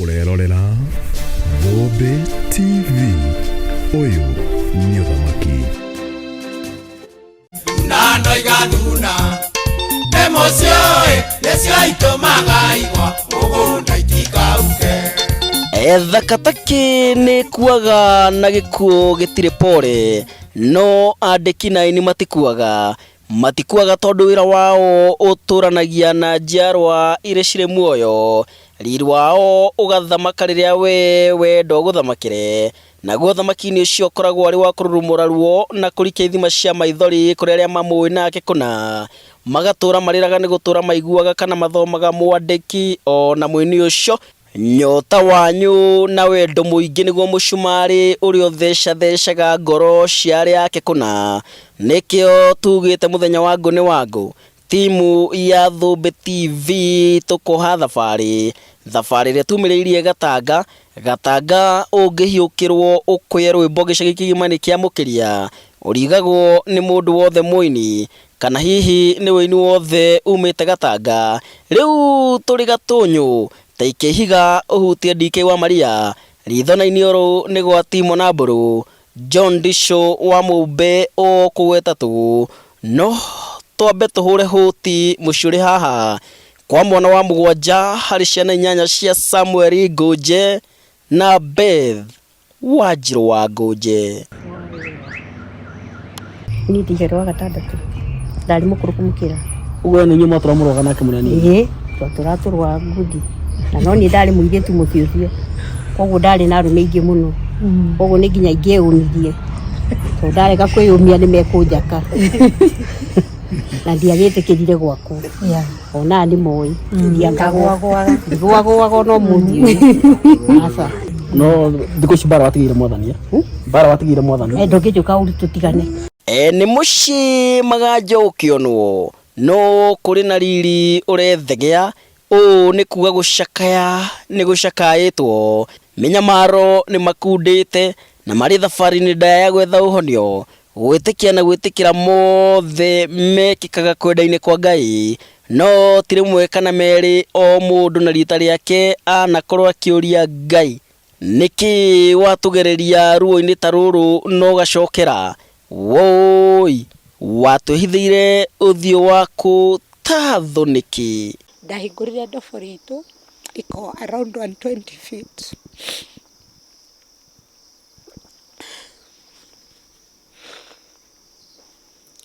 Urerorera Thùmbì TV. Uyu ni uthamaki. Nando igathuna emosioi nesio itumaga igwa ugunda itikauke. Thakataki ni kuaga na gikuo gitire pore, no andiki na ini matikuaga tondu wira wao uturanagia na njiarwa ire cire muoyo. Riri wao ugathamaka riria we wenda guthamakire, naguo thamaki-ini ucio ukoragwo ari wa kururumura ruo na kurikia ithima cia maithori kuri aria mamui nake kuna magatura mariraga ni gutura maiguaga kana mathomaga mwandiki ona mwini ucio. Nyota wanyu na wendo muingi niguo mucumari urio thecaga ngoro cia aria ake kuna. Nikio tugite muthenya wa ngũ nĩ wa ngũ, timu ya Thùmbì TV tukoha thabarĩ ria tumĩrĩirie gatanga ũngĩhiũkĩrwo ũkũye rwĩmbo gĩcagi kĩgima nĩ kĩamũkĩria, ũrigagwo nĩ mũndũ wothe mũini kana hihi nĩ wĩini wothe umĩte gatanga. Rĩu tũrĩ gatũnyũ ta ikĩhiga ũhutie DK wa Maria, ritho na inioro nĩ gwa Timo na Mbũrũ, John Disho wa Mũmbe ũkũgweta tu. No twambe tũhũre hũti mũciũrĩ haha kwa mwana wa mũgwanja harĩ ciana inyanya cia Samuel Ngũnje na Beth Wanjirũ wa Ngũnje. Ni ndigere wa gatandatu ndari mũkũrũ kũmũkĩra. Uwe nĩ nyuma tũramũroga nake mũnene. Tũratũrwa ngudi na no ni ndari mũirĩtu mũbiũbiũ, koguo ndari na arũme aingĩ mũno, koguo nĩ nginya ingĩũnirie tondũ ndarega kwĩyũmia nĩ mekũnjaka na ndiagĩtĩkĩrire gwakwo ona nĩ moĩ ndiagagwaga no mũthĩ aca no thikũ ici bara watigĩire mwathani bara watigĩire mwathani ndũngĩnjũka ũri tũtigane. Nĩ mũciĩ maganja ũkĩonwo no kũrĩ na riri ũrethegea. Nĩ kuga gũcakaya nĩ gũcakaĩtwo, mĩnyamaro nĩ makundĩte na marĩ thabarĩ-inĩ ndaya ya gwetha ũhonio, gwĩtĩkia na gwĩtĩkĩra mothe mekĩkaga kwenda-inĩ kwa Ngai. No ti rĩmwe kana merĩ o mũndũ na rita rĩake anakorwo akĩũria Ngai, nĩkĩ watũgereria ruo-inĩ ta rũrũ no gacokera? Woi watwĩhithĩire ũthiũ waku ta thũ nĩkĩ? Ndahingũrire ndobo ritũ iko around 120 feet.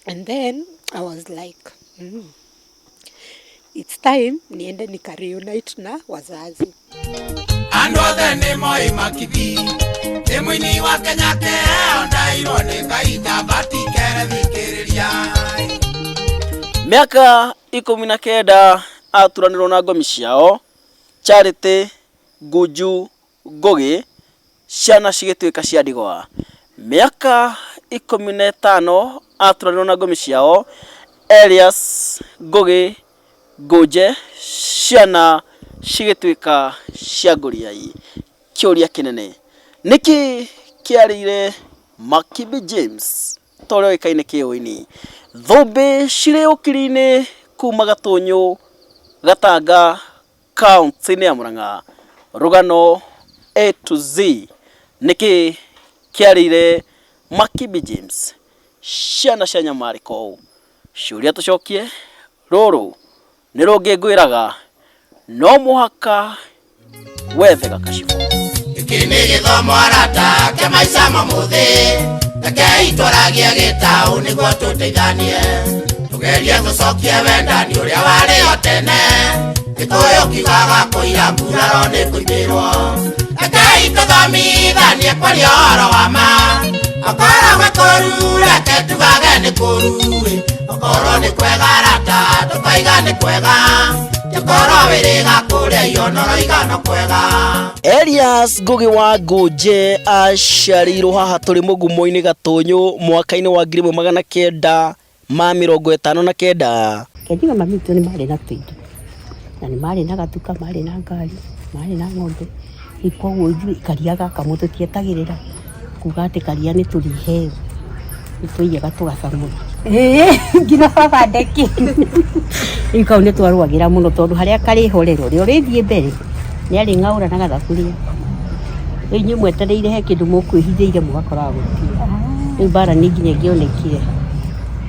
And then I was like, it's time niende nikareunite na wazazi. Andu othe nĩ moĩ Makibi nĩ mũini wa Kenya keo ndairwo nĩ Ngai ndabatikere thikĩrĩria. Miaka 19 aturanĩrwo na ngomi ciao, Charity, Nguju, Ngũgĩ, ciana cigĩtuĩka cia ndigwa. Miaka 15 aturanĩrwo na ngomi ciao, Elias, Ngũgĩ, Ngũnje, ciana cigĩtuĩka cia ngũriai. Kĩũria kĩnene, nĩkĩ Kìarìire Makibi James torĩa oĩkaine kĩũĩ-inĩ? Thùmbì Cìrì Ùkiri-inì kuma Gatũnyũ, Gatanga, kaunti-inĩ ya Mũrang'a, Rùgano A to Z. Nĩkĩ Kìarìire Makibi James ciana cia nyamarĩko? Ciũria tũcokie, rũrũ nĩ rũngĩ ngwĩraga no mũhaka wethe gakacibũ. Gĩkĩ nĩ gĩthomo arata kĩa maica mamũthĩ, rekei twaragie gĩtaũ nĩguo tũteithanie, tũgerie tũcokie wendani ũrĩa warĩ o tene. Gĩkũyũ kiugaga kũira nguraro nĩ kũimĩrwo, rekei tũthomithanie kwaria ũhoro wa ma. Okorwo gwĩ kũru reke tugage nĩ kũru, okorwo nĩ kwega arata tũkoiga nĩ kwega, okorwo wĩrĩga kũrĩa ionoro igano kwega. Elias Ngũgĩ wa Ngũnje aciarĩirwo haha tũrĩ mũgumo-inĩ Gatũnyũ mwaka-inĩ wa 1959. Kendiga mami witũ nĩ marĩ na tũindo na nĩ marĩ na gatuka, marĩ na ngari, marĩ na ng'ombe. Koguo ithuĩ karia gaka mũndũ tũtietagĩrĩra kuga atĩ karia nĩ tũriheo, nĩ tũiyaga tũgacamũra. Nginya baba ndeki. Rĩu kau nĩ twarũagĩra mũno tondũ harĩa karĩhorero rĩo rĩthiĩ mbere nĩ arĩ ng'aũra na gathaburia rĩu inyuĩ mwetereire he kĩndũ mũkwĩhithĩire mũgakoraga gũtirĩ rĩu mbara nĩ nginya ngĩonekire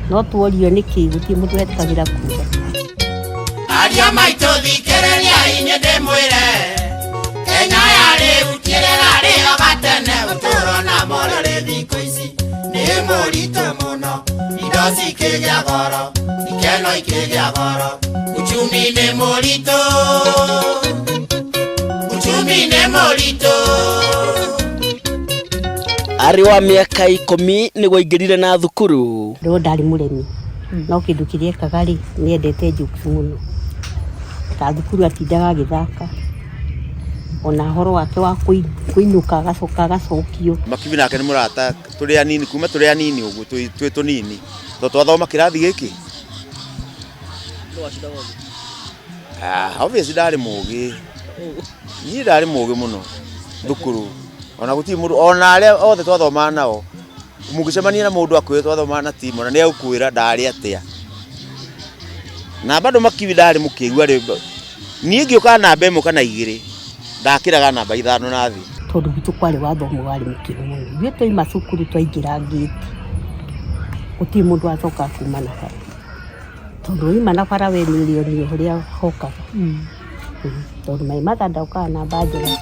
no tuorio nĩkĩ gũtirĩ mũndũ wetagĩra kuga aria maitũ thikĩrĩria-inĩ ndĩmwĩre Kenya yarĩ gũtirĩra rĩo gatene ũtũũro na morore thikũ ici nĩ mũritũ mũno indo cikĩgĩa goro ikeno ikĩgĩa goro uchumi nĩ mũritũ Arĩ wa mĩaka 10 nĩguo aingĩrire na thukuru. Rĩu ndarĩ mũremi no kĩndũ kĩrĩa ekaga rĩ nĩendete njũki mũno ta thukuru atindaga agĩthaka ona horo wake wa kũinũka agacoka agacokio. Makibi nake nĩ mũrata tũrĩ anini kuma tũrĩ anini ũguo twĩ tũnini twathoma kĩrathi gĩkĩ. Obviously ndarĩ mũũgĩ. Niĩ ndarĩ mũũgĩ mũno thukuru ona gũtirĩ mũndũ ona arĩa othe twathoma nao mũngĩcemania na mũndũ akwĩra twathoma na timu na nĩ agũkwĩra ndarĩ atĩa na bado Makibi ndarĩ mũkĩigua rĩ niĩ ngĩũka namba 1 kana 2 ndakĩraga namba 5 na thĩ tondũ gwitũ kwarĩ wathomo warĩ mũkĩru mũno ithuĩ twaima cukuru twaingĩra ngĩti gũtirĩ mũndũ acoka kuma na bara tondũ oima na bara we nĩ ũrĩonio ũrĩa hokaga tondũ mai mathanda namba njega.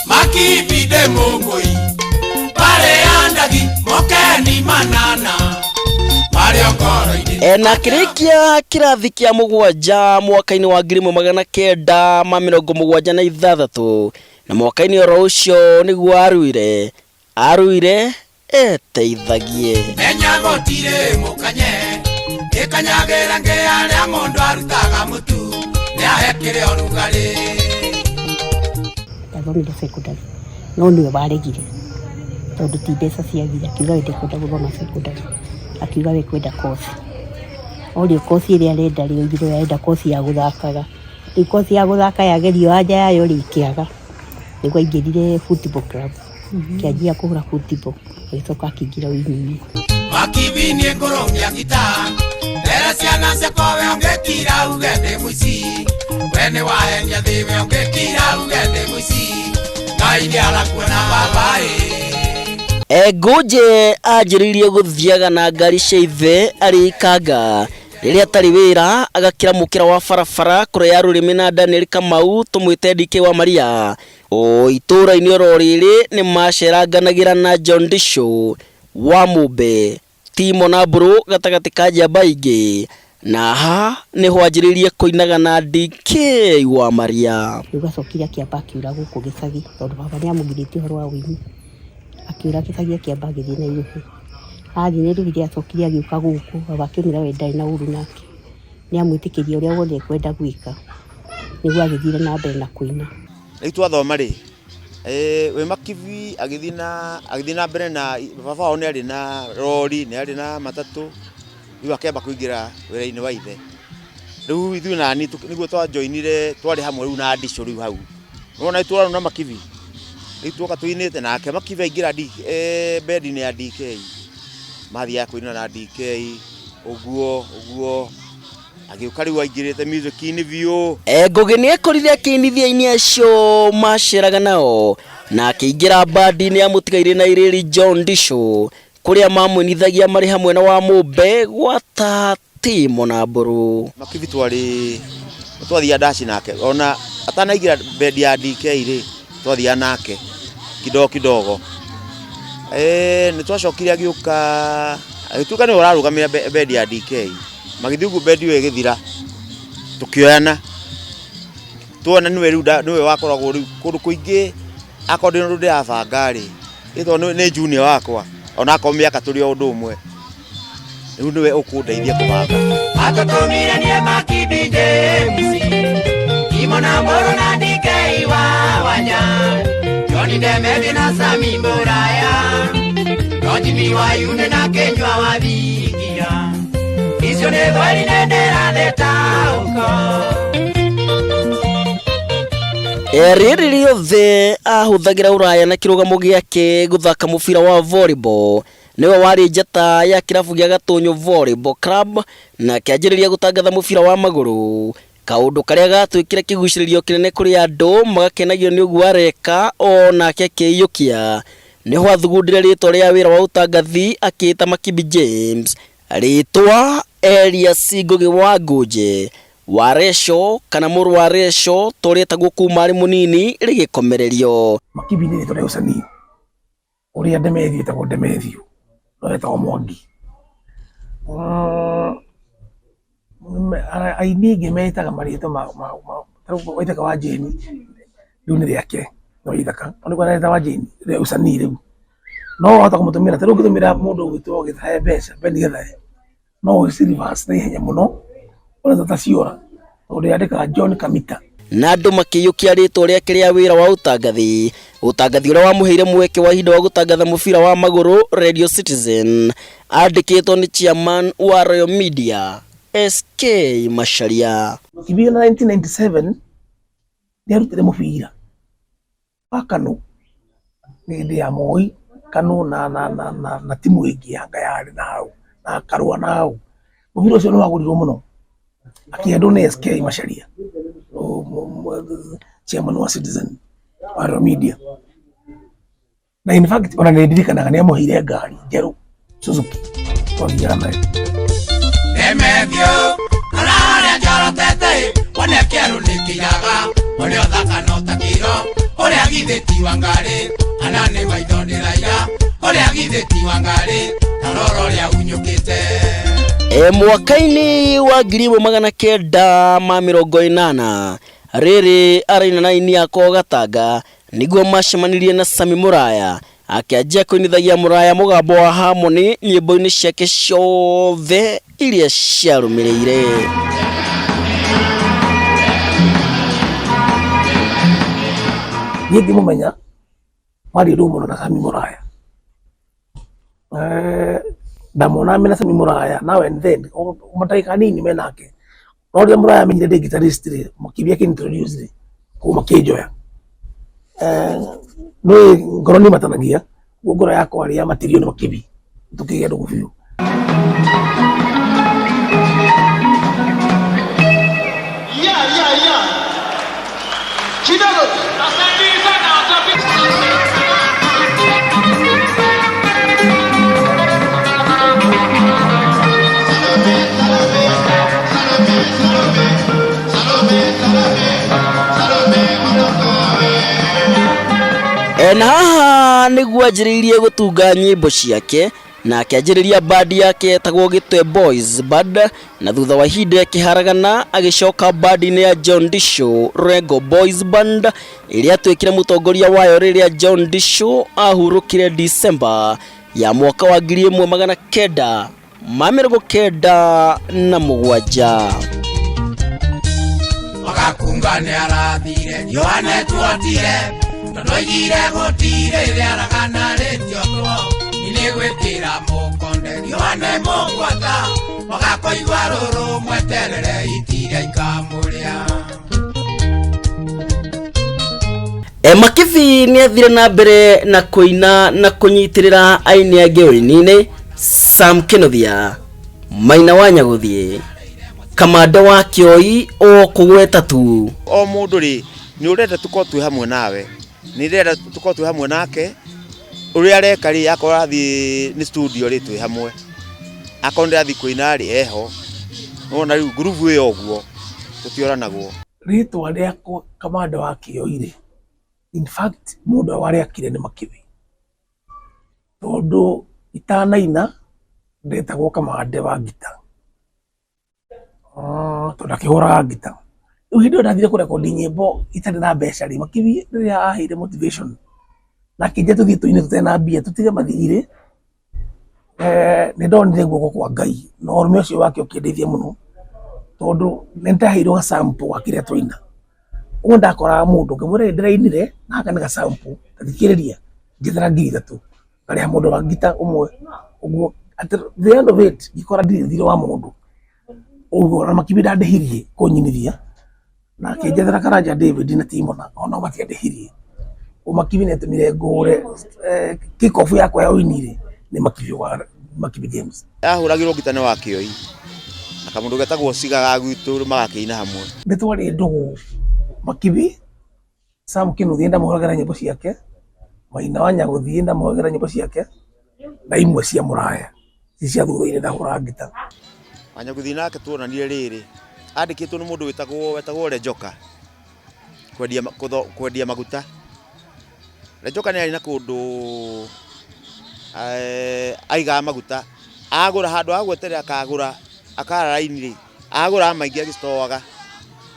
Makibi de mongoi pare andagi mokeni manana pare okoro na kĩrĩkia kĩrathi kĩa 7 mwaka-inĩ wa 1976 na mwaka-inĩ oro ũcio nĩguo arũire eteithagie menya gũtirĩ mũkanye ĩkanyagĩra ngĩarĩa mũndũ arutaga mũtu nĩ ahekire ũrugarĩ ndathomire secondary no nĩwe waregire tondũ ti mbeca ciagire akiuga wende kwenda gũthoma secondary akiuga we kwenda kosi orio kosi ĩrĩa arenda rĩ oigire arenda kosi ya gũthakaga rĩu kosi ya gũthaka yagerio anja yayo rĩ kĩaga nĩguo aingĩrire football club kĩanjia kũhũra football agĩcoka akĩingĩra ũini-inĩ. Makibi nĩ ngũrũmia gitaa rera ciana ciakwa we ũngĩkira uge ndĩ mũici we nĩ wahenia thĩ we ũngĩkira uge ndĩ mũici Ngai nĩ arakuona baba Ngũnje anjĩrĩirie gũthiaga na ngari cia ithe arĩ ikanga rĩrĩa atarĩ wĩra agakĩra mũkĩra wa barabara kũrĩa rũrĩmĩ na Daniel Kamau tũmwĩte ndike wa Maria itũũra-inĩ oro rĩrĩ nĩ maceranganagĩra na John Disho wa Mumbe timo na mbũrũ gatagatĩ ka njamba ingĩ na ha nĩho anjĩrĩirie kũinaga na DK wa Maria. Ũgacokire akĩamba akiura gũkũ gĩcagi tondũ baba nĩ amũgirĩtie ũhoro wa ũini akiura gĩcagi akĩamba agĩthiĩ Nairobi athiĩ Nairobi acokire agĩũka gũkũ baba akĩmwĩra we ndarĩ na ũru nake nĩ amwĩtĩkĩria ũrĩa wothe ekwenda gwĩka nĩguo agĩthire na mbere na kũina. Rĩu twathoma rĩ we Makibi agĩthiĩ na mbere na baba wao nĩ arĩ na rori nĩ arĩ na matatũ rĩu akĩamba kũingĩra wĩra-inĩ wa ithe rĩu ithuĩ nani nĩguo twajoinire twarĩ hamwe rĩu na Disho rĩu hau nĩwona itũũra na Makibi rĩu tuoka tũinĩte nake Makibi aingĩra bendi-inĩ ya DK mathiaga kũina na DK ũguo agĩũka rĩu aingĩrĩte music-inĩ biũ. Ngũgĩ nĩ ekorire akĩinithia-inĩ acio maceraga nao na akĩingĩra bandi-inĩ ya mũtigairĩ na irĩri John Disho kũrĩa mamwĩnithagia marĩ hamwe na wa Mumbe gwata timo na mbũrũ. Makibi twathiaga ndaci nake ona atanaingĩra bendi ya DK rĩ twathiaga nake kidogo nĩ twacokire agĩũka agĩtuĩka nĩwe ũrarũgamĩrĩra bendi ya DK magĩthiĩ ũguo bendi ĩyo ĩgĩthira tũkĩoyana tuona nĩwe wakoragwo rĩu kũndũ kũingĩ akorwo ndĩ ũndũ ndĩrabanga rĩ tondũ nĩ junior wakwa ona akorwo mĩaka tũrĩ o ũndũ ũmwe rĩu nĩwe ũkũndeithia kũbanga. Atũtũmire nĩ Makibi James Timo na Mbũrũ na DK wa Wanya John Ndemedi na Sami Mburaya Rojimi wa Yune na Kenywa wa Thikia icio nĩ thweri nendera thetaũko. Rĩrĩ rĩothe ahũthagĩra ũraya na kĩrũgamo gĩake gũthaka mũbira wa volleyball nĩwe warĩ njata ya kĩrabu gĩa Gatũnyũ Volleyball Club na kĩanjĩrĩria gũtangatha mũbira wa magũrũ kaundu karia gatwikire kiguciririo kinene kuri andu magakenagio ni uguo areka onake akiyukia niho athugundire ritwa ria wira wa utangathi akiita Makibi James ritwa Elias Ngugi wa Nguje wa Rachael kana muru wa Rachael turitagwo kuma ari munini rigikomererio. Makibi ni ritwa ria ucani uria ndemethio itagwo ndemethio no etagwo Mwangi. Aini ingĩ metaga marĩtwa waithaka wa Jane rĩu nĩ rĩake no waithaka no nĩkwo wa Jane rĩa ucani rĩu no wahota kũmũtũmĩra ta rĩu ũngĩtũmĩra mũndũ ũgwĩtwo Gĩthae mbeca Beni Gĩthae no reverse na ihenya mũno ona tataciora tondũ yandĩkaga John Kamita na andu makiyukia ritwa riake ria wira wa utangathi uria wamuheire mweke wa ihinda wa gutangatha mubira wa maguru Radio Citizen andikitwo ni chairman wa Royal Media SK Macharia. Makibi na 1997 nĩarutire mubira wa Kano hĩndĩ ya Moi Kano na timu ĩngĩ yanga yarĩ na hau na Karua na hau mubira ũcio nĩ wagũrirwo mũno akĩendwo nĩ SK Macharia chairman wa Citizen wa Royal Media na in fact ona nĩndirikanaga nĩamũheire ngari njerũ Suzuki twathiaga nayo Emethio ararĩa njorotete wone kĩero nĩkĩiraga ũrĩa ũthaka no takĩro ũrĩa githĩti wa ngari ana nĩ maitho ndĩraiga ũrĩa githĩti wa ngari taroro ũrĩa unyũkĩte. Mwaka-inĩ wa 1980 rĩrĩ araina na ini yako gatanga niguo macemanirie na Sami Mũraya akianjia kuinithagia Mũraya mugambo wa harmony nyĩmbo-inĩ ciake ciothe iria ciarũmĩrĩire. Niĩ ngĩmũmenya marĩ mũno na Sami Mũraya ndamona mena Sami Mũraya now and then mataika nini menake no rĩrĩa Mũraya amenyire ndĩ guitarist rĩ Makibi akĩintroduce rĩ kuma kĩnjoya no ngoro nĩ matanagia ngoro yakwa rĩ amatirio nĩ Makibi tukĩgĩa ndũgũ biũ. Na haha nĩguo anjĩrĩirie gũtunga nyĩmbo ciake na akĩanjĩrĩria bandi yake etagwo Gĩtwe Boys Band na thutha wa ihinda akĩharagana agĩcoka bandi-inĩ ya John Disho Rego Boys Band ĩrĩa atuĩkire mũtongoria wayo rĩrĩa John Disho ahurũkire December ya mwaka wa 1997. Wagakunga nĩ arathire Yohane tuotire Ndoigire gũtirĩ rĩaragana rĩtiotwo nĩ gwĩkĩra mũkonde Yohane mũgwata wagakoigwa rũrũ mweterere itire ikamũrĩa. Makibi nĩ athire na mbere na kũina na kũnyitĩrĩra aini angĩ ũini-inĩ Sam Kĩnothia, Maina wa Nyagũthiĩ, Kamande wa Kĩoi o kũgweta tu. O mũndũ rĩ nĩ ũrenda tũkorwo twĩ hamwe nawe nĩ rĩrĩa tũkorwo twĩ hamwe nake ũrĩa areka rĩ akorwo athiĩ nĩ studio rĩ twĩ hamwe akorwo ndĩrathiĩ kũina rĩ eho nona rĩu groove ĩyo ũguo tũtiũranagwo. Rĩtwa rĩakwa Kamande wa Kĩoi rĩ in fact mũndũ warĩakire nĩ Makibi tondũ itanaina ndetagwo Kamande wa ngita tondũ akĩhũraga ngita rĩu hĩndĩ ĩyo ndathire kũrekondi nyĩmbo itarĩ na mbeca rĩ Makibi rĩrĩa aheire motivation na akĩnjia tũthiĩ tũine tũtarĩ na mbia tũtige mathirĩ nĩ ndonire guoko kwa Ngai na ũrũme ũcio wake ũkĩndeithia mũno tondũ nĩ ndaheirwo gasample wa kĩrĩa twaina ũguo ndakoraga mũndũ ngĩmwĩra ndĩrainire na haka nĩ gasample ngathikĩrĩria ngĩthara 3,000 ngarĩha mũndũ wa ngita ũmwe ũguo at the end of it ngĩkora ndirĩ thirĩ wa mũndũ ũguo na Makibi ndandĩhirie kũnyinithia na akĩnjethera Karanja David na Timona ona matiandĩhirie Makibi nĩ atũmire ngũre kick-off yakwa ya ũini rĩ nĩ Makibi James ahũragĩrwo ngita nĩ wa Kĩoi na kamundu getagwo cigaga gwitu magakiina hamwe. Nĩ twarĩ ndũgũ Makibi Sam Kĩnuthia ndamũhũragĩra nyĩmbo ciake, Maina wa Nyagũthiĩ ndamũhũragĩra nyĩmbo ciake, na imwe cia mũraya cia thutha-inĩ ndahũraga ngita. Wa Nyagũthiĩ nake tuonanire rĩrĩ, andĩkĩtwo nĩ mũndũ wetagwo Renjoka kwendia maguta. Renjoka nĩ arĩ na kũndũ aigaga maguta, agũra handũ ha gweterera akagũra akara raini, agũra maingĩ agĩcitoaga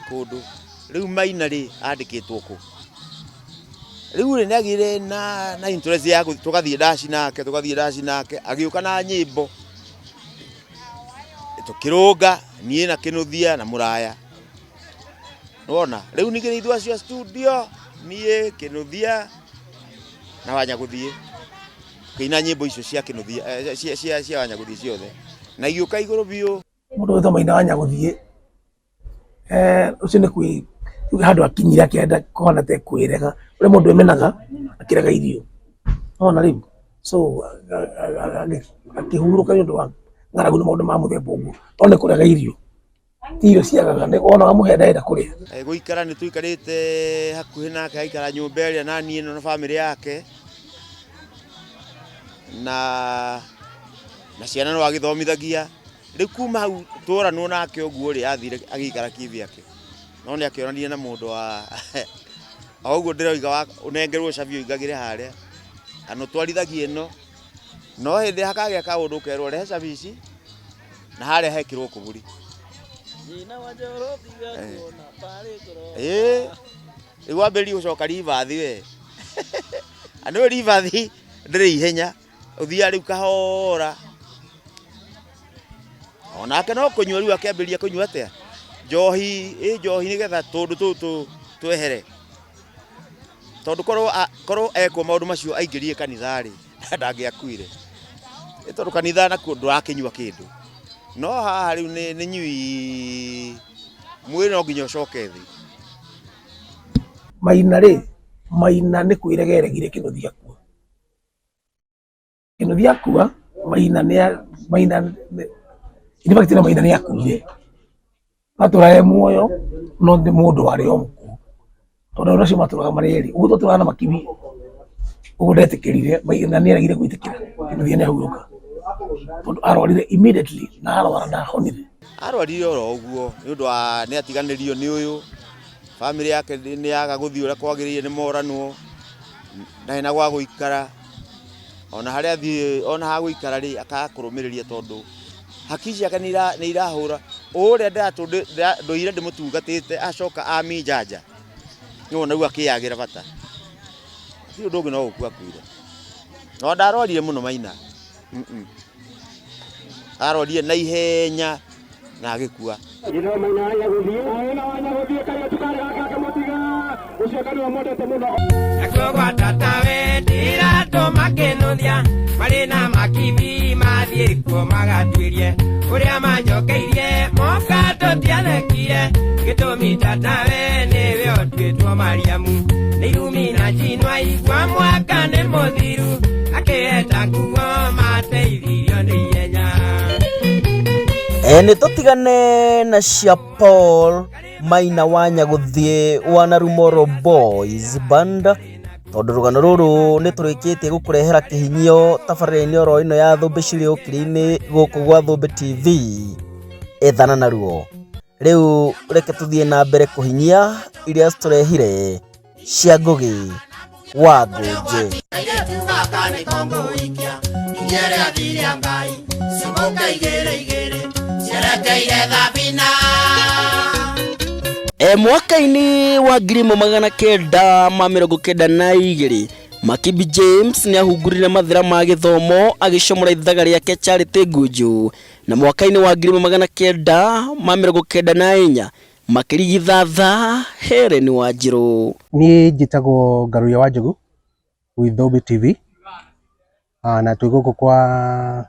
kũndũ. Rĩu Maina rĩ andĩkĩtwo kũ, rĩu nĩ agĩire na interest ya tũgathiĩ ndaci nake agĩũka na nyĩmbo tũkĩrũnga niĩ na Kĩnuthia na mũraya. Nĩwona rĩu ningĩ ithuĩ acio studio niĩ Kĩnuthia na Wa Nyagũthiĩ kĩina nyĩmbo icio cia Kĩnuthia cia Wa Nyagũthiĩ ciothe na igĩũka igũrũ biũ. Mũndũ wetwo Maina wa Nyagũthiĩ ũcio nĩ kwĩ handũ akinyire akĩenda kũhana ta kwĩrega, ũrĩa mũndũ emenaga akĩrega irio. Nĩwona rĩu so akĩhurũka nĩ ũndũ wa ng'aragu na maũndũ ma mũthemba ũguo, no nĩ kũrega irio ti irio ciagaga, wona wamũhe ndarenda kũrĩa. Gũikara nĩ tũikarĩte hakuhĩ nake, aikara nyũmba ĩrĩa na niĩ na bamĩrĩ yake, na ciana no agĩthomithagia. Rĩu kuma hau tũranwo nake ũguo rĩ athire agĩikara kĩvyake, no nĩ akĩonania na mũndũ wa ũguo ndĩroiga ũnengerwo cabi ũigagĩre harĩa kana twarithagie ĩno, no hĩndĩ hakagĩa kaũndũ kerwo rehe cabi ici na harĩa hekĩrwo kũburi. Rĩu wambĩrĩrie gũcoka ribathi we andũ ribathi ndĩrĩ ihenya, ũthiaga rĩu kahora. Onake no kũnyua rĩu akĩambĩrĩria kũnyua atĩa njohi nĩgetha tũndũ tũtũ twehere, tondũ korwo ekwo maũndũ macio aingĩrie kanitha rĩ ndangĩakuire, tondũ kanitha nakuo ndũrakĩnyua kĩndũ. No haha rĩu nĩ nyui mwĩrĩ no nginya ũcoke thĩ. Maina rĩ, Maina nĩ kwĩrega eregire Kĩnuthia akua. Kĩnuthia akua Maina nĩ akuire, atũrae muoyo no nĩ mũndũ warĩ o mũkuũ, tondũ andũ acio matũraga marĩ erĩ. Ũguo tũtũraga na Makibi ũguo ndetĩkĩrire, Maina nĩ eragire gwĩtĩkĩra Kĩnuthia nĩ ahurũka, tondũ arwarire immediately na arwara ndahonire. Arwarire oro ũguo nĩ ũndũ wa nĩ atiganĩrio nĩ ũyũ, bamĩrĩ yake nĩ yaga gũthiĩ ũrĩa kwagĩrĩire, nĩ moranwo ndarĩ na gwa gũikara, ona harĩa athiĩ ona ha gũikara rĩ akaga kũrũmĩrĩria, tondũ haki ciake nĩ irahũra. Ũrĩa ndũire ndĩmũtungatĩte acoka aminjanja, nĩwona rĩu akĩyagĩra bata, ti ũndũ ũngĩ no gũkua akuire. No ndarwarire mũno Maina, arwarire na ihenya na agĩkua. Marĩ na Makibi mathiĩ kuo magatwĩrie ũrĩa manyokeirie moka tũtianekire, gĩtũmi tatawe nĩwe ũtuĩtwo Mariamu, nĩ irumina cinwa igwa mwaka nĩ mũthiru, akĩheta nguo mateithirio nĩ ihenya. Nĩ tũtigane na cia Paul Maina wa Nyagũthiĩ wa Narumoro Boys Band, tondũ rũgano rũrũ nĩ tũrĩkĩtie gũkũrehera kĩhinyio tabarĩra-inĩ oro ĩno ya Thùmbì Cìrì Ùkiri-inì gũkũ gwa Thùmbì TV ethana naruo. Rĩu reke tũthiĩ na mbere kũhinyia iria tũrehire cia Ngũgĩ wa Ngũnjĩ. Mwaka-inĩ wa 1992 Makibi James nĩ ahungurire mathĩra ma gĩthomo agĩcomora ithaga rĩake Charity Ngunju, na mwaka-inĩ wa 1994 makĩrigithatha Helen Wanjirũ. Niĩ njĩtagwo Rwa Makibi with Thùmbì TV, na twĩ gũkũ kwa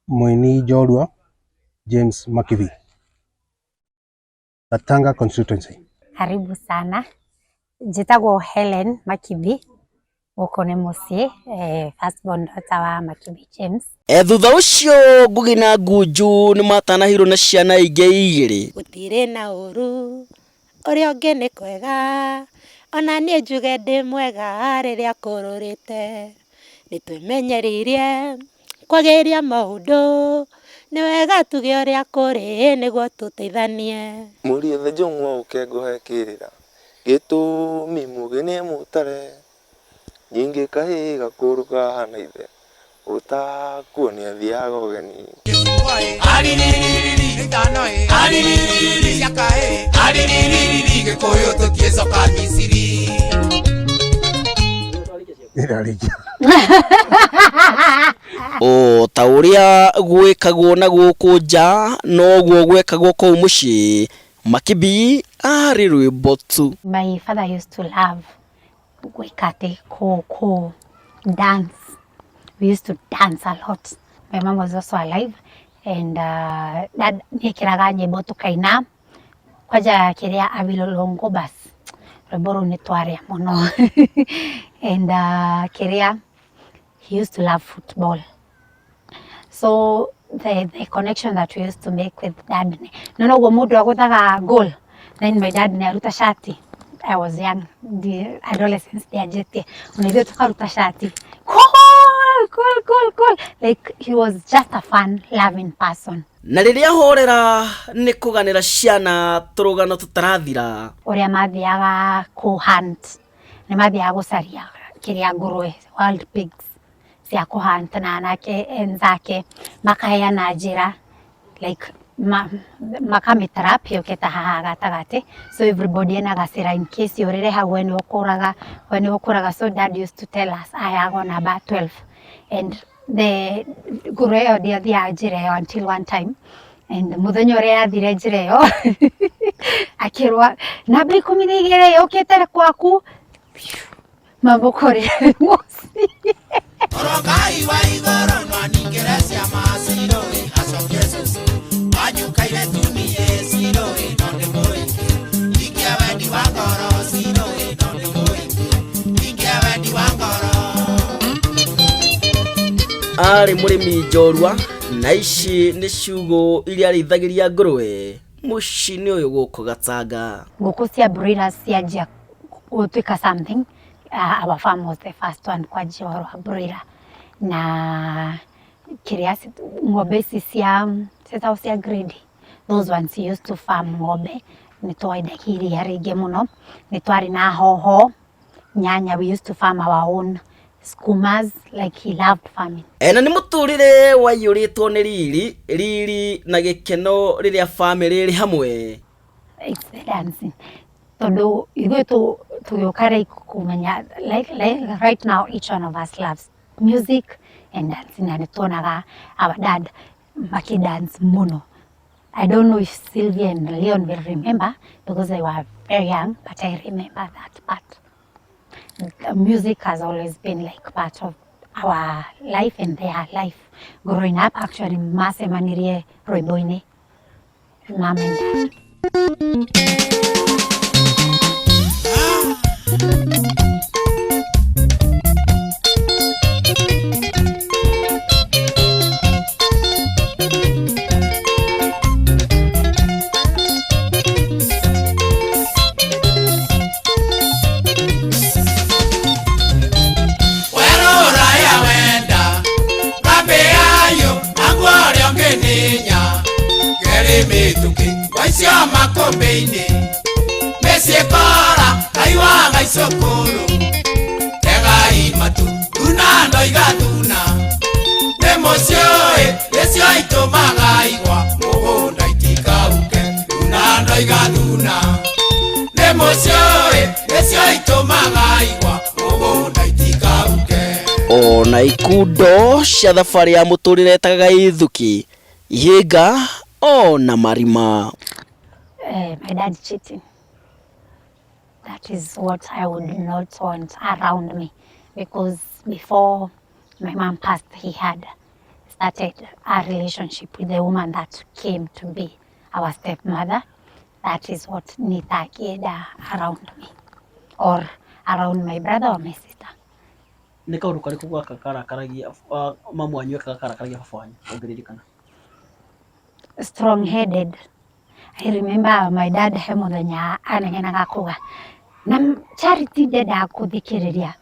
mũini njorua James Makibi, Gatanga constituency. Karibu sana. Njĩtagwo Helen Makibi Gũkũ nĩ mũciĩ, firstborn daughter wa Makibi James. Thutha ũcio Ngugi na Ngunju nĩ matanahirwo na ciana ingĩ igĩrĩ. Gũtirĩ na ũru, ũrĩa ũngĩ nĩ kwega, ona niĩ njuge ndĩ mwega rĩrĩa kũrũrĩte. Nĩ twĩmenyereirie kwagĩria maũndũ, nĩ wega tuge ũrĩa kũrĩ nĩguo tũteithanie. Mũriũ njũng'wa ũke ngũhe kĩrĩra, gĩtũmi mũgĩ nĩ mũtare, nyingĩ kahĩ gakũrũka hana ithe, ũtakuonia thiaga ũgeni. Gĩkũyũ tũtiĩcoka Misiri. O ta ũrĩa gwĩkagwo na gũkũ nja noguo gwĩkagwo kũu mũciĩ. Makibi arĩ rwĩmbo tu. My father used to love gwĩkate kũũ dance. We used to dance a lot. My mom was also alive and dad nĩekĩraga nyĩmbo tũkaina. Kwanja kĩrĩa abilolongo bas. Rwĩmbo rũu nĩ twarĩa mũno. And kĩrĩa, he used to love football. So the connection that we used to make with dad, no guo mũndũ agũthaga goal, then my dad nĩ aruta shati. I was young, the adolescence nĩanjĩtie, ona ithuĩ tũkaruta shati. Cool. Like he was just a fun, loving person. Na rĩrĩa horera nĩ kũganĩra ciana tũrũgano tũtarathira. Ũrĩa mathiaga hunt, nĩ mathiaga gũcaria kĩrĩa ngũrwe, wild pigs cia hunt na anake enzake makaheana njĩra, like makamĩtrap yũkĩte haha gatagatĩ, so everybody ena gacĩra in case yũrĩre hau we nĩ ũkũraga. So dad used to tell us ayagwo number 12 and the ngũrwe ĩyo ndĩathiaga njĩra ĩyo until one time, and mũthenya ũrĩa yathire njĩra ĩyo akĩrwo namba 12 yũkĩte kwaku mabũkũrĩ mũciĩ. Orokai wa igoro no ningere cia maciro acokie cucu wanyukaire tunie ciro no nĩ mũingĩ ingia wendi wa ngoro ciro no nĩ mũingĩ ingia wendi wa ngoro. Arĩ mũrĩmi njorua na ici nĩ ciugo iria arĩithagĩria ngũrwe mũciĩ-inĩ ũyũ gũkũ Gatanga. Ngũkũ cia broilers cianjia gũtuĩka something. Our farm was the first one kwa Rwa broiler. Na kĩrĩa ng'ombe ici cia grade, those ones used to farm ng'ombe. Nĩ twendagia iria rĩingĩ mũno. Nĩ twarĩ na hoho, nyanya, we used to farm our own skumas, like he loved farming. Na nĩ mũtũrĩre waiyũrĩtwo nĩ riri na gĩkeno rĩrĩa family ĩrĩ hamwe. It's the dancing. Tondũ ithuĩ tũgĩũka kumenya, like right now each one of us loves music and dancing, na nĩtuonaga our dad makidance mũno. I don't know if Sylvia and Leon will remember because they were very young, but I remember that part. The music has always been like part of our life and their life. Growing up, actually, masemanirie rwĩmbo-inĩ, mom and dad. Waisio makombe-inĩ mĩciĩ kora kaiwaga icũkũrũ tegai matu tuna ndoiga tuna nĩ mũciĩ nĩcio itũmaga igwa mũgũnda itikauke tuna ndoiga tuna nĩ mũciĩ nĩcio itũmaga igwa mũgũnda itikauke. Ona ikundo cia thabarĩ ya mũtũrĩre ĩtagaga ithuki ihinga na marima. My dad cheating. That is what I would not want around me, because before my mom passed, he had started a relationship with the woman that came to be our stepmother. That is what nitakieda around me or around my brother or my sister. nä kaå ndå karä kå gaka karakaragia mamu wanyu ekaga karakaragia baba wanyu ongeririkana? Strong headed. I remember my dad he muthenya anegena kuga na Charity ndenda kuthikiriria.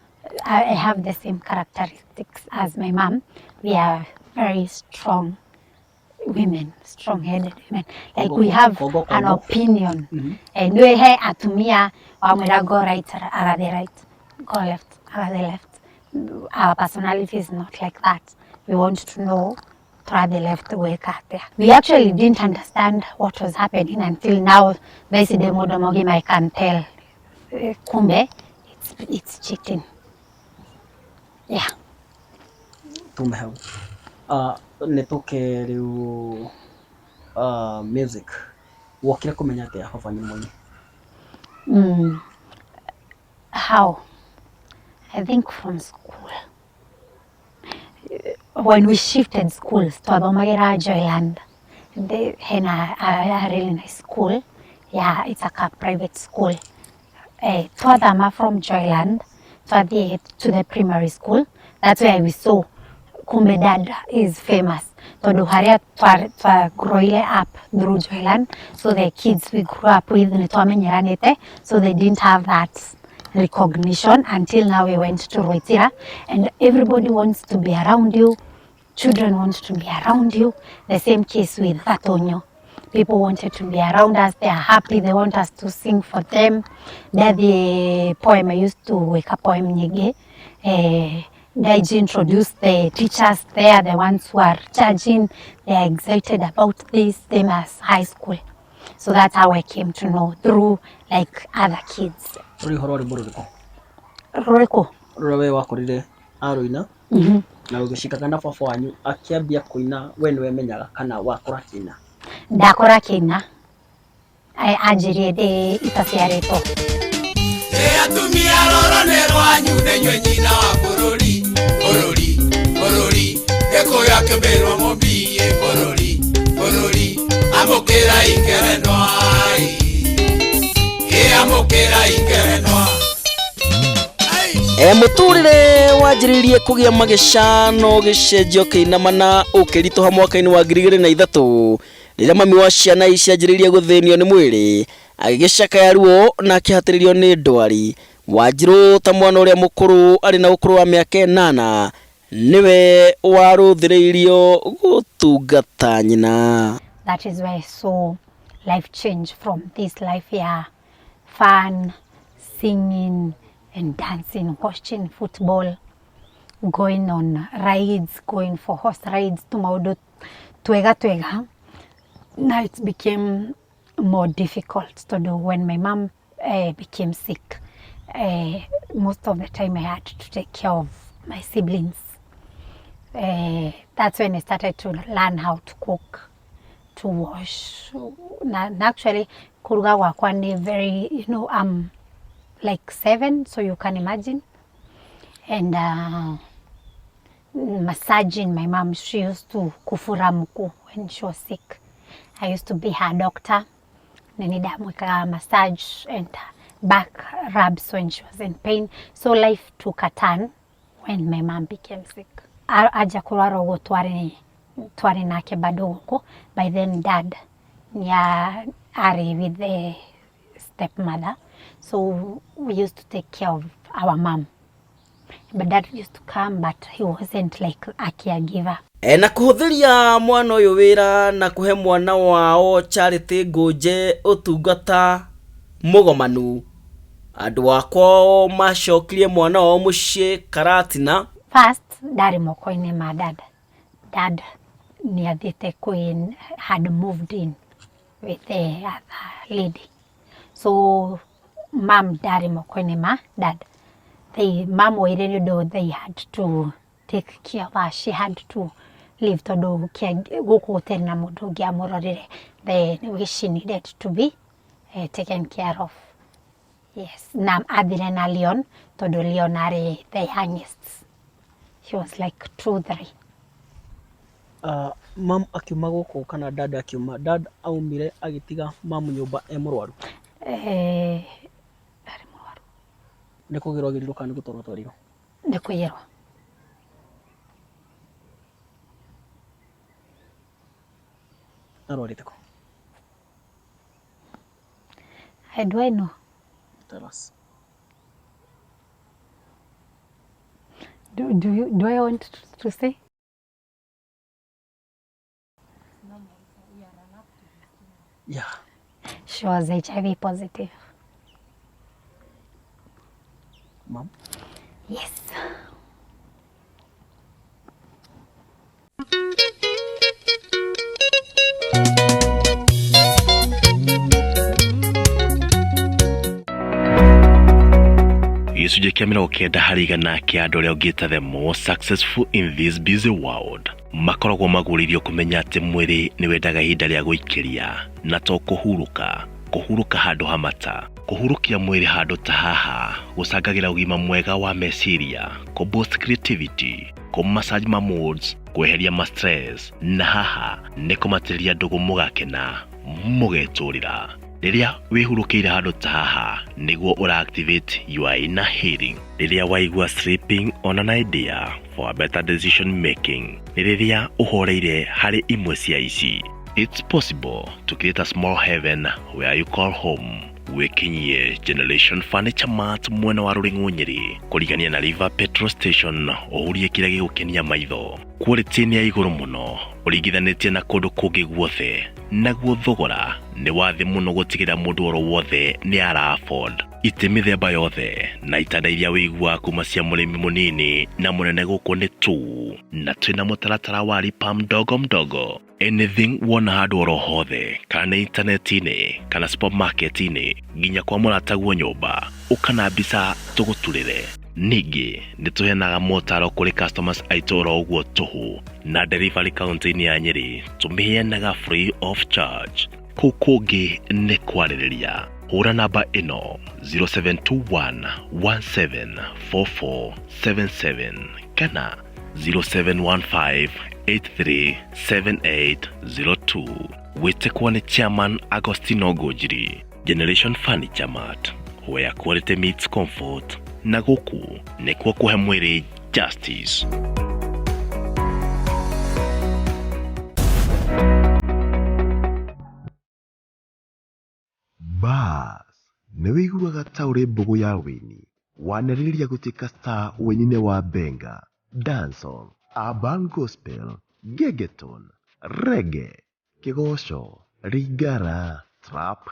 I have the same characteristics as my mom. We are very strong women, strong-headed women. Like we have an opinion. And we have atumia wamwira go right, agathi right, go left, agathi left. Our personality is not like that. We want to know the left way there. We actually didn't understand what was happening until now. Basically, I can tell. Kumbe, it's cheating. Yeah. Tumehau. Nituke riu music. Wokire kumenya atia baba ni mwenye? How? I think from school. When we shifted schools, twathomagira Joyland. They had a really nice school. Yeah, it's like a private school. Twathama from Joyland to the primary school. That's where we saw kumbe dad is famous. Tondu haria twagroire up through Joyland. So the kids we grew up with nitwamenyeranite. So they didn't have that recognition until now we went to Rùrìa, and everybody wants to be around you. Children want to be around you. The same case with Gatonyo. People wanted to be around us. They are happy. They want us to sing for them. That the poem I used to wake up poem nyege. Daiji introduced the teachers there, the ones who are judging. They are excited about this, same as high school. So that's how I came to know through like other kids. Ruriko. Rwe wakorire aruina. Na ugishikaga na baba wanyu akiambia kuina we niwe menyaga kana wakora kina? Ndakora kina. Anjirie de itaciarĩtwo. Atumia roro nĩ rwanyu nĩ nyue nyina wa bũrũri. Gĩkũyũ akĩmbĩrwo mũmbie bũrũri. Amũkĩra ingerenwa. Amũkĩra ingerenwa. Mũtũrĩre wanjĩrĩirie kũgĩa magĩcano gĩcenjio kĩinamana ũkĩritũha mwaka-inĩ wa 2003 rĩrĩa mami wa ciana ici anjĩrĩirie gũthĩnio nĩ mwĩrĩ agĩgĩcakaya ruo na akĩhatĩrĩrio nĩ ndwari. Wanjirũ ta mwana ũrĩa mũkũrũ arĩ na ũkũrũ wa mĩaka 8 niwe warũthĩrĩirio gũtungata nyina. That is where I saw life change from this life here. Fun, singing and dancing, watching football, going on rides, going for horse rides to Maudo Twega. Now it became more difficult to do when my mom became sick. Most of the time I had to take care of my siblings. That's when I started to learn how to cook, to wash. Actually, kuruga wakwa ni very, I'm like 7, so you can imagine. And massaging my mom, she used to kufura muku when she was sick. I used to be her doctor. Nenida mweka massage and back rubs when she was in pain. So life took a turn when my mom became sick. Aja kurwara ugo twari nake bado uko. By then dad niya ari with the stepmother. So we used to take care of our mom. But dad used to come, but he wasn't like a caregiver. Na kuhuthiria mwana uyu wira na kuhe mwana wao Charity nguje utungata mugomanu. Andu akwa macokirie mwana wao mucii Karatina. First, dari moko-ini ma dad. Dad ni athiete Queen had moved in with the other lady. So mom dari moko-ini ma dad. Mom they had to take care of her. She had to live to do guku na mundu ngi amurorire. She needed to be taken care of. Yes. Nam athire na Leon tondu Leon ari the youngest. He was like 2-3. Mam akiuma guku kana dad akiuma? Dad aumire agitiga mamu nyumba murwaru. Ari murwaru. Nikugirwo girirwo kana gutwarwo twarirwo? Ndikuyirwa. Arwarite ko? How do I know? Tell us. Do I want to say? Yeah. She was HIV positive. Mom? Yes. Gĩcunjĩ kĩa 90 harĩ igana kĩa andũ arĩa ũngĩta the most successful in this busy world makoragwo magũrĩirio kũmenya atĩ mwĩrĩ nĩ wendaga ihinda rĩa gũikĩria na to kũhurũka handũ hamata, kũhurũkia mwĩrĩ handũ ta haha gũcangagĩra ũgima mwega wa meciria, boost creativity, massage ma moods, kweheria ma stress, na haha nĩ kũmatĩrĩria ndũgũ mũgakena mũgetũrĩra. Rĩrĩa wĩhurũkĩire handũ ta haha nĩguo ũra-activate your inner healing. Rĩrĩa waigua sleeping on an idea for a better decision making. Rĩrĩa ũhoreire harĩ imwe cia ici. It's possible to create a small heaven where you call home. Kìhinyio Generation Furniture Mart mwena wa Rùgano kũrigania na River Petrol Station ũhurie kĩrĩa gĩgũkenia maitho. Quality nĩ ya igũrũ mũno ũringithanĩtie na kũndũ kũngĩ guothe, naguo thogora nĩ wa thĩ mũno gũtigĩra mũndũ oro wothe nĩ ara afford. Itĩ mĩthemba yothe na itanda iria wĩigua kuma cia mũrĩmi mũnini na mũnene gũkũ nĩ tu, na twĩna mũtaratara wa lipa mdogo. Anything wona handũ oro hothe kana internet-inĩ kana supermarket-inĩ nginya kwa mũrataguo nyũmba ũkana mbica tũgũturĩre. Ningĩ nĩ tũheanaga motaro kũrĩ customers aitũ oro ũguo tũhũ, na delivery county-inĩ ya Nyeri tũmĩheanaga free of charge. Kũu kũngĩ nĩ kwarĩrĩria, hũra namba ĩno 0721 174477 kana 0715 837802. Wĩtĩkwo nĩ Chairman Agostino Ngũnjiri. Generation Furniture Mart, where quality meets comfort, na gũkũ nĩkuo kũhe mwĩrĩ justice. Bas, nĩ wĩiguaga ta ũrĩ mbũgũ ya wĩini wanĩrĩria gũtuĩka star wĩini-inĩ wa benga, dancehall, urban gospel, reggaeton, reggae, kĩgoco, lingala, trap,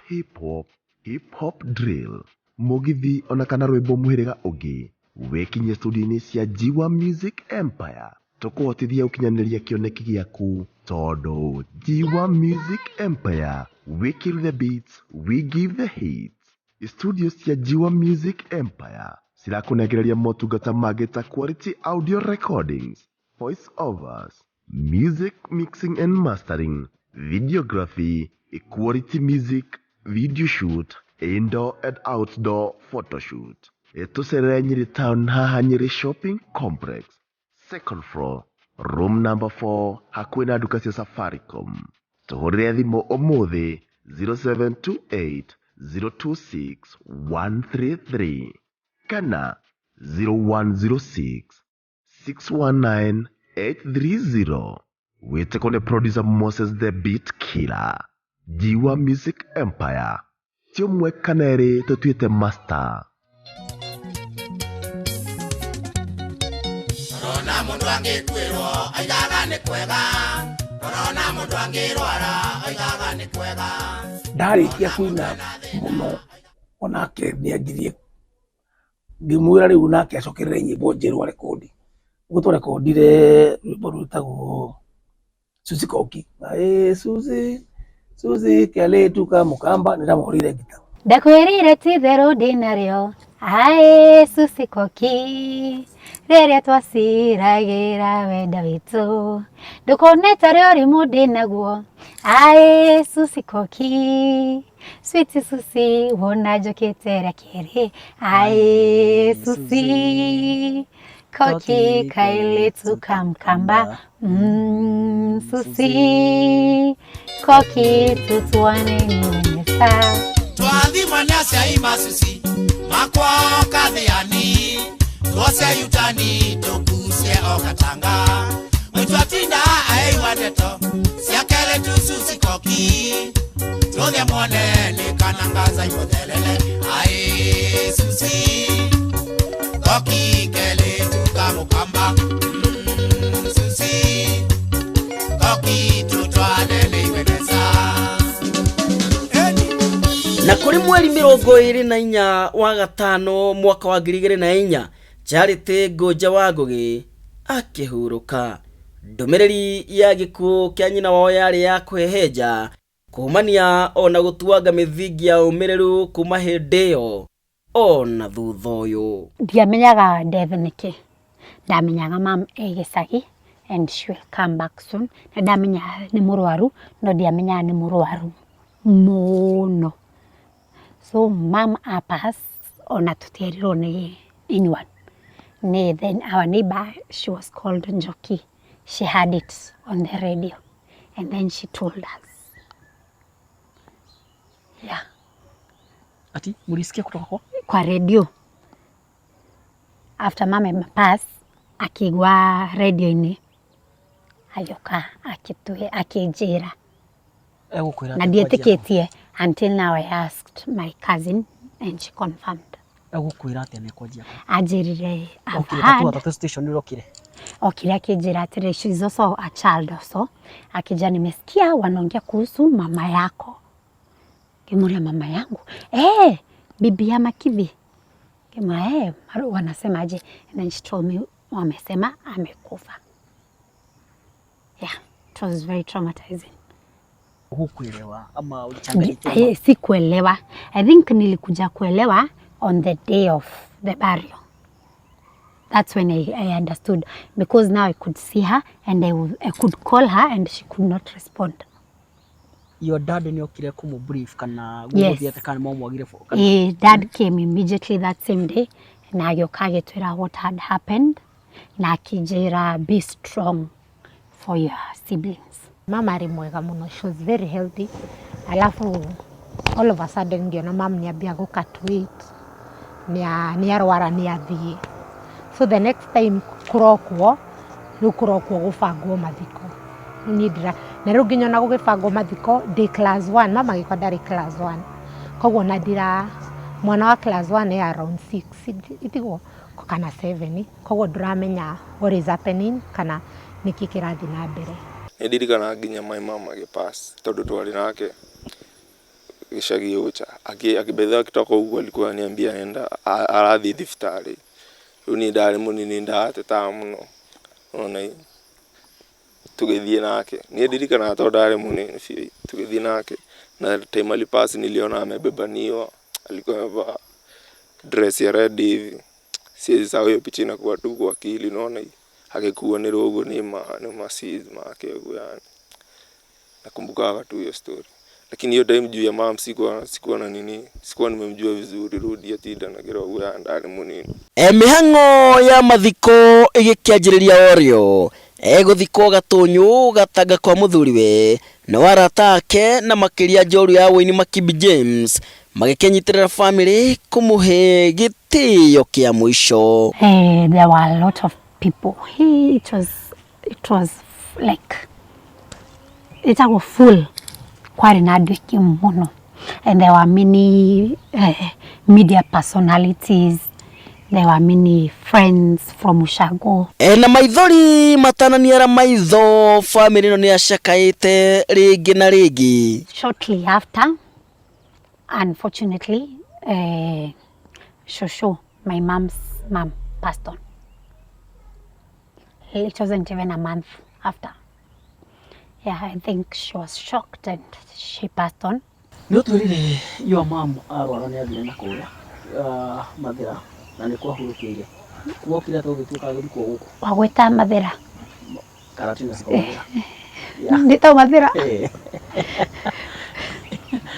hip hop drill, mũgithi ona kana rwĩmbo mũhĩrĩga ũngĩ. Wĩkinyie studio-inĩ cia Rwa Music Empire tũkũhotithia gũkinyanĩria kĩoneki gĩaku, tondũ Rwa Music Empire, we kill the beats, we give the hits. Studio cia Rwa Music Empire cirakũnengereria motungata mangĩ ta quality audio recordings, voice overs, music mixing and mastering, videography, quality music, video shoot, indoor and outdoor photo shoot. Tũcerere Nyeri Town haha Nyeri Shopping Complex, second floor, room number 4, hakuhĩ na nduka cia Safaricom. Tũhũrĩre thimũ ũmũthĩ 0728 026 133 kana 0106 619 830. Wĩtĩkwo nĩ producer Moses the Beat Killer. Rwa Music Empire, ti ũmwe kana erĩ tũtuĩte master. Korona mũndũ angĩkuĩrwo oigaga nĩ kwega, korona mũndũ angĩrwara oigaga nĩ kwega. Ndarĩkia kũina mũno onake nĩanjirie ngĩmwĩra rĩu nake acokerere nyĩmbo njerũ arekondi. Ũguo twarekondire rwĩmbo rwĩtagwo Susi Koki. Susi kĩaletuka mũkamba nĩndamũhũrĩire ngita. Ndakwĩrire ti therũ ndĩnarĩo, aĩ Susi Koki, rĩrĩa twaciragĩra wendo witũ, ndũkonete rĩ ũrimũ ndĩnaguo, aĩ Susi Koki, sweet Susi wona njũkĩte rekeri, aĩ Susi Koki kairĩtu kamkamba, Susi Koki tutuane nyesa. Twathimwo nĩ aciari ma Susi makwa kathĩani, tuose yutani tokuse okatanga mtwatinda aiwadeto siakele tususi koki tuone mwone nikanangaza yothelele ai susi koki kele tukamukamba susi koki tutwane liwedesa. Na kuri mweri 24 wa gatano mwaka wa 2004 Charity Ngoja wa Ngugi akihuruka. Ndumiriri ya gikuo kia nyina wao yari ya kweheja kumania ona gutuaga mithingi ya umireru kuma hindio ona thutha uyu. Ndiamenyaga death niki. Ndamenyaga mam egicagi and she will come back soon. Na ndamenya ni murwaru no ndiamenya ni murwaru muno. So mom apas ona tutierirwo ni anyone. Then our neighbor, she was called Njoki. She had it on the radio and then she told us. Yeah. Ati mulisikia kutoka kwa radio. After mama pass akigwa radio ini ayoka akijira. Na ndietikitie until now I asked my cousin and she confirmed. Ajirire okire akijira atire she's also a child also. Akija nimesikia wanaongea kuhusu mama yako. Kimuria mama yangu. Bibi ya Makibi. Kima wanasema aje. And then she told me wamesema amekufa. Yeah, it was very traumatizing. Hukuelewa ama ulichanganyika? Sikuelewa. I think nilikuja kuelewa on the day of the burial. That's when I understood, because now I could see her and I could call her and she could not respond. Your dad ni okire kumu brief kana yes. Dad came immediately that same day na agioka twira what had happened na akijira be strong for your siblings. Mama ari mwega muno, she was very healthy. Alafu all of a sudden ngiona mama niambia guka tweet ni arwara ni athie. So the next time kurokwo gufangwo mathiko nindira na riu nginyona gugifangwo mathiko day class 1 mama gikwa ndari class 1 koguo nadira mwana wa class 1 ya around 6 itigo kana 7 koguo nduramenya what is happening kana niki kirathi na mbere. Ndirikana nginya my mama gipass tondu twari nake gicagi ucha akibetha kitoka uguo alikuwa ananiambia nenda arathi thibitari. Uni ndari munini ndateta muno ona tugithie nake ni ndirikana tondu ndari munini fi tugithie nake na time alipass niliona amebebaniwa alikuwa amevaa dress ya red hivi si sawa hiyo picha inakuwa tu kwa akili naona akikuwa ni rogo ni masizi make yani nakumbuka tu hiyo story. Lakini hiyo time juu ya mom sikuwa na nini, sikuwa nimemjua vizuri rudi atida na kirogo ya ndani munini. Mihango ya mathiko igikianjiriria orio guthiko gatunyu gataga kwa muthuriwe na waratake na makiria njoru ya Rwa Makibi James magikĩnyitĩrĩra family kumuhe gĩtĩo kĩa mũico. There were a lot of people. It was like it was full. Kwari na andũ aingĩ mũno. And there were many media personalities. There were many friends from Ushago. Na maithori matananiara maitho family no niacakaite ringi na ringi. Shortly after, unfortunately, Shosho, my mom's mom, passed on. It wasn't even a month after. Yeah, I think she was shocked and she passed on. No twirire your mom arwara ni athire na kuya mathira na ni kwa hurukire. Wokira to gituka githiko guko. Wagweta mathira. Karatina sikoya. Ndito mathira.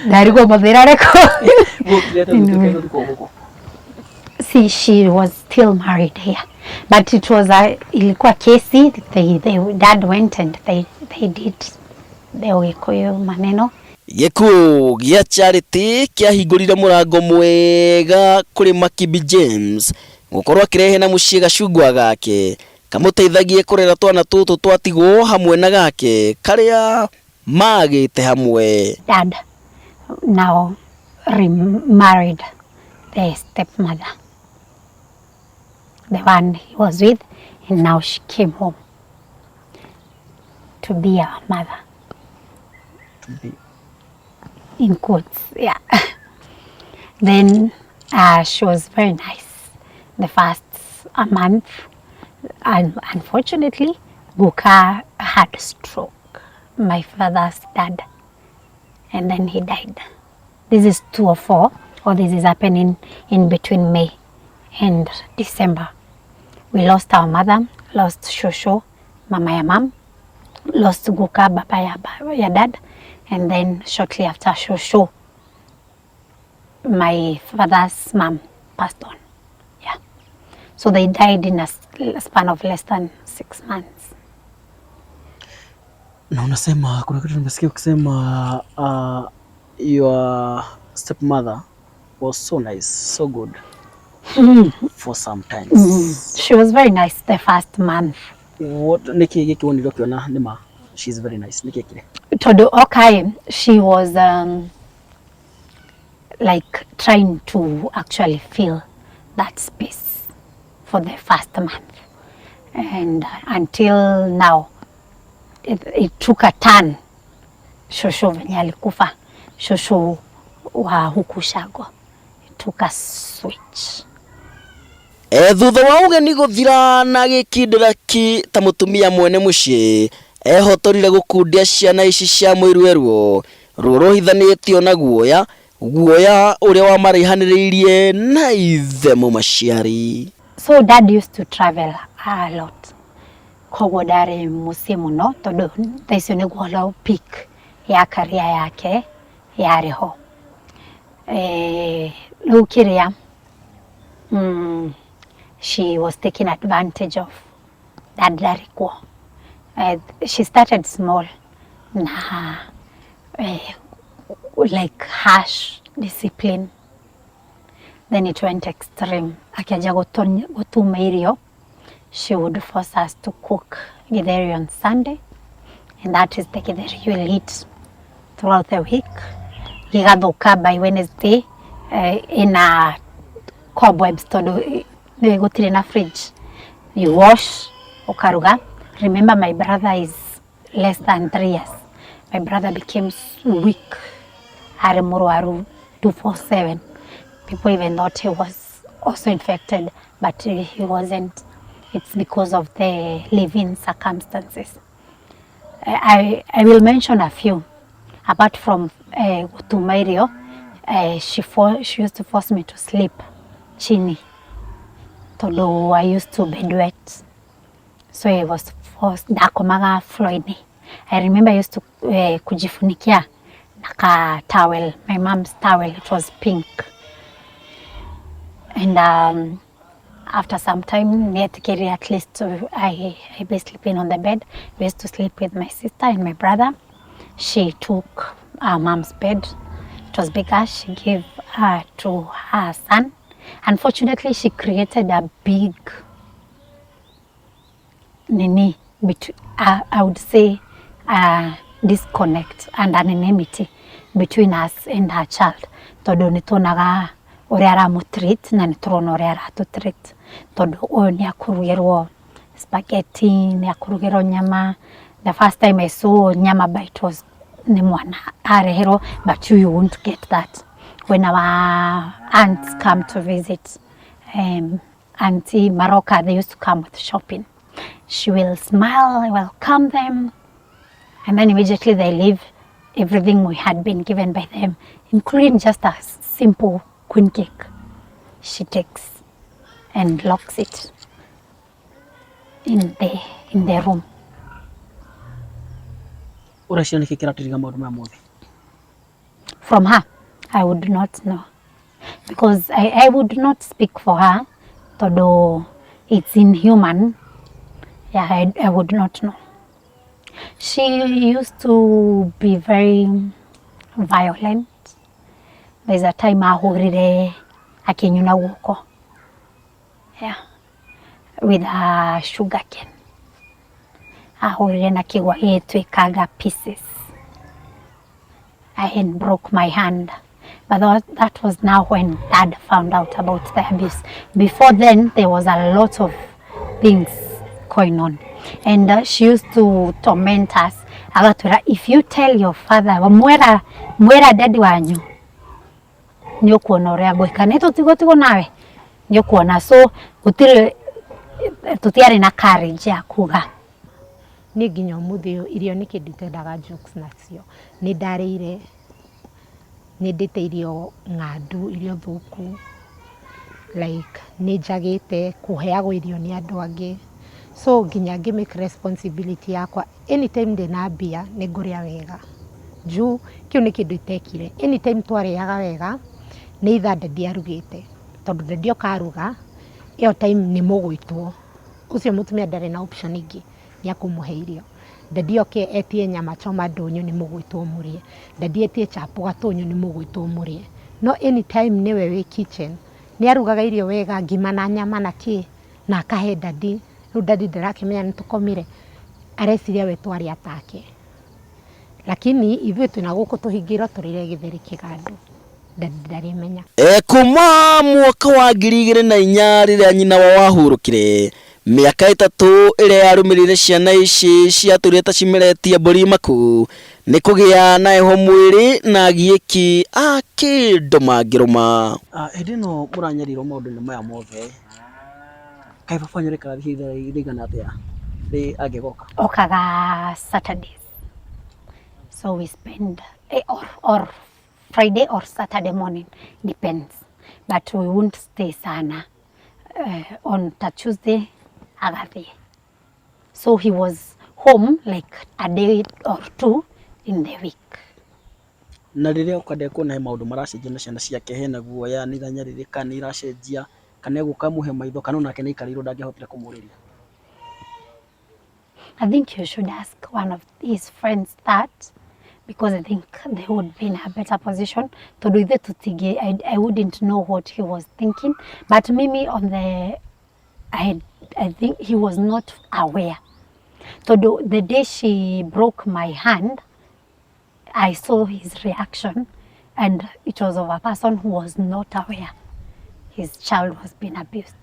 Ndarigo mathira reko. Wokira to gituka githiko guko. See, she was still married here. But it was ilikuwa kesi, dad went and they did the Ugikuyu maneno. Gikuo gia Charity kiahingurire murango mwega kuri Makibi James gukorwo akirehe na muciĩ gacungwa gake kamuteithagie kurera twana tutu twatigwo hamwe na gake karia magite hamwe. Dad now remarried the stepmother, the one he was with, and now she came home to be our mother. To be in quotes, yeah. Then she was very nice the first month, and unfortunately Guka had a stroke, my father's dad, and then he died. This is 2004, or this is happening in between May and December. We lost our mother, lost Shosho, mama ya mom, lost Guka, baba ya dad, and then shortly after Shosho, my father's mom passed on. Yeah. So they died in a span of less than 6 months. Na unasema kuna kitu nimesikia ukisema your stepmother was so nice, so good for some times. She was very nice the first month. What niki giki woniro kiona nima she's very nice niki kile. Todo okay, she was like trying to actually fill that space for the first month, and until now it took a turn. Shosho venye alikufa, Shosho wa huku Shago, it took a switch. Thutha wa ugeni guthira na gikindira ki ta mutumia mwene mucii ehotorire gukundia ciana ici cia mwirwerwo ruruhithanitio na guoya uria wamarihaniriirie na ithe mumaciari. So dad used to travel a lot. Koguo ndari mucii muno tondu thaicio niguo low peak ya career yake yariho. Riu kiria she was taking advantage of that ndarikuo. She started small na like harsh discipline, then it went extreme. Akiaja gutuma irio, she would force us to cook githeri on Sunday, and that is the githeri you will eat throughout the week. Gigathuka by Wednesday in a cobwebs tondu gutire na fridge. You wash ukaruga. Remember, my brother is less than 3 years. My brother became weak. Arimurwaru 247. People even thought he was also infected, but he wasn't. It's because of the living circumstances. I will mention a few. Apart from Gutumairio, she used to force me to sleep chini. Although I used to bedwet, so I was forced. Dakomaga floini. I remember I used to kujifunikia naka towel, my mom's towel. It was pink, and after some time, at least I be sleeping on the bed. We used to sleep with my sister and my brother. She took our mom's bed. It was bigger. She gave to her son. Unfortunately, she created a big I would say disconnect and anonymity between us and her child. Todo nituonaga uria aramutreat na niturona uria aratutreat. Todo uyu ni akurugerwo spaghetti, ni akurugerwo nyama. The first time I saw nyama bite was ni mwana arehero, but you won't get that. When our aunts come to visit, Auntie Maroka, they used to come with shopping. She will smile, welcome them, and then immediately they leave everything we had been given by them, including just a simple queen cake. She takes and locks it in the room. From her, I would not know, because I would not speak for her, although it's inhuman. Yeah, I would not know. She used to be very violent. There's a time ahurire akinyuna guko, Yeah. With a sugar cane. Ahorire na kigwa gĩtuĩkaga pieces. I had broke my hand. But that was now when Dad found out about the abuse. Before then, there was a lot of things going on. And she used to torment us. Agatwĩra, if you tell your father, mwera daddy wanyu, nĩ ũkuona ũrĩa ngwĩka. Nĩ tũtigũtigwo nawe, nĩ ũkuona. So, tũtiarĩ na courage ya kuga. Nĩ nginya ũmũthĩ irio nĩ kĩndũ itendaga jokes nacio. Nĩ ndarĩire, nĩ ndĩte irio ng'andu, irio thũku. Like, nĩ njagĩte kũheagwo irio nĩ andũ angĩ. So, nginya ngĩmake responsibility yakwa. Anytime ndĩna mbia, nĩ ngũrĩa wega. Juu, kĩu nĩ kĩndũ itekire. Anytime twarĩaga wega, nĩ either daddy arugĩte. Tondũ daddy okaruga, ĩyo time nĩ mũgwĩtwo. Ũcio mũtumia ndarĩ na option ingĩ ya kũmũhe irio. Daddy oke etie nyama choma ndũnyũ nĩ mũgwĩtwo mũrĩe. Daddy etie chapo gatũnyũ nĩ mũgwĩtwo mũrĩe. No anytime nĩwe wĩ kitchen, nĩ arugaga irio wega, ngima na nyama na kĩ, na akahe daddy. Rĩu daddy ndarakĩmenya nĩ tũkomire, areciria we twarĩ atake. Lakini ithuĩ twĩna gũkũ tũhingĩirwo tũrĩre gĩtheri kĩgandu. Ndarimenya. Kuma mwaka wa 2004 rĩrĩa nyina wahurũkire, mĩaka 3 ĩrĩa yarũmĩrĩire ciana ici ciatũrĩte cimeretie mbũri maku, nĩ kũgĩa na heho mwĩrĩ na giĩki akĩndũ mangĩrũma. Hĩndĩ ĩno mũranyarirwo maũndũ-inĩ maya mothe, kaĩ baba nyorekaga rĩigana atĩa rĩ angĩgoka? Okaga Saturdays. So we spend or Friday or Saturday morning, depends. But we won't stay sana. On Tuesday, agathi. So he was home like a day or two in the week. Na rĩrĩa ũkade kuona maũndũ maracenjia na ciana ciake hena guoya nĩ iranyarĩrĩka nĩ iracenjia kana egũka muhe maitho kana onake nĩ ikarĩirwo ndangĩhotire kũmũrĩria? I think you should ask one of his friends that, because I think they would be in a better position. To do that, I wouldn't know what he was thinking. But maybe I think he was not aware. So the day she broke my hand, I saw his reaction, and it was of a person who was not aware his child was being abused.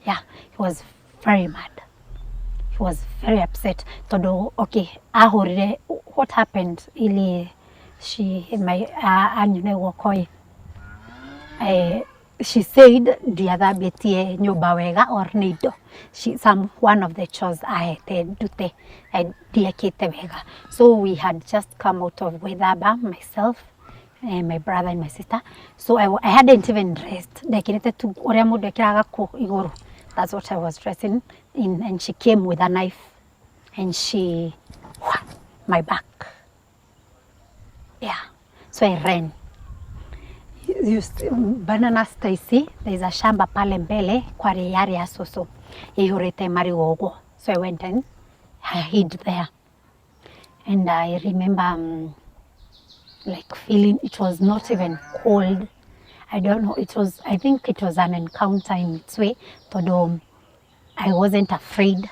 Yeah, he was very mad. He was very upset. Todo, okay, ahorire, what happened? Ili anyune wokoi. She said the other betie nyoba wega or nido. One of the chores I dute diakite wega. So we had just come out of Wedaba, myself, my brother and my sister. So I hadn't even dressed. That's what I was dressing in, and she came with a knife and she my back. Yeah, so I ran. Banana Stacy, there's a shamba pale mbele kwa area soso ihurete marigogo. So I went and I hid there, and I remember like feeling it was not even cold. I don't know, I think it was an encounter in its way. Todo, I wasn't afraid.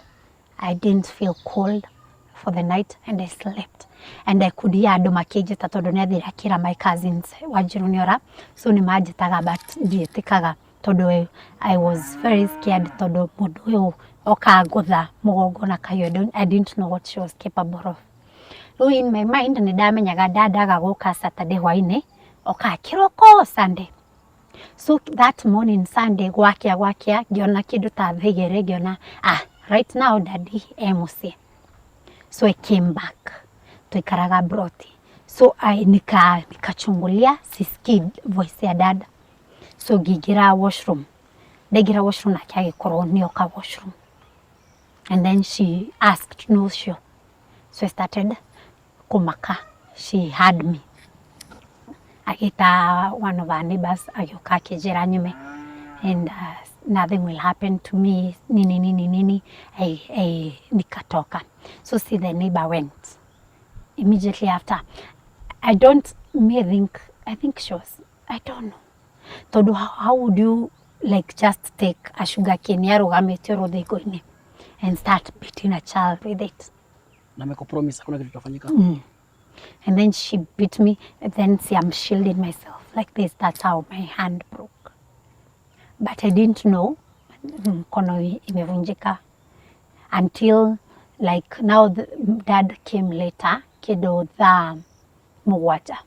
I didn't feel cold for the night, and I slept. And I could hear andũ makĩnjĩta tondũ nĩathirakĩra my cousins wanjiruniora. So nĩmanjĩtaga but ndiĩtĩkaga tondũ I was very scared tondũ mũndũ ũyũ oka ngũtha mũgongo na kahiũ. I didn't know what she was capable of. So in my mind nĩndamenyaga ndaga gũka Saturday hwainĩ oka kĩroko Sunday. So that morning Sunday gwakia ngiona kĩndũ ta thigere ngiona right now daddy muciĩ. So I came back tuikaraga broti. So nikachungulia sisikii voice ya dad. So ngĩingĩra washroom. Ndaingĩra washroom nake agĩkorwo nĩoka washroom. And then she asked no sure. So I started kumaka. She had me. Agita one of our neighbors agĩũka akĩnjĩra nyume, and nothing will happen to me, nini. Nikatoka. So see, the neighbor went immediately after. I think she was, I don't know. Todo, how would you like just take a sugar cane yarugamite rũthingo-inĩ and start beating a child with it. Na meko promise hakuna kitu kitafanyika. And then she beat me, and then see I'm shielding myself like this. That's how my hand broke. But I didn't know mkono imevunjika until like now the dad came later kido thaa mugwanja,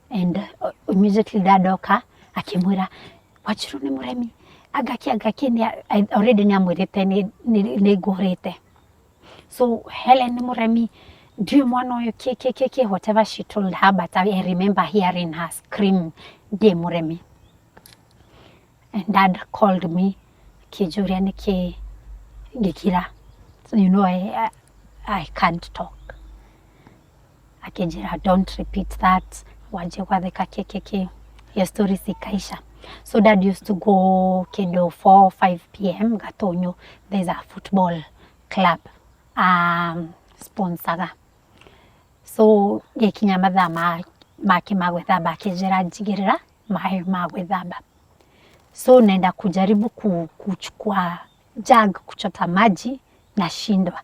and immediately dad oka akimwira Wachiru ni muremi agaki ni already ni amwirite ni ngurite. So Helen ni muremi ndiye mwana uyu ke whatever she told her, but I remember hearing her scream ndiye muremi. And dad called me kijuria niki gikira. So you know I can't talk. Akijira, don't repeat that. Waje watheka ke your story sikaisha. So dad used to go kido 4-5 p.m. Gatonyo. There's a football club sponsor. So gekinya mathaa make magwethamba akijira njigirira maĩ ma gwethamba. So naenda kujaribu kuchukua jug kuchota maji na shindwa.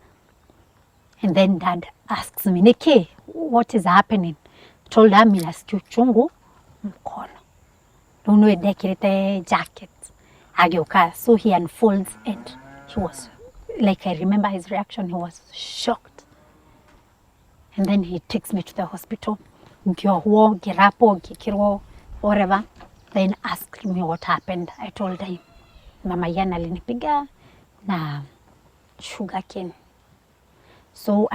And then dad asks me, Niki, what is happening? Told her mimi nasikia uchungu mkono. Nuno edekirete jacket. Ageuka. So he unfolds and he was, like I remember his reaction, he was shocked. And then he takes me to the hospital. Ngiohuo, girapo, gikirwo, whatever. Then asked me what happened. I told him, Mama Yana alinipiga na sugar cane. So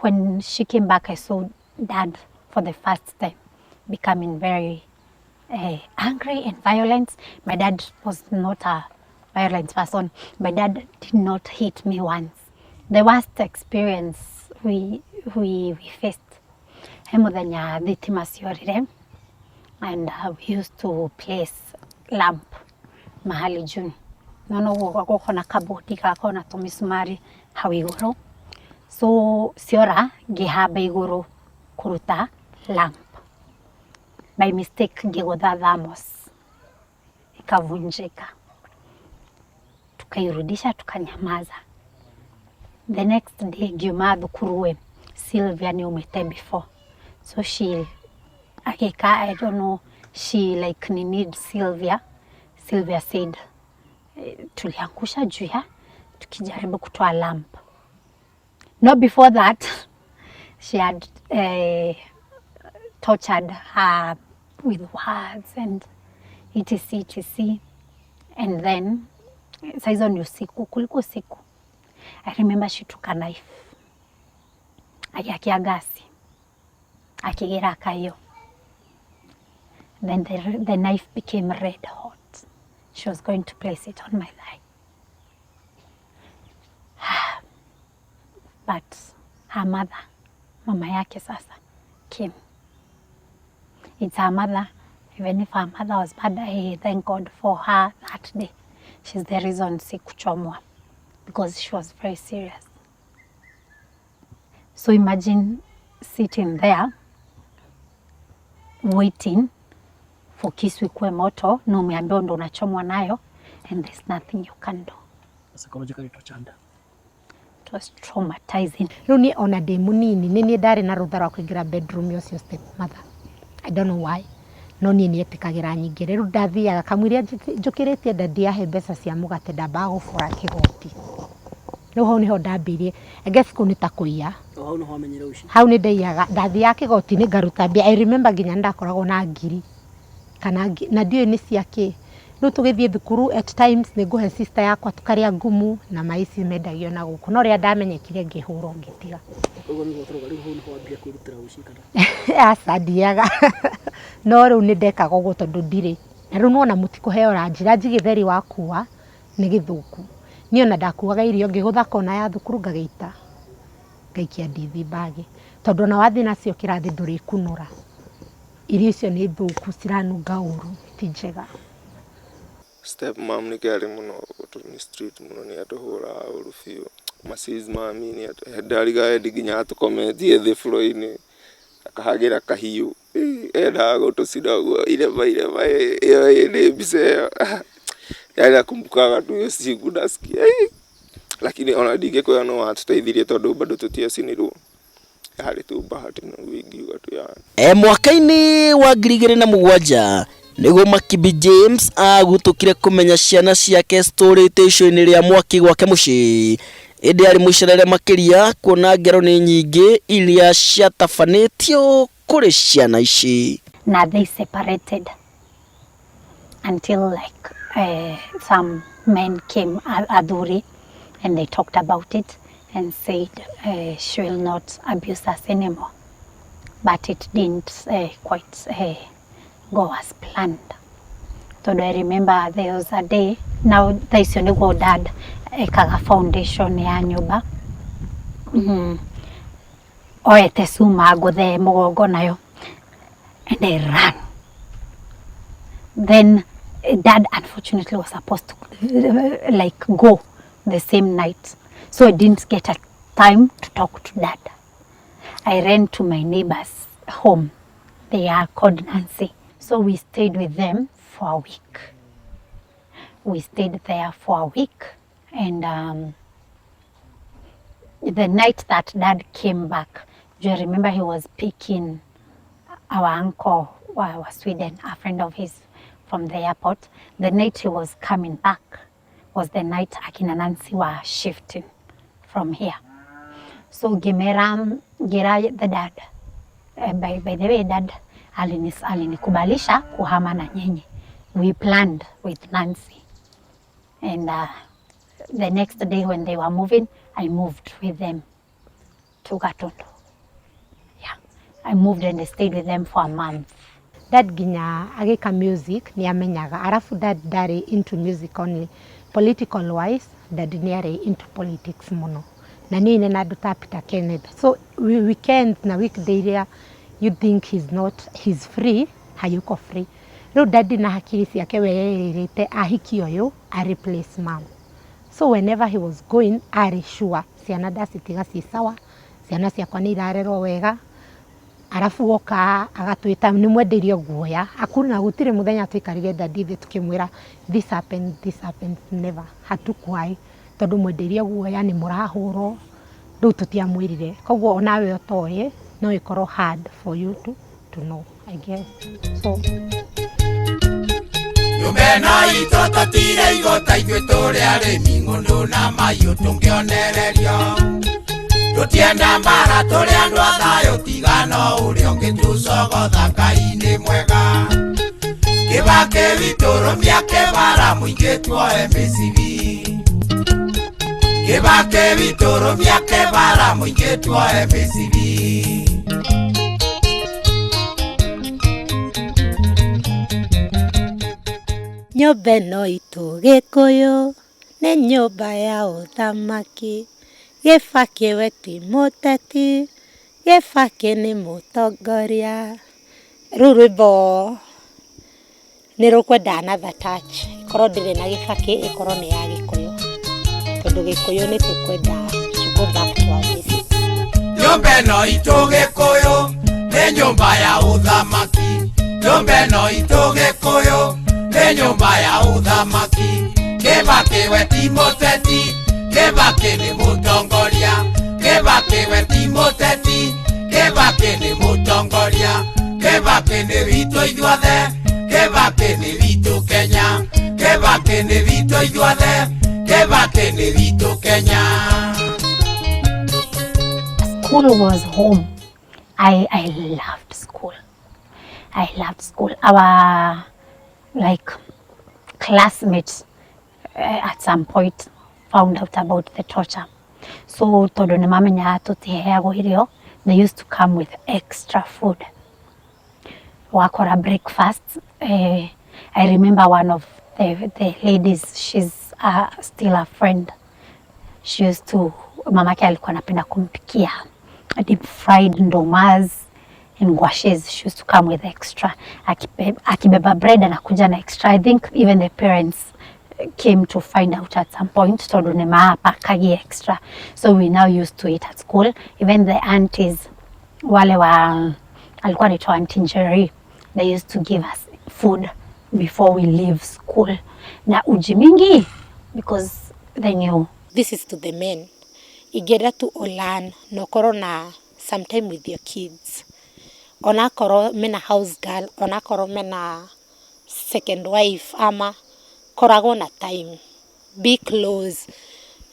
when she came back, I saw dad for the first time becoming very angry and violent. My dad was not a violent person. My dad did not hit me once. The worst experience we faced. Hemuthenya thitima ciorire, and we used to place lamp mahali juu. Nono gũkũ na kabodi gako na tũmisumari hau igũrũ. So ciora ngĩhamba igũrũ kũruta lamp. By mistake ngĩgũtha thamos ikavunjika. Tukairudisha tukanyamaza. The next day ngiuma thukuru Sylvia ni umete before. So she akeka, I don't know, she like need Sylvia. Sylvia said tuliangusha juu ya tukijaribu kutoa lamp. No, before that she had tortured her with words and etc. And then saizo ni usiku, kuliko usiku. I remember she took a knife. Akiakia gasi. Akigira akayo. Then the knife became red hot. She was going to place it on my thigh. But her mother, mama yake sasa, came. It's her mother. Even if her mother was bad, I thank God for her that day. She's the reason sikuchomwa, because she was very serious. So imagine sitting there, waiting for kisu ikuwe moto, na umeambiwa ndo unachomwa nayo, and there's nothing you can do. Psychologically tortured. It was traumatizing. Runi ona de munini nini ndari na ruthara kuingira bedroom yocio step mother. I don't know why. No ni etikagira nyingi riru ndathiaga kamwiria njukiritie ndandi yahe mbeca cia mugate ndamba gũbora kigoti. No hau niho ndambirie. I guess ko nita kuiya. Hau no hamenyire uci. Hau ni ndaiyaga ndathiaga kigoti ni ngaruta mbia. I remember nginya ndakoragwo na ngiri. Kana na ndio ni ciake. No tugithie thukuru at times ni nguhe sister yakwa tukaria ngumu na maici mendagio na guku. No ria ndamenyekire ngihurwo ngitiga. Ugo ni gotoro gari hau no ambia kwirutira uci kana. Asa ndiaga. No riu ni ndekaga uguo tondu ndire. Na riu nona mutikuheo ranjira njigitheri wakua ni githuku. Ni ona ndakuaga irio ngigutha kona ya thukuru ngageita. Ngaikia ndithi bagi. Tondu na wathi nacio kirathi nduri kunura. Irio icio ni thuku ciranunga uru ti njega. Step mom ni gari muno ni street muno ni atuhura uru biu. Masis mami ni ndariga ndiginya atukometie the floor-ini akahagira kahiu. Enda gutucida guo ile baire bae iyo ni biseyo. yani nakumbukaga tu hiyo siku nasikia lakini ona ndingĩkwĩra no atũteithirie tondũ bado tũtiacinirwo harĩ tu bahati na wingiuga tu yani. Mwaka-inĩ wa 2007 nĩguo Makibi James agũtũkire kũmenya ciana ciake story station-inĩ rĩa mwaki gwake mũciĩ. Ĩndĩ arĩ mũicarĩre makĩria kuona ngero nĩ nyingĩ iria ciatabanĩtio kũrĩ ciana ici. Na they separated until like some men came, athuri, and they talked about it and said she will not abuse us anymore. But it didn't quite go as planned. So I remember there was a day, now there is only go dad ekaga foundation ya nyumba. Oete suma gothe mugongo nayo, and they ran. Then dad unfortunately was supposed to like go the same night, so I didn't get a time to talk to dad. I ran to my neighbor's home. They are called Nancy. So we stayed with them for a week. We stayed there for a week, and the night that dad came back, do you remember he was picking our uncle, was Sweden, a friend of his, from the airport. The night he was coming back was the night akina Nancy were shifting from here. So Gira the dad, by the way, dad alinikubalisha kuhama na nyinyi. We planned with Nancy, and the next day when they were moving, I moved with them to Gatundu. Yeah, I moved and I stayed with them for a month. Dad ginya agika music ni amenyaga, arafu dad dari into music only. Political wise, dad ni into politics muno. Na ni nena dutapita Canada. So weekend na weekday ria, you think he's free, hayuko free. No daddy na hakiri siake weerete ahiki oyo a replace mom. So whenever he was going, ari sure ciana ndacitiga ci sawa, ciana ciakwa ni irarerwo wega. Arafu woka agatwita ni mwendeirio guoya, akuna gutire muthenya twikarire daddy the tukimwira this happened never, hatukwai tondu mwendeirio guoya ni murahuro riu tutiamwirire. Koguo onawe otoye no ikorwo hard for you to know, I guess. So Yumena itota tire igota ithuetore arimi ngundu na mayu tungionererio. Tutienda mbara turi andu a thayo tigano uria ungitucogotha Ngai-ini mwega. Kibake witurumia kibara muingi tuoe micibi. Kibake witurumia kibara muingi tuoe micibi. Nyũmba ĩno itũ Gĩkũyũ nĩ nyũmba ya ũthamaki. Gĩbakĩ we ti mũteti, Gĩbakĩ nĩ mũtongoria. Rũu rwĩmbo nĩ rũkwenda another touch. Ikorwo ndĩrĩ na Gĩbakĩ, ikorwo nĩ ya Gĩkũyũ. Tondũ Gĩkũyũ nĩ tũkwenda to go back to our basics. Nyũmba ĩno itũ Gĩkũyũ nĩ nyũmba ya ũthamaki. Nyũmba ĩno itũ Gĩkũyũ nĩ nyũmba ya ũthamaki. Kĩbakĩ we ti mũteti, Kĩbakĩ nĩ mũtongoria. Kĩbakĩ we ti mũteti, Kĩbakĩ nĩ mũtongoria. Kĩbakĩ nĩ witũ ithuothe, Kĩbakĩ nĩ witũ Kenya. Kĩbakĩ nĩ witũ ithuothe, Kĩbakĩ nĩ witũ Kenya. School was home. I loved school. I loved school. Our classmates at some point found out about the torture. So tondu ni mamenya tutiheagwo irio, they used to come with extra food. Wakora breakfast. I remember one of the ladies, she's still a friend. She used to, mamake alikuwa anapenda kumpikia deep fried ndumas and ngwashes. She used to come with extra. Akibeba bread anakuja na extra. I think even the parents came to find out at some point, tondu ni maapakagi extra. So we now used to eat at school. Even the aunties, wale wa alikuwa anaitwa Auntie Cirì, they used to give us food before we leave school. Na uji mingi because then you... This is to the men. Igera tu olan no corona sometime with your kids. Ona koro mena house girl, ona koro mena second wife ama korago na time. Be close.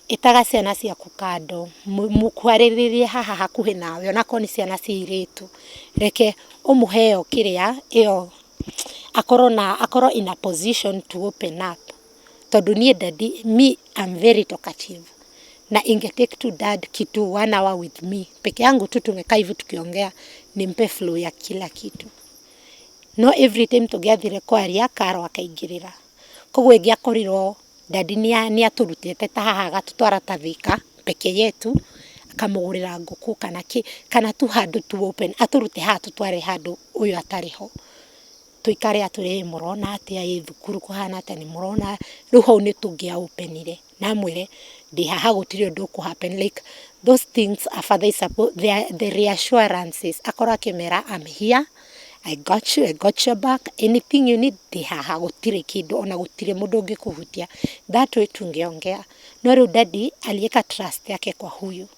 Itaga ciana cia kukado. Mukwariririe haha hakuhi nawe ona ko ni ciana ciiritu. Reke umuheo kiria iyo akoro in a position to open up. Tondu nie daddy, me I'm very talkative. Na inge take to dad kitu 1 hour with me. Peke yangu tu tumekaa hivi tukiongea nimpe flow ya kila kitu. No every time tugiathire kwaria karo akaingirira. Koguo ingiakorirwo daddy ni aturutete ta haha agatutwara tathika peke yetu akamugurira nguku kana tu handu tu open aturute ha tutware handu uyu atariho. Tuikare ature murona atia i thukuru kuhana ata ni murona riu hau ni tungia openire na mwire ndi haha gutiri undu ku happen like those things are for the reassurances akora kimera I'm here, I got your back, anything you need ndi haha gutiri kindu ona gutiri mundu ungikuhutia. That way tungeongea no riu daddy alieka trust yake kwa huyu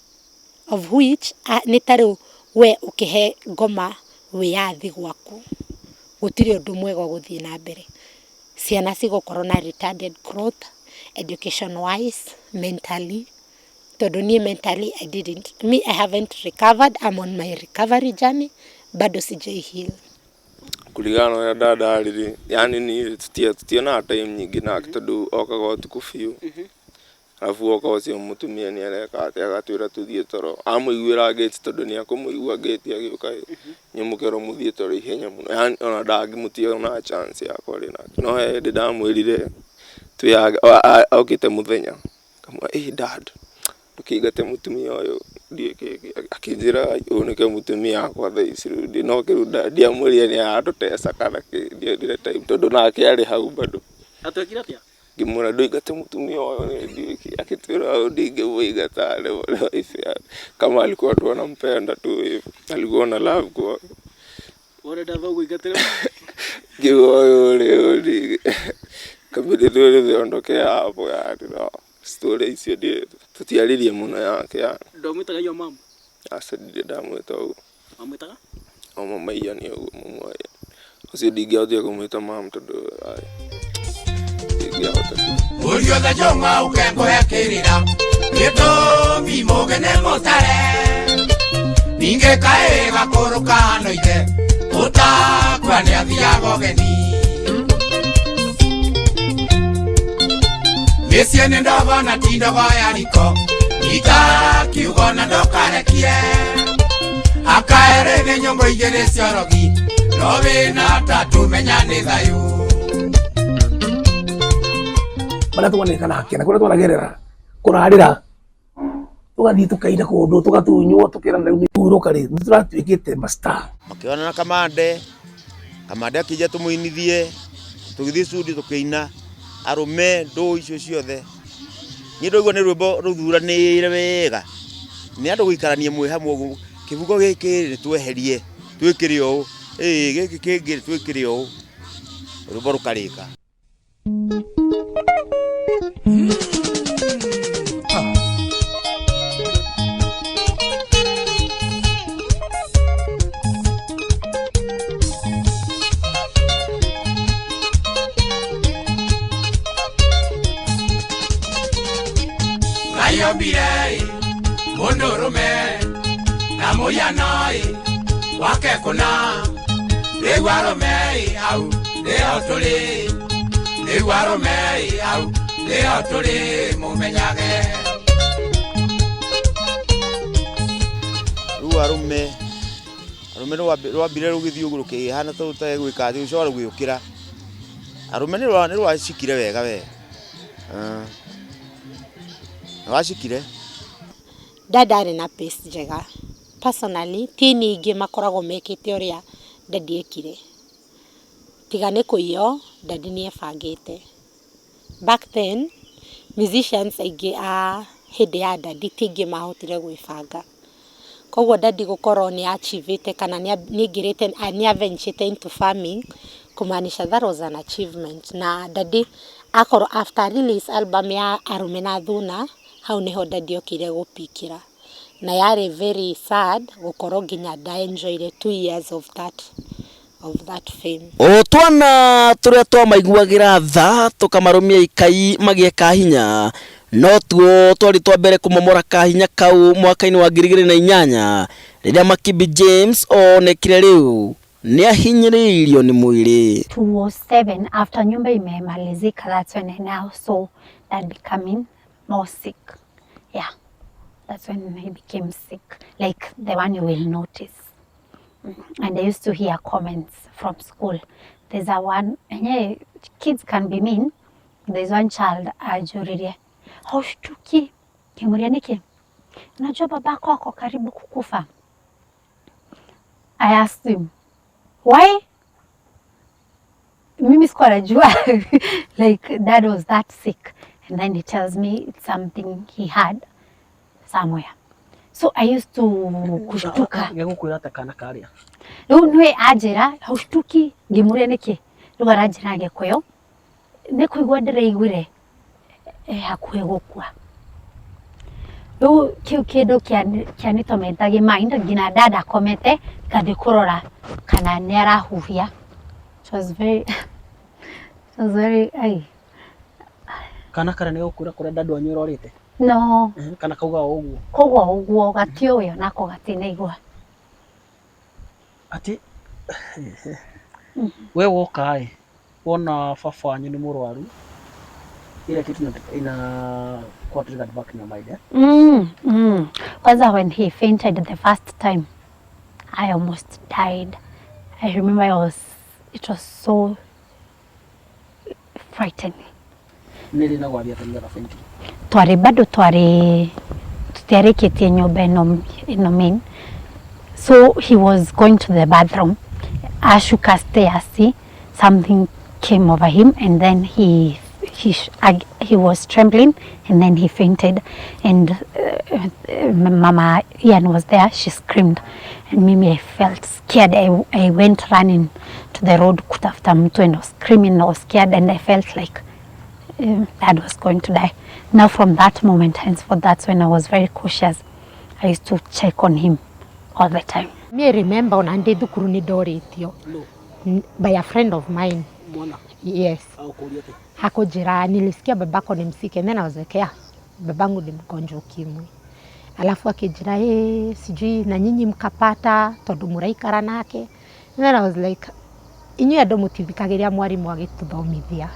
of which ni tari we ukihe ngoma wiyathi gwaku gutiri undu mwega guthie na mbere. Ciana cigukorwo na retarded growth education wise, mentally. Tondu nie mentally I haven't recovered. I'm on my recovery journey. Bado sijai heal. Kũringana na dada riri yani ni tutina time nyingi na tondu okaga utuku biu arabu oka ucio mutumia ni areka ati agatwira tuthie toro amuiguira gate tondu ni akumuigua gate agiuka nyumukero muthie toro ihenya muno yani ona ndangimutia na chance ya kori na no he ndamwirire tuya okite muthenya kamwa dad tukigate mutumia uyu akinjira unike mutumia akwa thaici ndi no kiruda ndiamuria ni atutesa kana ndire time tondu nake ari hau bado atwekira atia ngimura nduigate mutumia uyu ndiki akitwira ndinge muigata leo ifia kama alikuwa tu anampenda tu alikuwa na love kwa ore ndava kuigatira giwo ule kabidi tu ondokea hapo yani no story icio ndi tutiaririe muno yake ya ndomwitaga yo mama asa ndi ndamwita uguo amwitaga mama yani uguo mumwe ucio ndingiahotire kumwita mama tondu Uriothe jong'a ukengũhekĩrĩra gĩtũmi mũgene mũtare ningĩ kaĩ gakũrũka hano ithe ũtakua nĩ athiaga ũgeni mĩciĩ nĩ ndogo na ti ndogo ya riko itakiugo na ndokarekie akaere nĩ nyũngũ igĩrĩ ciorogi no wĩna tatu menya nĩ thayũ bara tuoneka nake na kuria twanagerera kurarira tugathii tukaida kundu tugatunywo tukira na turuka ri turatuikite master makiona na kamande akija tumuinithie tugithie studi tukiina arume ndo icio ciothe ni ndoigua ni rwimbo ruthuranire wega ni andu guikarania mwe hamwe kibugo giki ni tweherie twikire o giki kingi twikire o rwimbo rukarika Nayombire mundurume na muyana wake kuna rewarume au leo tuli rewarume au leo tuli mumenyage arume rwambire rugithio guru kihana tutage gwika thi ucora gwiukira arume ni rwacikire wega we wacikire dada ari na pace njega personally tini ingi makoragwo mekite uria dadi ekire tiga ni kuio dadi ni ebangite back then musicians aingi a hindi ya dadi tingi mahotire gwibanga koguo dadi gukorwo ni achievite kana ni ngirite ni adventure into farming kumaanisha that was an achievement. Na daddy akoro after release album ya Arume na Thuna, hau niho daddy okire gupikira. Na yari very sad gukorwo nginya enjoyed 2 years of that fame. O twana turia twamaiguagira tha tukamarumia ikai magieka hinya no tuo twari twambere kumomora kahinya kau mwaka-ini wa 2008 riria Makibi James onekire riu ni ahinyiriirio ni mwiri. 2007 after nyumba imemalizika, that's when I now saw that becoming more sick. Yeah, that's when I became sick, like the one you will notice. And I used to hear comments from school. There's a one, and kids can be mean. There's one child, Rùrìa, haushtuki, kimuria niki, unajua babako ako karibu kukufa. I asked him, why? Mimi sikuwa najua, like dad was that sick. And then he tells me it's something he had somewhere. So I used to kushtuka. Ngekukwira takana karia. Nwe ajira haushtuki ngimuria niki. Ruga rajira ngekweyo. Nikuigwa ndiraiguire hakuhe gukua. Kiu kindu kianitomethagia mind ngina dada akomete ngathi kurora kana ni arahuhia. It was very Kana kara ni ukura kura dadu wanyu urorite? No. Kana kauga uguo? Kauga uguo gatioyo nako gatinaigua. Ati we woka wona baba wanyu ni murwaru ile kitu ina kwa trigger back in your mind. Kwanza when he fainted the first time I almost died. I remember it was so frightening. Nili na gwabia tani ya fainting. Tutiarikitie nyumba ino main. So he was going to the bathroom. Ashuka stairs, something came over him, and then he was trembling, and then he fainted. And Mama Ian was there. She screamed, and Mimi, I felt scared. I went running to the road kutafuta mtu, and I was screaming. I was scared, and I felt like Dad was going to die. Now from that moment henceforth, that's when I was very cautious. I used to check on him all the time. Me remember on ande thukuru ni ndoritio by a friend of mine. Mwana? Yes. Hakujira, nilisikia babako ni msike, and then I was like, yeah, babangu ni mgonjwa ukimwi. Alafu akijira, sijui na nyinyi mkapata tondu muraikara nake. And then I was like, inyu ando mutivikagiria mwarimu agituthomithia.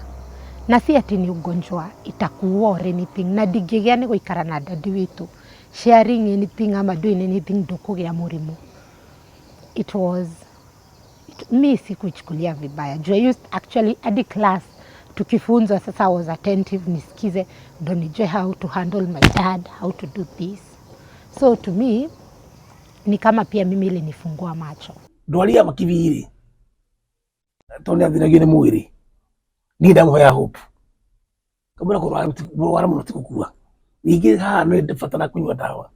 Na si ati ni ugonjwa itakuwa or anything, na ndingĩgĩa ni guikara na dadi witu sharing anything ama doing anything ndukugia murimu. Me sikuichukulia vibaya. I used actually at the class tukifunzwa, sasa I was attentive nisikize ndo nijue how to handle my dad, how to do this. So to me ni kama pia mimi ilinifungua macho. Ndwaria Makibi toni athiragio ni mwiri ni ndamuhoya hope kamura kurwara muno tikukua ningi haha no ndibatara kunywa dawa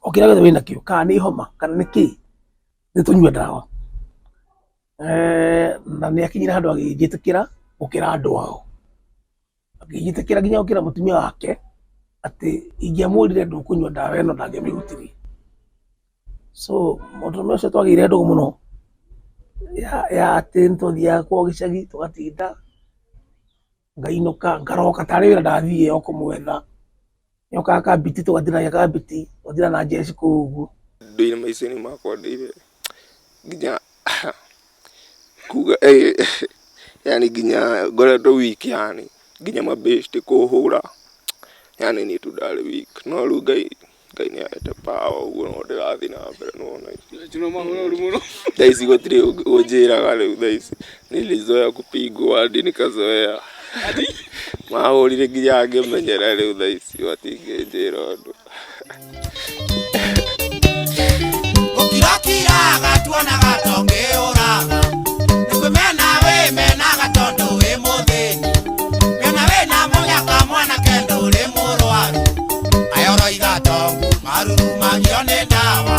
okiraga wina kio kana ni homa kana ni ki ni tunywa dawa na ni akinyira handu agijitikira ukira andu wao agijitikira nginya ukira mutumia wake ati ingiamurire ndukunywa dawa eno ndangemihutirie. So mutumia ucio twagire ndugu muno ya atento dia kwa gicagi tugatinda ngainuka ngaroka tari wira ndathie okumwetha nyoka akambiti tugathira yakambiti wathira na jeshi kugu nduire maicini makwa ndire nginya kuga yani nginya ngoretwo wiki yani nginya mabesti kuhura yani ni tudari week no ru ngai ni aete pao uguo no ndirathi na mbere nona icio mahura muno thaisi gutiri unjiraga riu thaisi nilizoea kupigwa hadi nikazoea mahurire nginya ngimenyera riu thaisi watingĩnjĩra ũndũ ũkirakiraga tuonaga tongĩũraga nĩkwĩmena wĩmenaga tondũ wĩ mũthĩni mĩona wĩna mũnyaka mwanake ndũrĩ mũrwaru ayoroiga tongu marurumagio nĩ ndawa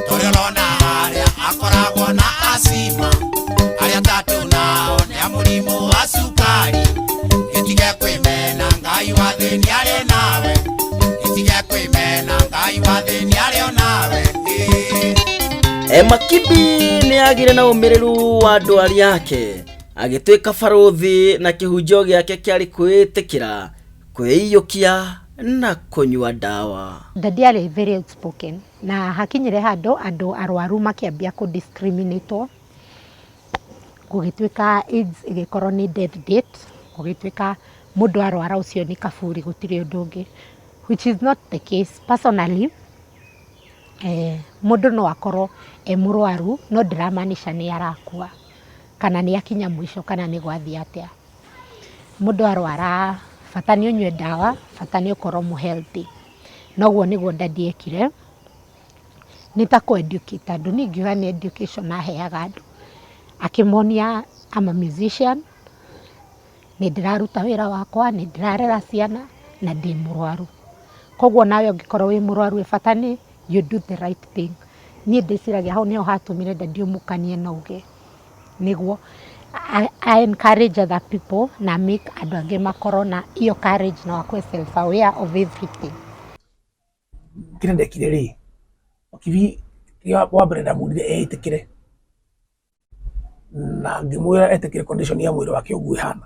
tũrĩa ũrona harĩa akoragwo na asima arĩa tatu Makibi nĩ agire na ũmĩrĩru wa ndwari yake agĩtuĩka barothi na kĩhunjio gĩake kĩarĩ kwĩĩtĩkĩra kwĩiyũkia na kunyua dawa. Daddy arĩ very outspoken na hakinyire andũ arwaru makĩambia kũ-discriminatwo, gũgĩtuĩka AIDS ĩgĩkorwo nĩ death date, gũgĩtuĩka mũndũ arwara ũcio nĩ kaburi gũtirĩ ũndũ ũngĩ, which is not the case. Personally, mũndũ no akorwo mũrwaru no ndĩramaanisha nĩ arakua kana nĩ akinya mũico kana nĩ gwathiĩ atĩa. Mũndũ arwara bata nĩ ũnyue dawa, bata nĩ ũkorwo healthy. Noguo nĩguo Daddy ekire, nĩ ta kũ-educate andũ, niĩ ingiuga nĩ education aheaga andũ, akĩmonia I'm a musician, nĩ ndĩraruta wĩra wakwa, nĩ ndĩrarera ciana na ndĩ mũrwaru. Koguo nawe ũngĩkorwo wĩ mũrwaru bata nĩ you do the right thing. Niĩ ndĩciragia hau nĩho hatũmire Daddy ũmũkanie na uge nĩguo I encourage other people na make andũ angĩ makorwo na iyo courage na wakwe self aware of everything. Kĩrĩa ndekire rĩ, Makibi wa mbere ndamwĩrire etĩkĩre na ngĩmwĩra etĩkĩre condition ya mwĩrĩ wake ũguo ĩhana,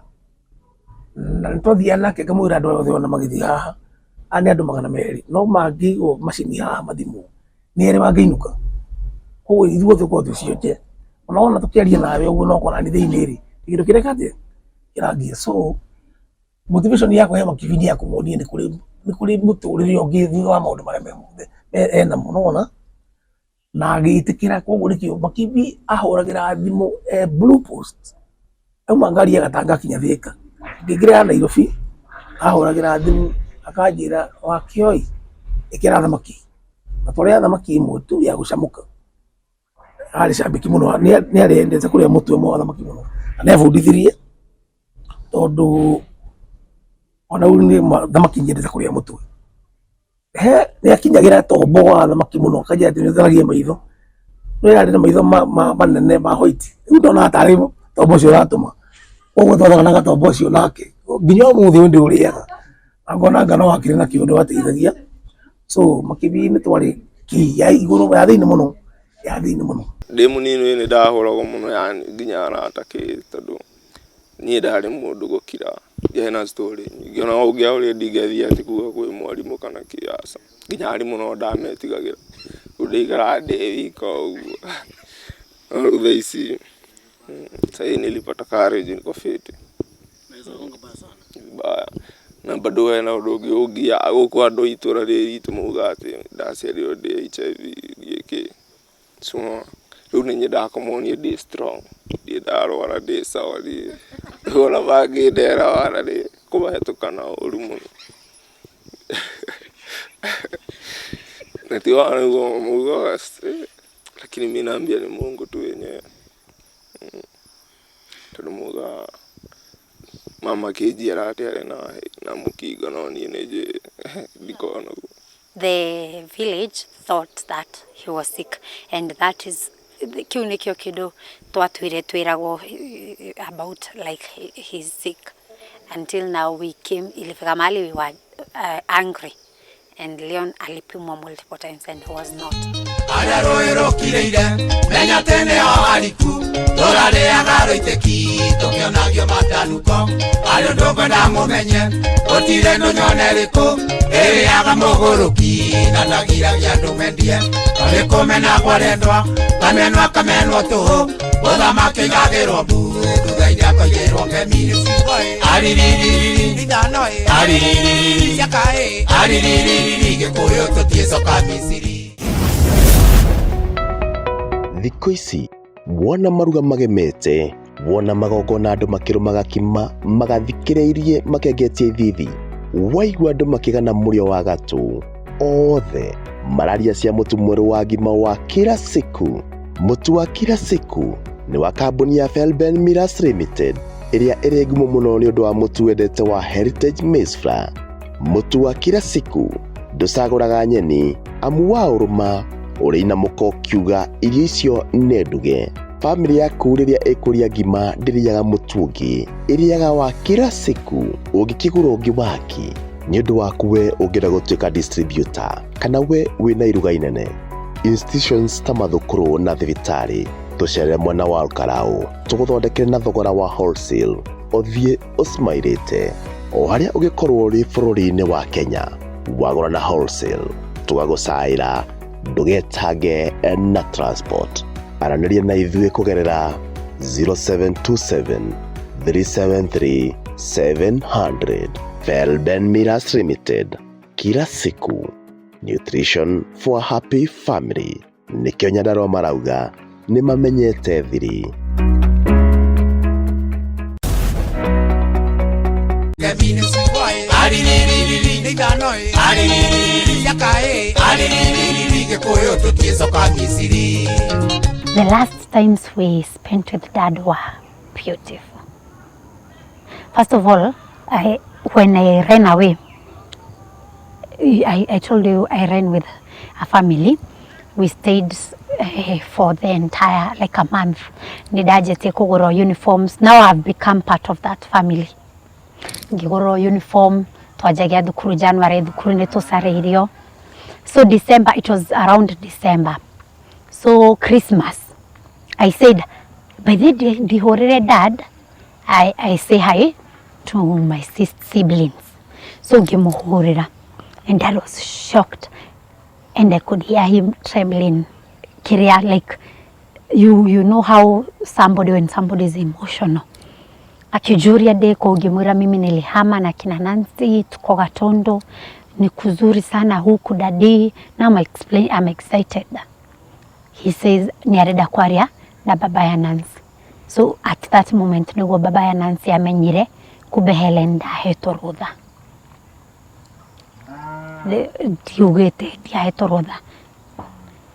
na nĩtwathiaga nake ngamwĩra andũ othe ona magĩthiĩ haha nĩ andũ 200 no mangĩigwo macini haha mathimwo nĩ erĩ mangĩinũka. Koguo ithuothe ũkorwo tũcionje ona tũkĩaria nawe ũguo no kũona nĩ thĩinĩ rĩ kĩndũ kĩrĩa kĩrathiĩ kĩrangia. So motivation yakwa ya Makibi nĩ ya kũmuonia nĩ kũrĩ mũtũrĩre ũngĩ thutha wa maũndũ marĩa ena mũno na agĩtĩkĩra. Koguo nĩkĩo Makibi ahũragĩra thimũ Blue Post auma ngari agatanga kinya Thika, ngĩingĩra Nairobi ahũragĩra thimũ akanjĩra wakĩoi ĩkĩra thamaki na tũrĩa thamaki ĩmwe tu ya gũcamũka. Arĩ cambĩki mũno, nĩ arendete kũrĩa mũtwe mwa thamaki mũno na nĩ abundithirie tondũ ona rĩu nĩ thamaki nyendete kũrĩa mũtwe. Nĩ akinyagĩra tombo wa thamaki mũno akanjĩra atĩ nĩ ũtheragia maitho, no yarĩ na maitho manene ma white, rĩu ndona tarĩ tombo ũcio ũratũma. Koguo twathaga na gatombo ũcio nake nginya ũmũthĩ ndĩ ũrĩaga ngona ngano wakĩrĩ na kĩũndũ wateithagia. So Makibi nĩ twarĩ ya igũrũ ya thĩinĩ mũno, ya thĩinĩ mũno. Ndĩ mũnini nĩ ndahũragwo mũno yani nginya arata tondũ niĩ ndarĩ mũndũ gũkira hena story nyingĩ ona ũngĩaũrĩa ndingĩathiĩ atĩ kuga kwĩ mwarimũ kana kĩaca, nginya arimũ no ndametigagĩra rĩu ndaikara ndĩ wika ũguo. Rĩu thaa ici sahii nilipata courage niko fit na bado hena ũndũ ũngĩ ũngia gũkũ andũ itũra rĩrĩ ritũ mauga atĩ ndaciarirwo ndĩ HIV gĩkĩ. So rĩu nĩ nyendaga kũmonia ndĩ strong, ndĩ ndarwara ndĩ sawa rĩ ona mangĩndera wara rĩ kũmahĩtũka na ũru mũno. Na ti wara nĩguo maugaga lakini mimi naambia ni Mungu tu wenyewe tondũ mauga mama kĩnjiĩra atĩ arĩ na mũkingo no niĩ nĩ ndikona guo. The village thought that he was sick and that is kiu nikio kindu twatwire twiragwo about like he's sick until now we came ilifika mahali we were angry and Leon alipimwa multiple times and he was not. Arero Kìarìire menya tene o aliku dorare agaro iteki tokionagio matanuko alo ndogenda mumenye otire no nyoneriko aga mogoroki na ndagiragia ndumendie ale komena kwarendwa kamenwa to boda makigagero bu tugaida koyero kemiri aririri aririri yakae aririri gekuyo totieso kamisiri. Thikũ ici wona maruga magemete, wona magongona andũ makĩrũmaga kima magathikĩrĩirie makengetia ithithi, waigua andũ makĩgana mũrĩo wa gatũ, othe mararia cia mũtu mwerũ wa ngima wa kila siku. Mũtu wa kila siku nĩ wa kambuni ya Felben Millers Limited ĩrĩa ĩrĩ ngumo mũno nĩ ũndũ wa mũtu wendete wa Heritage Maize Flour. Mũtu wa kila siku ndũcagũraga nyeni amu wa ũrũma ũrĩ na mũko kiuga irio icio nĩ nduge. Family yaku rĩrĩa ĩkũrĩa ngima ndĩrĩaga mũtu ũngĩ, ĩrĩaga wa kila siku. Ũngĩkĩgũra ũngĩ waki nĩ ũndũ waku we ũngĩenda gũtuĩka distributor kana we wĩna iruga inene, institutions ta mathukuru na thibitari tucerere mwena wa Rukarau tuguthondekere na thogora wa wholesale uthie usmairite o haria ugikorwo uri bururi-ini wa Kenya wagura na wholesale tugagucaira ndugetange na transport araniria na ithuĩ kugerera 0727 373 700. Felben Miras Limited, kila siku nutrition for a happy family. Nikio Nyandarua marauga ni mamenyete thiri. The last times we spent with Dad were beautiful. First of all, when I ran away, I told you I ran with a family. We stayed for the entire, like a month. Nidajete kugura uniforms. Now I've become part of that family. Ngigura uniform, twajagia thukuru January, thukuru nitusareirio. So December, it was around December. So Christmas, I said, by the day, Dad, I say hi to my siblings. So ngimuhurira. And Dad was shocked. And I could hear him trembling. Kiria, like, you know how when somebody is emotional. Akijuria deko ugimwira mimi nilihama na kina Nancy, tuko Gatondo, ni kuzuri sana huku dadi. Now I'm excited. He says, ni areda kwaria na baba ya Nancy. So at that moment, niguo baba ya Nancy amenyire kube Helen dahetorotha. Ugete dahetorotha.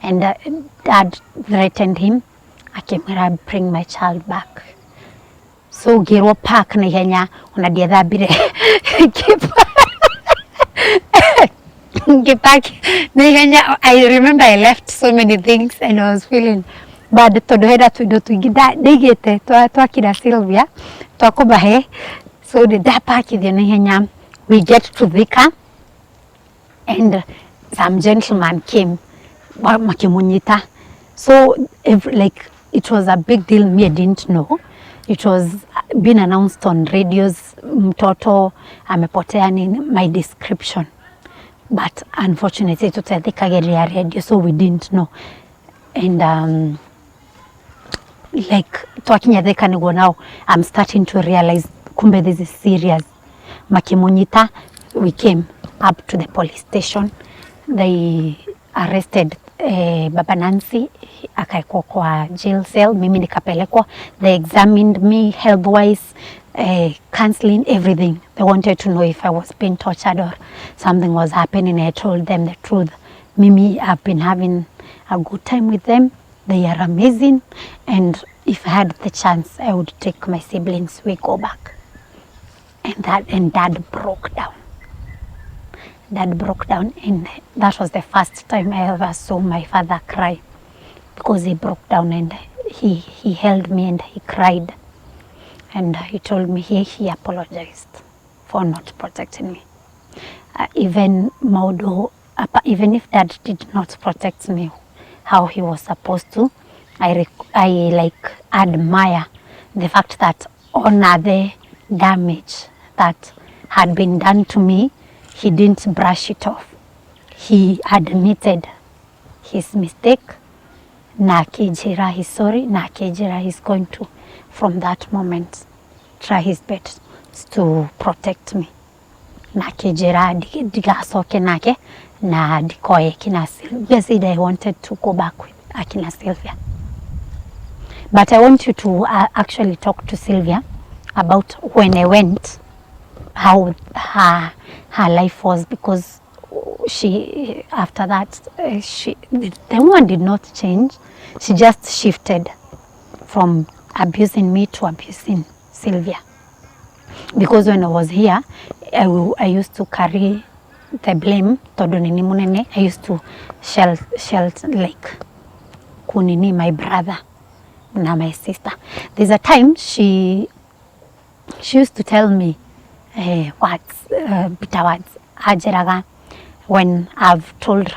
And Dad threatened him, akimwira bring my child back. So Giro Park na ihenya unadietha bire I remember I left so many things and I was feeling bad. Todoheda tuido tuigida degete twakira Sylvia twakubahe. So the da park na ihenya we get to Thika and some gentleman came makimunyita. So like it was a big deal. Me, I didn't know. It was being announced on radios, mtoto amepotea ni my description. But unfortunately, it was the Kìarìire radio, so we didn't know. And like talking at the now, I'm starting to realize, kumbe this is serious. Makimunyita, we came up to the police station. They arrested Baba Nancy, akaekwa kwa jail cell, mimi nikapelekwa. They examined me health-wise, counseling, everything. They wanted to know if I was being tortured or something was happening. I told them the truth. Mimi, I've been having a good time with them. They are amazing. And if I had the chance, I would take my siblings. We go back. And Dad broke down. Dad broke down, and that was the first time I ever saw my father cry, because he broke down and he held me and he cried, and he told me he apologized for not protecting me. Even if Dad did not protect me how he was supposed to, I like admire the fact that on the damage that had been done to me, he didn't brush it off. He admitted his mistake. Na akijira he's sorry. Na akijira he's going to, from that moment, try his best to protect me. Na akijira digasoke nake na dikoye kina Sylvia. Said I wanted to go back with Akina Sylvia. But I want you to actually talk to Sylvia about when I went, how her life was, because she, after that, the woman did not change. She just shifted from abusing me to abusing Sylvia. Because when I was here, I used to carry the blame. I used to shelter like kunini my brother and my sister. There's a time she used to tell me words, bitter words. Ajeraga, when I've told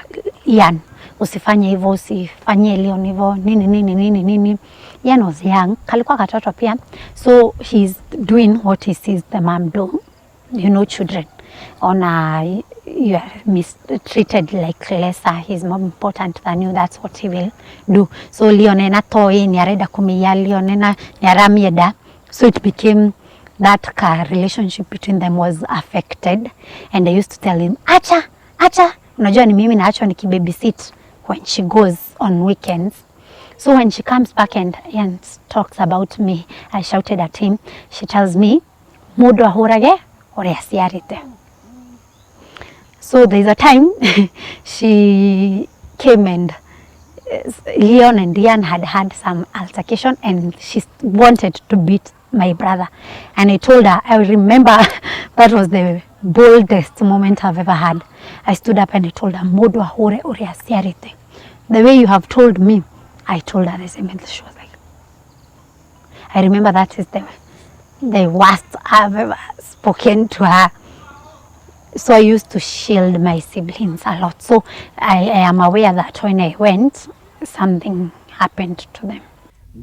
Ian, usifanye hivyo, usifanye Leon hivyo, nini. Ian was young, kalikuwa katoto pia, so he's doing what he sees the mom do. You know, children you are mistreated like lesser, he's more important than you, that's what he will do. So Leon ena toi ni areda kumiya, Leon ena ni aramieda, so it became that relationship between them was affected. And I used to tell him, acha, unajua ni mimi naachwa nikibabysit when she goes on weekends. So when she comes back and talks about me, I shouted at him, she tells me, mudu ahurage uria ciarite. So there's a time she came and Leon and Ian had some altercation and she wanted to beat my brother. And I told her, I remember that was the boldest moment I've ever had. I stood up and I told her, Modu ahure uria ciarite. The way you have told me, I told her the same. And she was like, I remember that is the worst I've ever spoken to her. So I used to shield my siblings a lot. So I am aware that when I went, something happened to them.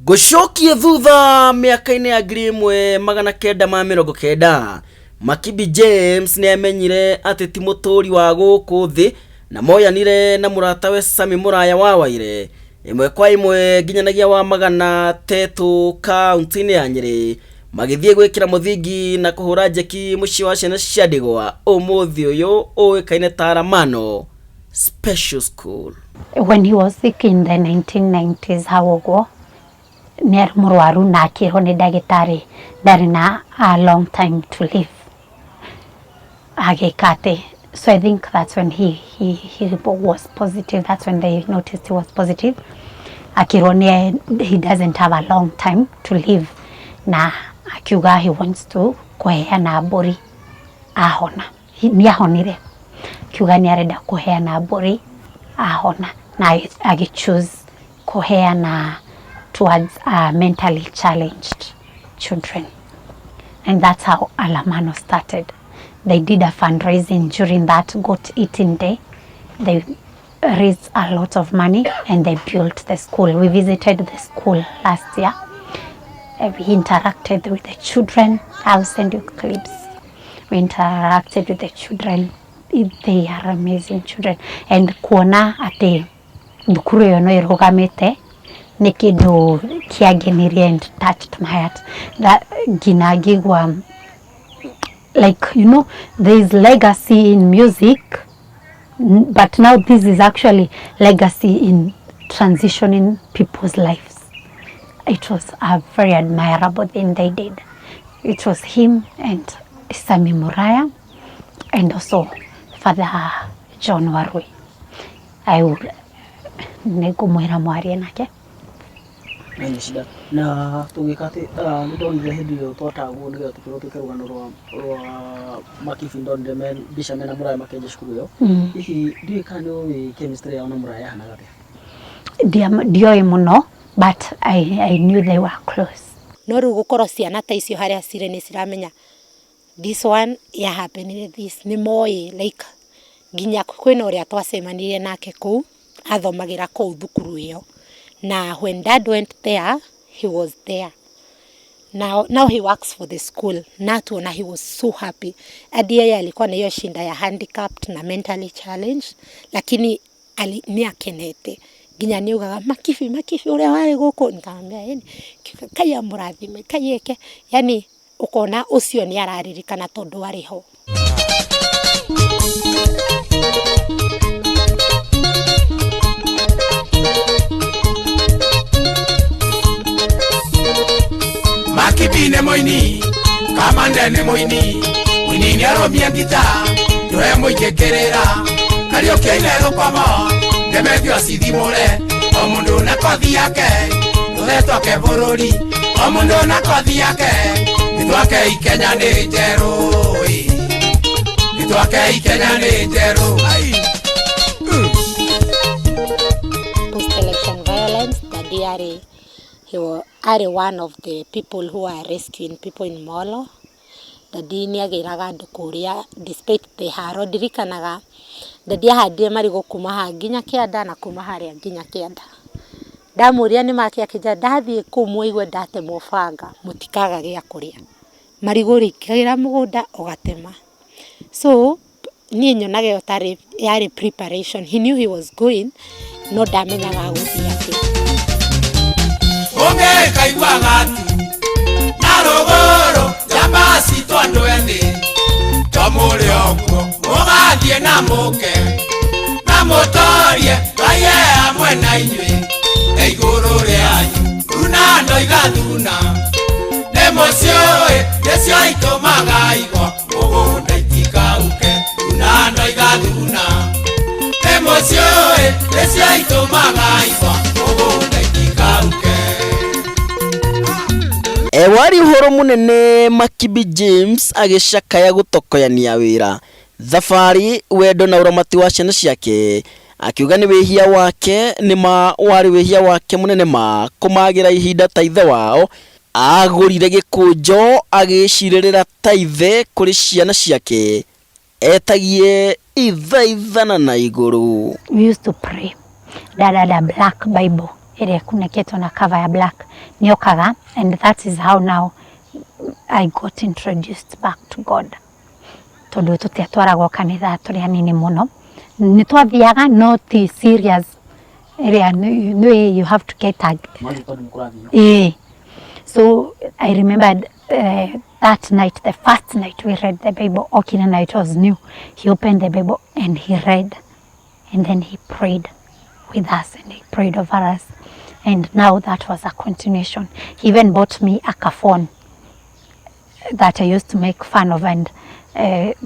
Gũcokie thutha mĩaka-inĩ ya 1990, Makibi James nĩ amenyire atĩ ti mũtũũri wa gũkũ thĩ na moyanire na mũratawe Sami Mũraya wa Waire ĩmwe kwa ĩmwe nginyanagia wa magana Tetu kaunti-inĩ ya Nyeri magĩthiĩ gwĩkĩra mũthingi na kũhũra njeki mũciĩ wa ciana cia ndigwa ũmũthĩ ũyũ ũĩkaine ta Rùgano Special School. When he was sick in the 1990s, hawogwo nĩ mũrwaru na akĩrwo nĩ ndagĩtarĩ ndarĩ na a long time to live agĩkate. So I think that's when he was positive. That's when they noticed he was positive. Akĩrwo he doesn't have a long time to live na akiuga he wants to kũheana mbũri ahona. Nĩ ahonire. Akiuga nĩ arenda kũheana mbũri ahona na agĩchoose kũheana towards mentally challenged children. And that's how Alamano started. They did a fundraising during that goat eating day. They raised a lot of money and they built the school. We visited the school last year. We interacted with the children. I'll send you clips. We interacted with the children. They are amazing children. And kuona ati thukuru ĩyo no ĩrũgamĩte nĩ kĩndũ kĩangenirie and touched my heart. That ginagigwa, like, you know, there is legacy in music, but now this is actually legacy in transitioning people's lives. It was a very admirable thing they did. It was him and Sami Mũraya and also Father John Warui. I would nĩngũmwĩra mwarie nake. Nĩ shida na tũgĩkate nĩ ndonire hĩndĩ ĩyo twatagwo nĩgetha tũkorwo twĩke rũgano rwa Makibi, ndonire mbica mena Mũraya makĩenja cukuru ĩyo. Hihi ndiũĩ kana nĩũĩ chemistry yao na Mũraya hanaga atĩa? Ndiũĩ mũno, but I knew they were close. No rĩu gũkorwo ciana ta icio harĩa cirĩ nĩ ciramenya this one happened this, nĩ moĩ like nginya kwĩna ũrĩa twacemanirie nake kũu athomagĩra kũu thukuru ĩyo. Now when dad went there, he was there. Now he works for the school. Na tuona he was so happy. Hadi yeye alikuwa na hiyo shinda ya handicapped na mentally challenged, lakini ni akenete. Nginya niugaga Makibi ũrĩa warĩ gũkũ, nikamwambia yani kaya mũrathime kayeke, yani ukona ũcio ni araririkana tondu arĩ ho. Makibi nĩ mũini, Kamande nĩ mũini, mũini nĩ arũmia ngita, nĩwe mũingĩkĩrĩra, Kariũki-inĩ rũkomo, ndemethio cithimũre, o mũndũ na kothi yake, tũthe twake bũrũri, o mũndũ na kothi yake, nĩtwake Ikenya nĩ njerũ, nĩtwake Ikenya nĩ njerũ. Post-election violence, Daddy he was one of the people who are rescuing people in Molo. Dadi nĩ agĩraga andũ kũrĩa despite the haro ndirikanaga dadi ahandire marigũ kuma haha nginya kĩanda na kuma harĩa nginya kĩanda. Ndamũria nĩ maki akĩnjĩra ndathiĩ kũu mũigwe ndatemwo banga mũtikaga gĩa kũrĩa. Marigũ rĩikagĩra mũgũnda ũgatema. So niĩ nyonaga ĩyo yarĩ preparation. He knew he was going, no ndamenyaga gũthiĩ atĩa. Ũngĩkaiguaga atu na rũgũrũ njamba citũ andũ ethĩ to mũrĩ ũguo mũgathiĩ na mũke na mũtorie raiye hamwe na inyuĩ igũrũ rĩanyu runa ndo igathuna nĩ mũciũĩ nĩcio itũmaga igwa mũgũnda itikauke runa ndo igathuna nĩ mũciũĩ nĩcio itũmaga igwa mũgũnda itikauke. Wari uhoro munene Makibi James agĩcakaya gũtokoyania wĩra thabarĩ wendo na ũramati wa ciana ciake akiuga nĩ wĩhia wake warĩ wĩhia wake mũnene ma kũmagĩra ihinda ta ithe wao agũrire gĩkũnjo agĩcirĩrĩra ta ithe kũrĩ ciana ciake etagie ithaithana na igũrũ. We used to pray. Dad had a black Bible. Ile kuneketwa na cover ya black. Niokaga, and that is how now I got introduced back to God. Tondu tutiatwaragwo kanitha turi hanini muno. Nitwathiaga no ti serious. Ile you have to get tag. So I remembered that night, the first night we read the Bible. Okina night was new. He opened the Bible and he read, and then he prayed with us and he prayed over us. And now that was a continuation. He even bought me a phone that I used to make fun of, and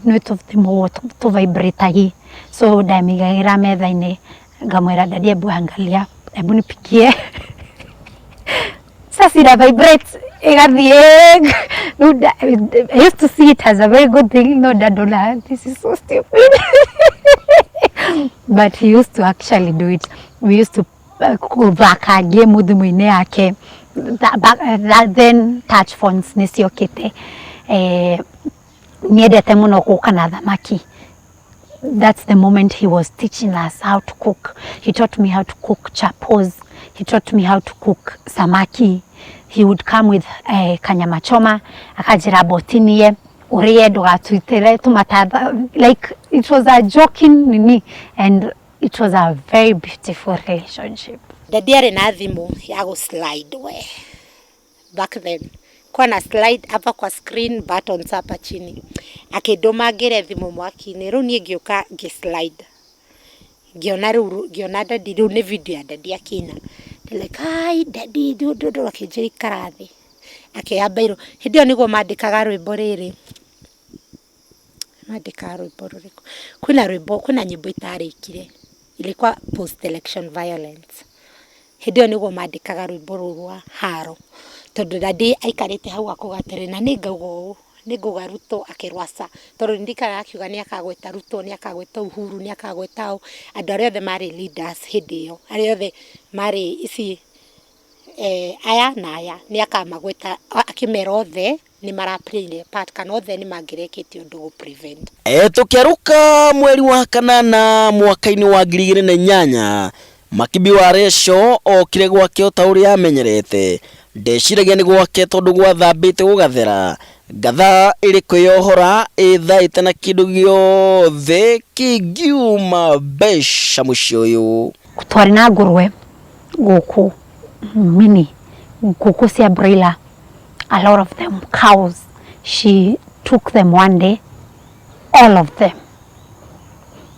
note of the more to vibrate. So damigaira methaine ngamwira dadi ebu angalia ebu nipigie sasa ina vibrate igathie. I used to see it as a very good thing. No, Dadola, this is so stupid. But he used to actually do it. We used to kuvaka game with mwine yake. Then touch phones nisiokite. Niedete muno kuka na thamaki. That's the moment he was teaching us how to cook. He taught me how to cook chapos. He taught me how to cook samaki. He would come with kanyama choma, akajira botinie, urie ndugatuitere tumatha. Like, it was a joking nini, and it was a very beautiful relationship. Daddy arĩ na thimũ ya go slide we. Back then kwa na slide hapa kwa screen buttons hapa chini. Akĩndũma ngĩre thimũ mwaki-inĩ, rĩu niĩ ngĩũka ngĩ-slide. Ngiona daddy, rĩu nĩ video ya daddy akĩina. Like, hi daddy, ndu akĩnjĩra karathi. Akĩamba iro. Hĩndĩ ĩyo nĩguo mandĩkaga rwĩmbo rĩrĩ. Mandĩkaga rwĩmbo rũrĩkũ? Kwĩna nyĩmbo itarĩkire. Ilikuwa post election violence. Hĩndĩ ĩyo nĩguo mandĩkaga rwĩmbo rũu rwa haro. Tondũ daddy aikarĩte hau akũgatere na nĩngauga ũũ. Nĩngauga Ruto akĩrwaca. Tondũ ndikaraga akiuga nĩ akagweta Ruto, nĩ akagweta Uhuru, nĩ akagweta andũ arĩa othe marĩ leaders hĩndĩ ĩyo. Arĩa othe marĩ ici aya na aya nĩ akamagweta akĩmera othe nĩ maraplay part kana othe nĩ mangĩrekĩte ũndũ gũ prevent. Tũkĩaruka mweri wa kanana mwaka-inĩ wa 2008 Makibi wa Rachael okire gwake o ta ũrĩa amenyerete. Ndeciragia nĩ gwake tondũ gwathambĩte gũgathera. Gatha ĩrĩ kwĩyohora ĩthaĩte na kĩndũ gĩothe kĩngiuma mbeca mũciĩ ũyũ. Twarĩ na ngũrwe gũkũ mini, ngũkũ cia broiler, a lot of them, cows. She took them one day, all of them,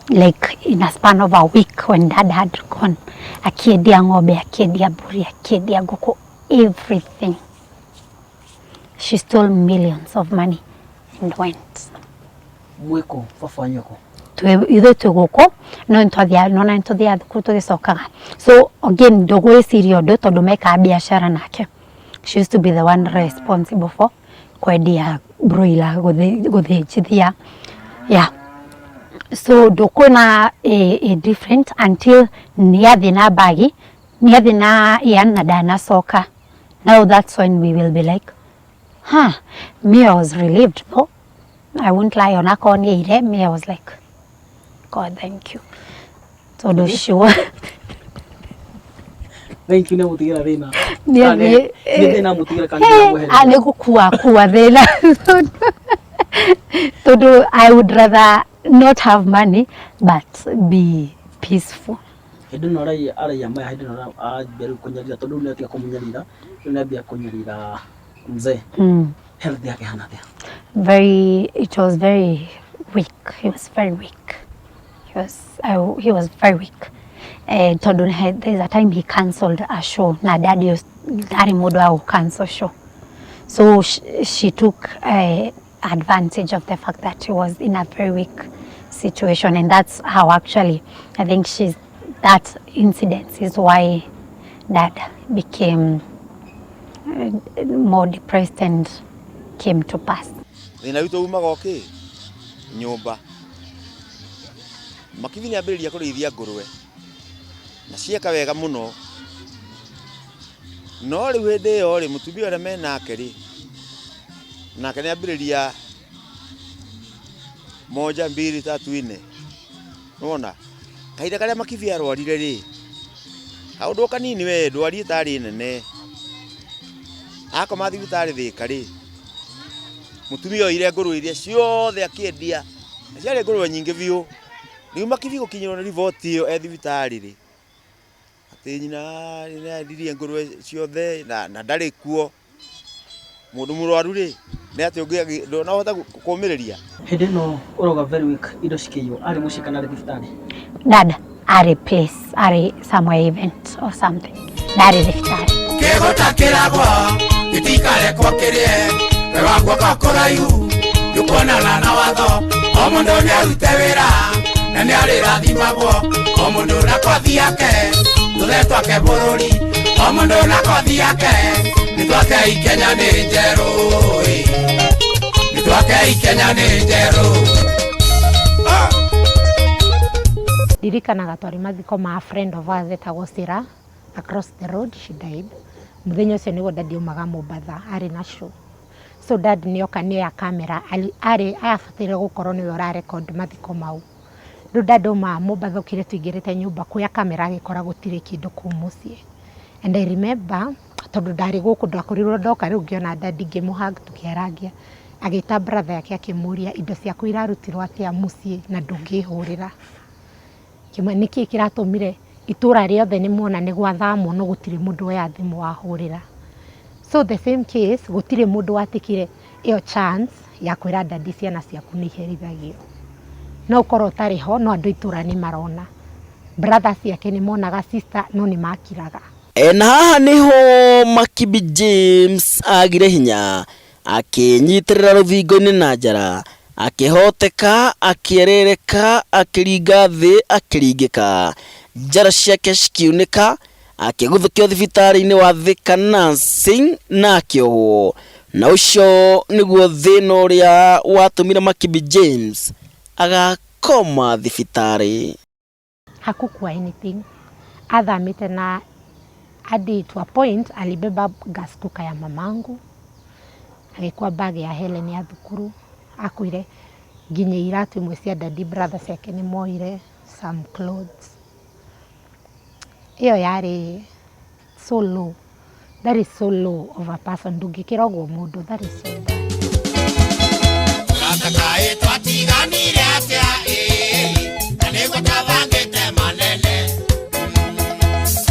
like in a span of a week when dad had gone. Akĩendia ng'ombe, akĩendia mbũri, akĩendia ngũkũ, everything. She stole millions of money and went. Mwiko fafanyoko. Ithuĩ twĩ gũkũ no nĩtwathiaga thukuru tũgĩcokaga. So again ndũgwĩciria ũndũ tondũ mekaga biacara nake. She used to be the one responsible for kwendia broiler gũthĩnjithia. Yeah. So ndũkwĩna a different until nĩathiĩ na bagi, nĩathiĩ na Ian na ndanacoka. Now that's when we will be like, me, I was relieved though, I won't lie, on akoniire me, I was like, God, thank you. So do sure. Thank you na mutigira thina. Ni thina mutigira kanira mwehere. Ane gukua thina. So I would rather not have money but be peaceful. Hĩndĩ araya maya hĩndĩ ambia kũnyarira tondũ nĩ atiga kũmunyarira nĩ ambia kũnyarira mzee. Health yake hana atia? It was very weak. He was very weak. He was very weak. There's a time he cancelled a show. Na daddy modo au cancel show. So she took advantage of the fact that he was in a very weak situation, and that's how actually I think that incident is why Dad became more depressed and came to pass. Thina witu umaga oki nyumba Makibi ni ambiriria kurithia ngurwe na cieka wega muno no riu hindi yo ri mutumia ore menake ri nake ni ambiriria 1 2 3 4 nona kaida karia Makibi arwarire ri aundu kanini we ndwari tari nene akoma thibitari thika ri mutumia oire ngurwe iria ciothe akiendia ciari ngurwe nyingi biu riu Makibi gukinyirwo ni riboti iyo thibitari ri ati nyina ni ndirie ngurwe ciothe na ndari kuo mundu murwaru ri ni ati ungi no hota kumiriria hindi no uroga very weak indo cikiyo ari mushika na thibitari. Dad ari place ari somewhere event or something ndari thibitari kegota kiragwo gitikare kwa kirie wewagwo gakoraihu yukonana na watho o mundu ni arute wira na ni arirathimagwo o mundu na kothi yake tuthe twake bururi o mundu na kothi yake ni twake Kenya ni njeru ni twake Kenya ni njeru. Ndirikanaga twari mathiko ma a friend of ours etagwo Cirì across the road. She died. Muthenya ucio niguo dad umaga Mombasa ari na show. So dad nioka nioya camera ari abatire gukorwo niwe ora record mathiko mau. Riu dad uma Mombasa ukire tuingirite nyumba kuya camera agikora gutire kindu ku mucie. And I remember tondu ndari guku ndakorirwo ndoka riu ngiona dad ngimuhag tukiaragia agita brother yake akimuria indo ciaku irarutirwo atia mucie na ndungihurira. Kima niki kiratumire itura riothe ni muona ni gwathamwo no gutire mundu wa thimu wahurira. So the same case gutire mundu watikire iyo chance ya kwira dadi ciana ciaku ni herithagio. No korwo tariho no andu itura ni marona. Brothers yake ni monaga sister no ni makiraga. Na haha niho Makibi James agire hinya akinyitirira ruthingo-ini na njara akihoteka akierereka akiringa thi akiringika njara ciake cikiunika akiguthukio thibitari-ini wa Thika Nursing na akiohwo na ucio niguo thina uria watumire Makibi James agakoma thibitari. Hakukua anything athamite na hadi to a point alibeba gas cooker ya mamangu agikuwa bag ya Helen ya thukuru akuire nginya iratu imwe cia daddy brothers yake ni moire some clothes. Iyo yari so low. That is so low of a person. Ndungikira ogwo mundu. That is so bad. Ratakae twatiganire atia na nigo tavangite manene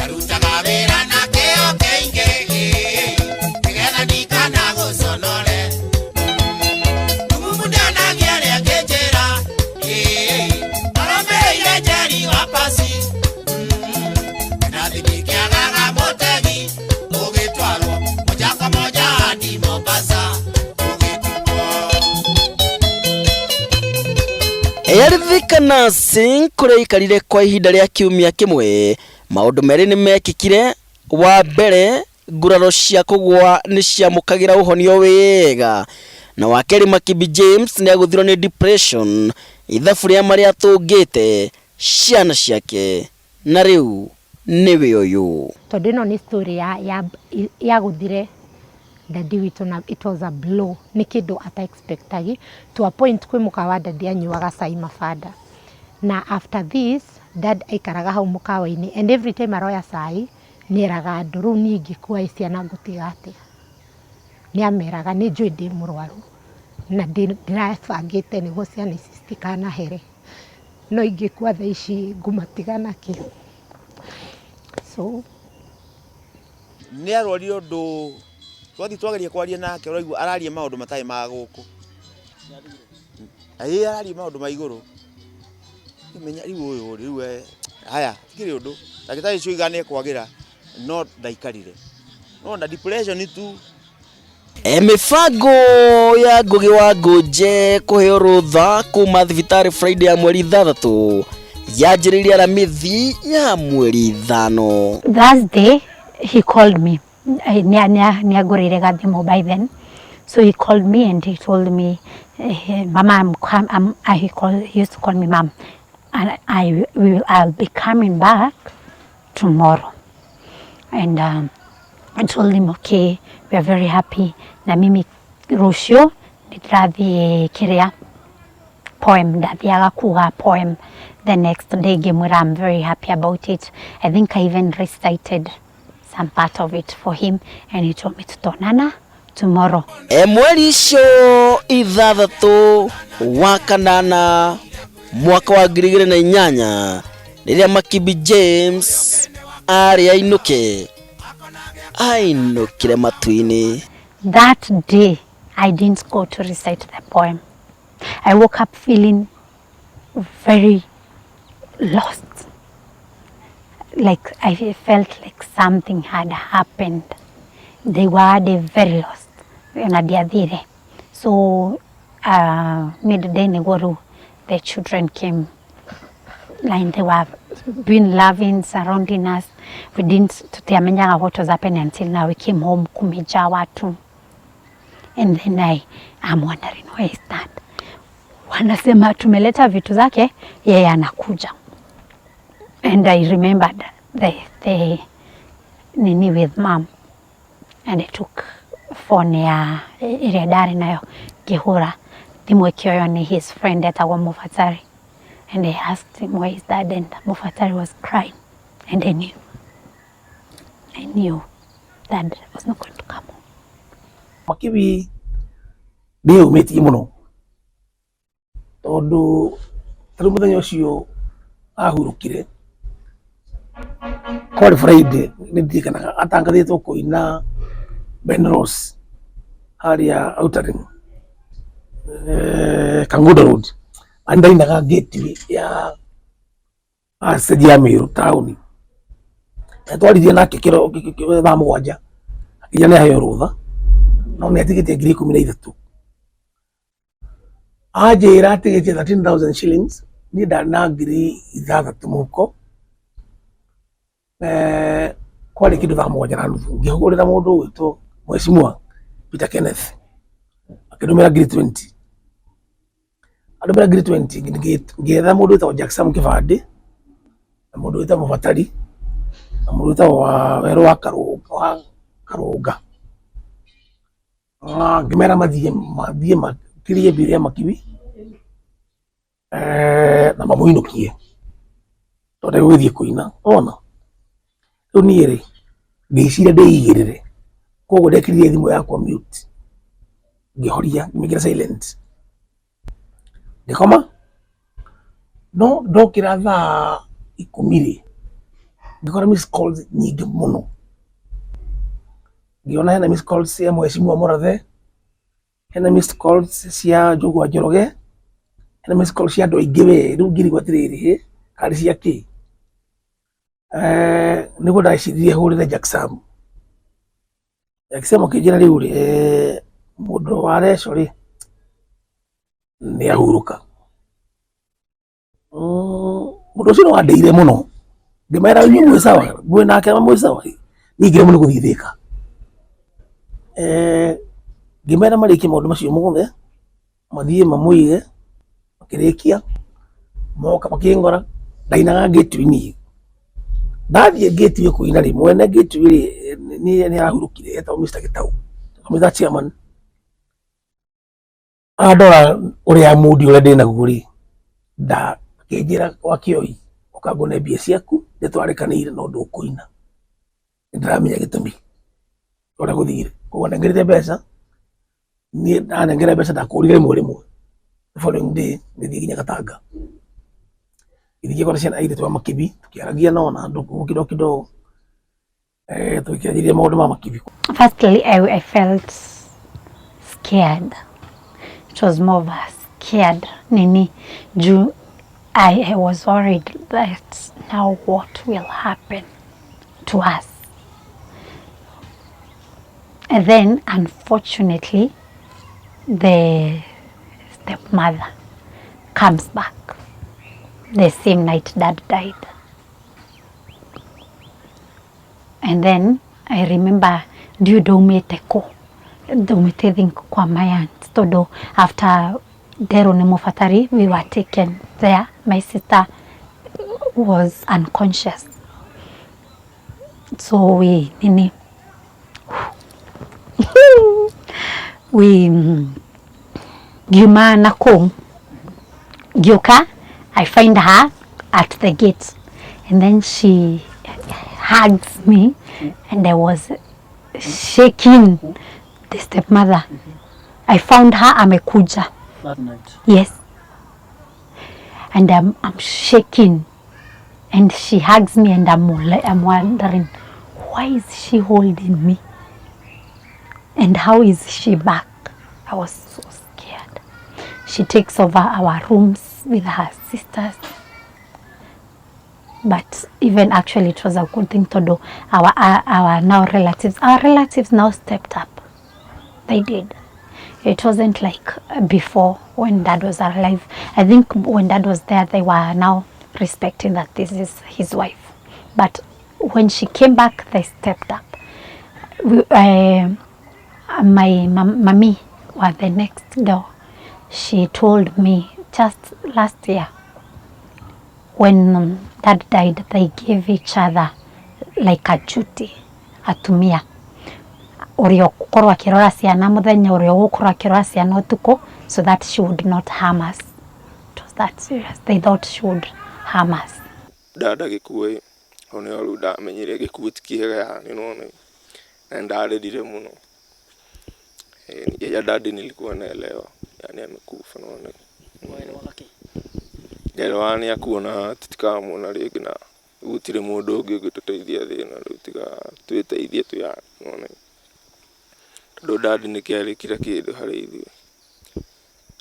arutaga wira na kio keingi nigetha ndikana guconore umumundana giare akejera arameire jeri wa pasi na thikiagaga motegi ugitwarwo moja kwa moja hadi Mombasa. Thika Nursing kuria ikarire kwa ihinda ria kiumia kimwe maundu meri ni mekikire. Wa mbere nguraro cia kugwa ni ciamukagira uhonio wega na wa keri Makibi James ni aguthirwo ni depression ithabu ria maria tungite ciana ciake na riu niwe uyu Tondu ino ni story ya guthire Daddy witũ na it was a blow, nĩ kĩndũ ata-expectagi, to a point kwĩ mũkawa daddy anyuaga cai mabanda. Na after this, dad aikaraga hau mũkawa-inĩ, and every time aroya cai, nĩeraga andũ rĩu niĩ ingĩkua ciana ngũtiga atĩa. Nĩameraga nĩ njũĩ ndĩ mũrwaru na ndĩrabangĩte nĩguo ciana ici citikanahere, no ingĩkua thaa ici ngũmatiga nakĩ. So nĩ arwarire ũndũ twathi twageria kwaria nake, ũraigua araria maũndũ matarĩ ma gũkũ. Araria maũndũ ma igũrũ. Menya rĩu rĩu haya tikĩrĩ ũndũ ndagĩtarĩ ũcio igana kwagĩra no ndaikarire. No na depression tu. Mibango ya Ngugi wa Ngũnje kũheo rũtha kuma thibitarĩ Friday ya mweri 3 yanjĩrĩirie aramithi ya mweri 5. Thursday he called me. Niagũrĩire gathimũ by then. So he called me and he told me, Mama, he used to call me Mom, and I'll be coming back tomorrow. And I told him, okay, we are very happy. Na mimi rũciũ ndĩrathiĩ kĩrĩa poem, ndathiaga kuga poem the next day. Ngĩmwĩra I'm very happy about it. I think I even recited some part of it for him and he told me tutonana tomorrow. Mweri icio 6 wa kanana mwaka wa 2008 rĩrĩa Makibi James arĩ ainũkire matu-inĩ. That day I didn't go to recite the poem. I woke up feeling very lost. Like I felt like something had happened. They were very lost. So midday the children came, like they were being loving, surrounding us. We didn't tutiamenyaga what was happening until now. We came home, kumejaa watu. And then I'm wondering, where is that? Wanasema tumeleta vitu zake, yeye anakuja. And I remembered the nini with Mom. And I took phone ya ile dari nayo kihura. Thimũ ĩkĩoywo nĩ his friend etagwo Mũbatari. And I asked him, where is that? And Mũbatari was crying. And I knew that was not going to come home. Makibi nĩ umĩtie mũno. Tondũ rĩu mũthenya ũcio ahurũkire. Kwarĩ Friday, nĩndirikanaga atangathĩtwo kũina Benros harĩa Outering Kangundo Road. Andainaga gate ya stage ya Meru town. Twaririe nake kĩro thaa 7 akĩnya nĩaheo rũtha no nĩatigĩtie 13,000. Anjĩra atigĩtie 13,000 shillings, niĩ ndarĩ na 6,000 mũhuko. Kwarĩ kĩndũ thaa 1:30 ngĩhũrĩra mũndũ wĩtwo Mheshimiwa Peter Kenneth akĩndũmĩra 20,000. Andũmĩra 20,000 ngĩetha mũndũ wĩtagwo Jackson Kĩbandĩ na mũndũ wĩtagwo Mũbatari na mũndũ wĩtagwo werũ wa Karũnga. Ngĩmera mathiĩ makirie mbere ya Makibi na mamũinũkie tondũ gũthiĩ kũina. Ona rĩu niĩ rĩ ngĩciria ndĩigĩrĩre, koguo ndekĩrire thimũ yakwa mute, ngĩhoria ngĩmĩkĩra silent, ngĩkoma. No ndokĩra thaa 10 ngĩkora miss calls nyingĩ mũno. Ngĩona hena miss calls cia Mheshimiwa Mũrathe, hena miss calls cia Njũgũa Njoroge, hena miss calls cia andũ aingĩ we. Rĩu ngĩrigwo atĩrĩrĩ, karĩ cia kĩ? Nĩguo ndaciririe hũrĩre Jackson. Jackson akĩnjĩra rĩu rĩ mũndũ wa Rachael rĩ nĩahurũka. Mũndũ ũcio nĩwandeire mũno. Ngĩmera inyuĩ mwĩ sawa, mwĩ nake mwĩ sawa. Niĩ ngĩremwo nĩ gũthiĩ Thĩka. Ngĩmera marĩkie maũndũ macio mothe, mathiĩ mamũige, makĩrĩkia, moka makĩngora, ndainaga gate-inĩ. Ndathiĩ gate-inĩ kũina rĩ, mwene gate-inĩ nĩ arahurũkire etagwo Mr. Gĩtaũ. kamwĩta chairman andora ũrĩa mood ũrĩa ndĩ naguo rĩ akĩnjĩra Wakioi ũkangone mbia ciaku nĩtwarĩkanĩire no ndũkũina nĩndĩramenya gĩtũmi ũrĩa gũthire koguo nengerire mbeca niĩ ndanengera mbeca ndakũrire rĩmwe the following day ngĩthiĩ nginya Gatanga gĩthiĩ kwa ciana airĩtu a Makibi tũkĩaragia nao na andũ kidogo tũkĩarĩrĩria maũndũ ma Makibi. Firstly, I felt scared. It was more of a scared nini. I was worried that now what will happen to us. And then, unfortunately, the stepmother comes back the same night Dad died. And then I remember ndaumĩte think kwa my aunt todo after Dero Nemofatari we were taken there. My sister was unconscious, so we Gima Nakum Gyoka, I find her at the gate and then she hugs me and I was shaking. The stepmother, I found her amekuja that night. Yes, and I'm shaking and she hugs me and I'm wondering why is she holding me and how is she back. I was so scared. She takes over our rooms with her sisters. But even actually it was a good thing to do. Our relatives now stepped up. They did. It wasn't like before when Dad was alive. I think when Dad was there, they were now respecting that this is his wife. But when she came back, they stepped up. My mommy was the next door. She told me just last year, when Dad died, they gave each other like a duty, atumia. Urio gukorwo akirora ciana muthenya urio gukorwo akirora ciana utuko, so that she would not harm us. It was that serious. They thought she would harm us. Dada gĩkuũ one rĩu ndamenyire gĩkuũ ti kĩega yani unaona, na ndarĩrire mũno. Ya dadi nilikuwa naelewa yani amekufa unaona. Ndelwa ni akuona tutikamwona rĩngĩ na gũtirĩ mũndũ ũngĩ ũngĩtũteithia thĩna rĩu tiga twĩteithie tu yani unaona. Tondũ dadi nĩkĩarĩkire kĩndũ harĩ ithuĩ.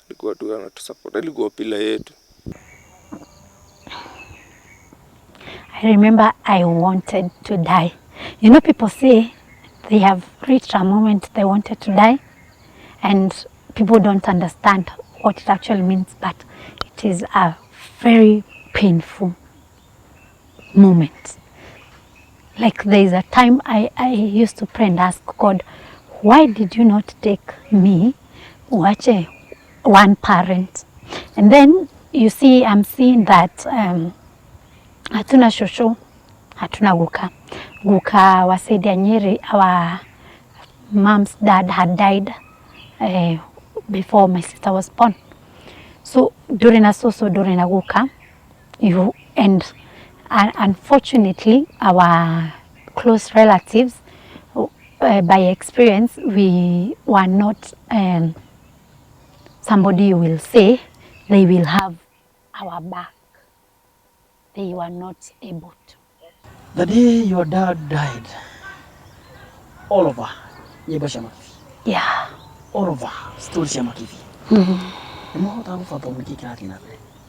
Alikuwa tu anatusupport, alikuwa pila yetu. I remember I wanted to die. You know, people say they have reached a moment they wanted to die and people don't understand what it actually means, but it is a very painful moment. Like there is a time I used to pray and ask God, why did you not take me, uache one parent? And then you see, I'm seeing that hatuna shosho, hatuna guka. Guka wa Nyeri, our mom's dad had died before my sister was born. So during a guka, and unfortunately our close relatives, by experience, we were not somebody you will say they will have our back. They were not able to. The day your dad died, all over, yeah, all over, story Makibi.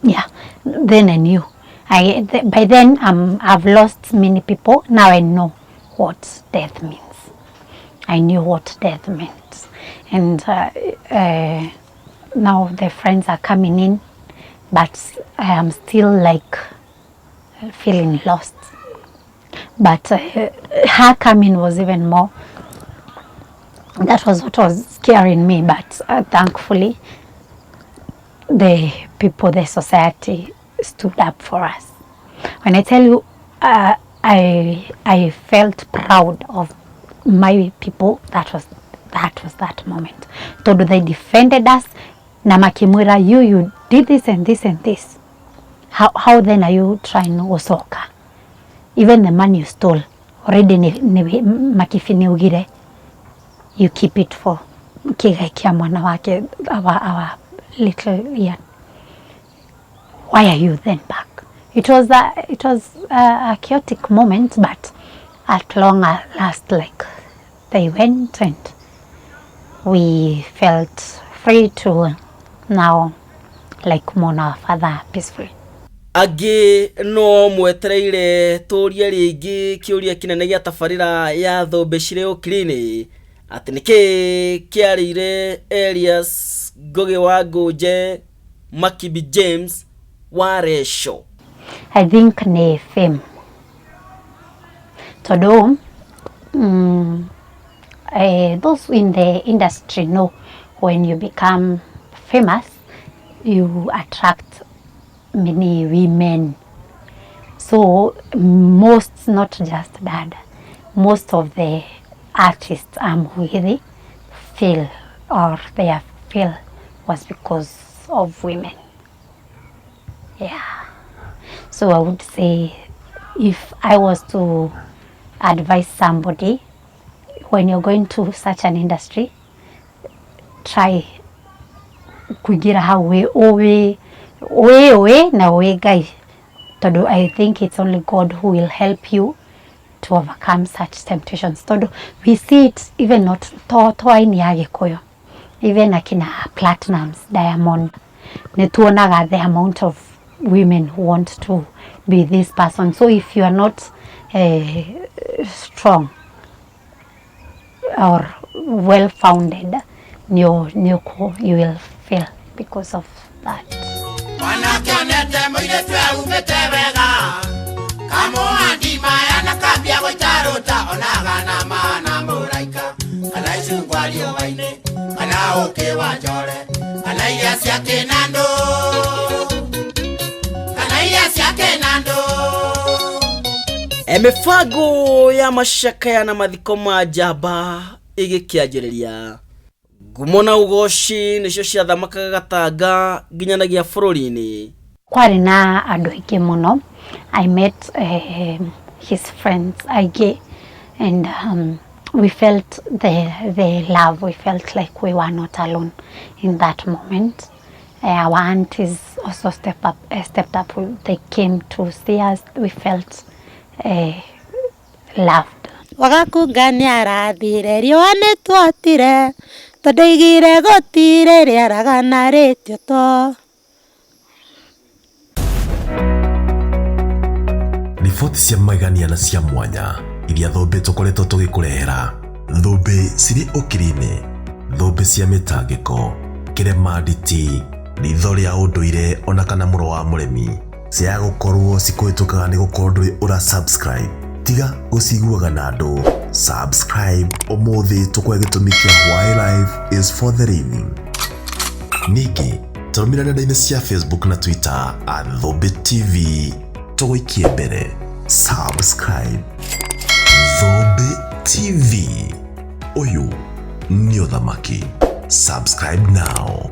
Yeah, then I knew. By then I've lost many people. Now I know what death means. I knew what death meant, and now the friends are coming in, but I am still like feeling lost. But her coming was even more. That was what was scaring me, but thankfully the people, the society stood up for us. When I tell you, I felt proud of my people that that was that moment. Told they defended us. Na makimwira, you did this and this and this. How then are you trying to osoka? Even the money you stole, already makifini ugire, you keep it for kiga mwana wake, our little Ian. Why are you then back? It was a chaotic moment, but at long last, like, they went and we felt free to now, like, mourn our father peacefully. Agi no mwetereire turie ringi kiuria kinene gia tabarira ya Thùmbì Cìrì Ùkiri-inì ati niki Kìarìire Elias Ngugi wa Nguje Makibi James wa Rachael. I think ni fame. Todo those in the industry know when you become famous, you attract many women. So most, not just dad, most of the artists I'm with feel, or their feel was because of women. Yeah. So I would say, if I was to advise somebody, when you're going to such an industry, try kugira hawe owe na we guy. Todo, I think it's only God who will help you to overcome such temptations. Todo, we see it even not toini agikoyo, even akina platinums, diamond. Netuonaga the amount of women who want to be this person. So if you are not strong or well-founded, you will fail because of that. Emifago ya mashaka na mathiko ma njamba igikianjiriria ngumo na ugoci nicio ciathamakaga gatanga nginyanagia bururi-ini. Kwari na andu aingi muno. I met his friends aige, and we felt the love. We felt like we were not alone in that moment. Our aunties also stepped up. They came to see us. We felt loved. Wagakungani arathire riũa nĩtwotire tondũ igire gũtire rĩaragana rĩtio to. Riboti cia magania na cia mwanya iria Thùmbì tũkoretwo tũgĩkũrehera. Thùmbì Cìrì Ùkiri-inì, Thùmbì cia mĩtangĩko, kĩrema nditi, ritho rĩa ũndũire ona kana mũro wa mũremi cia gũkorwo cikũhĩtũkaga nĩ gũkorwo ndũrĩ ũra subscribe. Tiga gũciguaga na andũ. Subscribe ũmũthĩ tũkũhe gĩtũmi kĩa why life is for the living. Ningĩ tũrũmĩrĩre nenda-inĩ cia Facebook na Twitter @Thùmbì TV. Tũgũikie mbere. Subscribe. Thùmbì TV. Ũyũ nĩ ũthamaki. Subscribe now.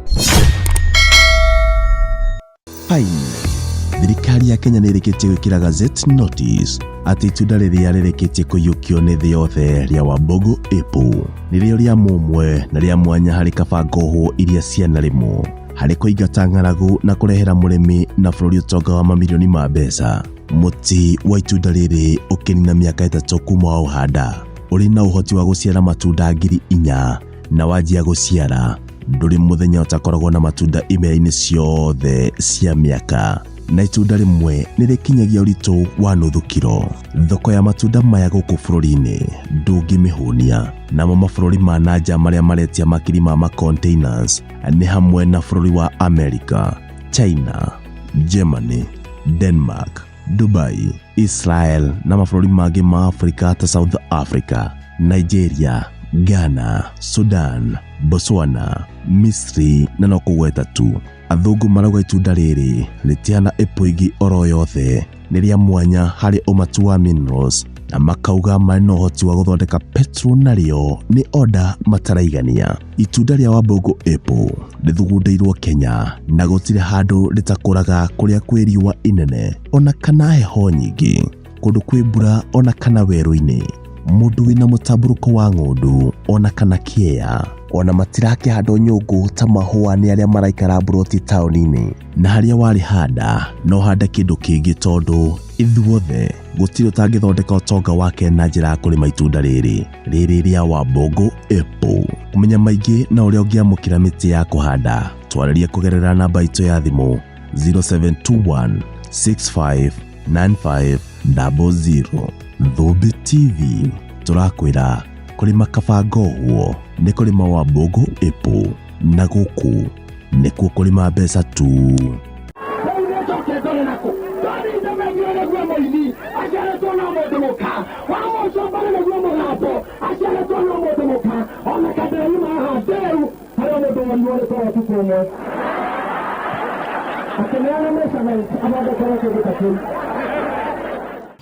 Thirikari ya Kenya nĩ ĩrĩkĩtie gwĩkĩra gazette notice atĩ itunda rĩrĩa rĩrĩkĩtie kũiyũkio nĩ thĩ yothe rĩa Wambogo Apple nĩrĩo rĩa mũmwe na rĩa mwanya harĩ kabangoho iria ciana rĩmwe harĩ kũingata ng'aragu na kũrehera mũrĩmi na bũrũri ũtonga wa mamirioni ma mbeca. Mũtĩ wa itunda rĩrĩ ũkĩnina mĩaka 3 kuma wa ũhanda ũrĩ na ũhoti wa gũciara matunda 4,000 na wanjia gũciara ndũrĩ mũthenya ũtakoragwo na matunda imera-inĩ ciothe cia mĩaka. Na itunda rĩmwe nĩrĩkinyagia ũritũ wa nuthu kilo. Thoko ya matunda maya gũkũ bũrũri-inĩ ndũngĩmĩhũnia. Namo mabũrũri ma nanja marĩa maretia makiri ma containers nĩ hamwe na bũrũri wa America, China, Germany, Denmark, Dubai, Israel na mabũrũri mangĩ ma Afrika ta South Africa, Nigeria, Ghana, Sudan, Botswana, Misri na no kũgweta tu. Athũngũ marauga itunda rĩrĩ rĩtiana apple ingĩ oro yothe nĩ rĩa mwanya harĩ ũmatu wa minerals na makauga marĩ na ũhoti wa gũthondeka petro narĩo nĩ oda mataraigania. Itunda rĩa Wambũngũ apple rĩthugundĩirwo Kenya na gũtirĩ handũ rĩtakũraga kũrĩa kwĩ riũa inene ona kana heho nyingĩ, kũndũ kwĩ mbura ona kana werũ-inĩ, mũndũ wĩna mũtambũrũko wa ng'ũndũ ona kana kĩea. Ona matirakĩhandwo nyũngũ ta mahũa nĩ arĩa maraikara mburoti taũni-inĩ, na harĩa warĩ handa no hande kĩndũ kĩngĩ, tondũ ithuothe gũtirĩ ũtangĩthondeka ũtonga wake na njĩra ya kũrĩma itunda rĩrĩ rĩa Wambũngũ apple. Kũmenya maingĩ na ũrĩa ũngĩamũkĩra mĩtĩ ya kũhanda, twarĩrie kũgerera namba itũ ya thimũ 0721 659500. Thùmbì TV tũrakwĩra kũrĩma kabango huo nĩ kũrĩma Wambũngũ apple, na gũkũ nĩkuo kũrĩma mbeca tu.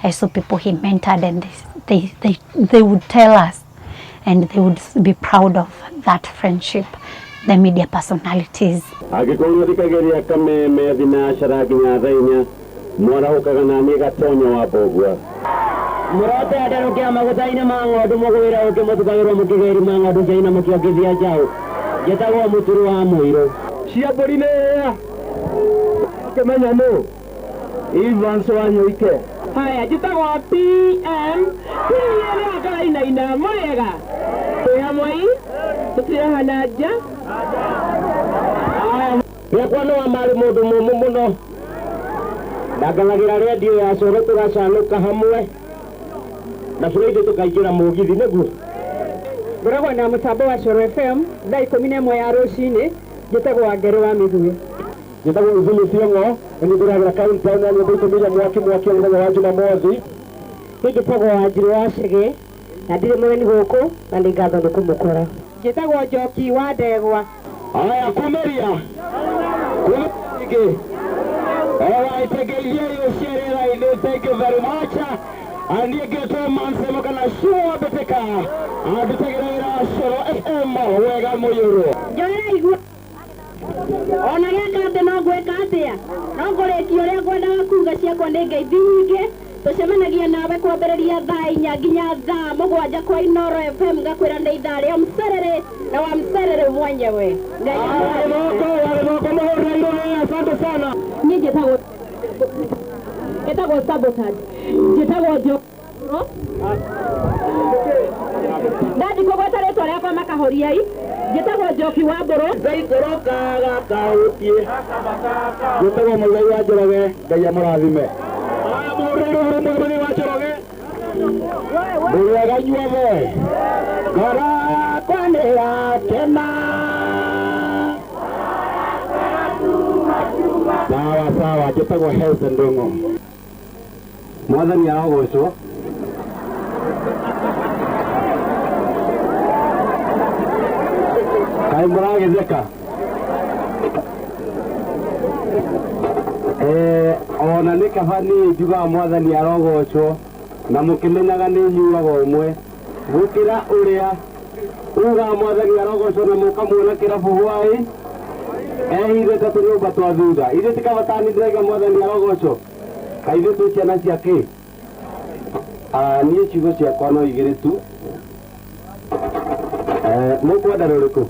I saw people he mentored, and they would tell us, and they would be proud of that friendship, the media personalities. Agĩkorwo thikagĩria kameme thinacara nginya thainya mwaraũkaga na niĩ gatonyo wa mbũgua mũrotenderũkia magũta-inĩ ma ng'ondu mũgwĩra ũkĩmũtukagĩrwo mũkĩgeri ma ng'ondu ciaina mũkĩongithia njaũ njĩtagwo mũturu wa mũirũ cia mbũri nĩ ĩa ũkĩmenya nũ Evans wa Nyũike. Haya, njĩtagwo PM kìhinyio akarainaina mwega twĩ hamwe tũtirahana nja. Yakwa no amari mũndũ mũmũ mũno ndanganagira redio ya Coro tũgacanũka hamwe na bũrũri tũkaingĩra mũgithi nĩguo. Ngoragwo na mũtambo wa Coro FM thaa 11 ya rũcinĩ, njĩtagwo Ngere wa Mĩguĩ. Njĩtagwo Ùmùthi nĩ ndĩragĩra kaunti ya nyũmba ikũmĩria mwaki mũthenya wa Jumamothi. Njĩtagwo Wanjirũ wa Cĩgĩ na ndirĩ mũgeni gũkũ na nĩ ngatho nĩ kũmũkora. Njĩtagwo Njoki wa Ndegwa. Aya kumeria kumenge. Alright, Kìarìire, thank you very much. And you get a man sema kana show beteka. Abitegera Coro FM wega moyoro. Jora igua. Ona gĩakate no gwĩka atĩa, no ngũrĩkia ũrĩa ngwendaga kuuga ciakwa nĩ ngeithinyingĩ. Tũcemanagia nawe kwambĩrĩria thaa 4 nginya thaa 7 kwa Inooro FM ngakwĩra nĩ ithaa rĩa Mserere na wa Mserere mwenyewe. Asante sana. Niĩ njĩtagwo Sabotage, njĩtagwo Njoro. Ndandĩkwo gweta rĩtwa rĩakwa makahoriai, njĩtagwo Njoki wa Mbũrũ. Zaikũrokaga kautie. Njĩtagwo Mũthai wa Njoroge, Ngai amũrathime. Mũthai wa Njoroge. Mũrega inyuothe. Ngarakwa nĩ yakena. Sawa, njĩtagwo Helsen Ndũng'ũ. Mwathani arogocwo. Kaĩ mũragĩtheka? Ona nĩ kaba niĩ njugaga Mwathani arogocwo na mũkĩmenyaga nĩ nyuaga ũmwe gũkĩra ũrĩa ugaga Mwathani arogocwo na mũkamuona kĩrabu hwaĩ ehithĩte tũnyũmba twa thutha. Ithuĩ ti kaba tani ndĩraiga Mwathani arogocwo, kaĩ ithuĩ twĩ ciana cia kĩ? Niĩ ciugo ciakwa no igĩrĩ tu. Mũkwenda rũrĩkũ?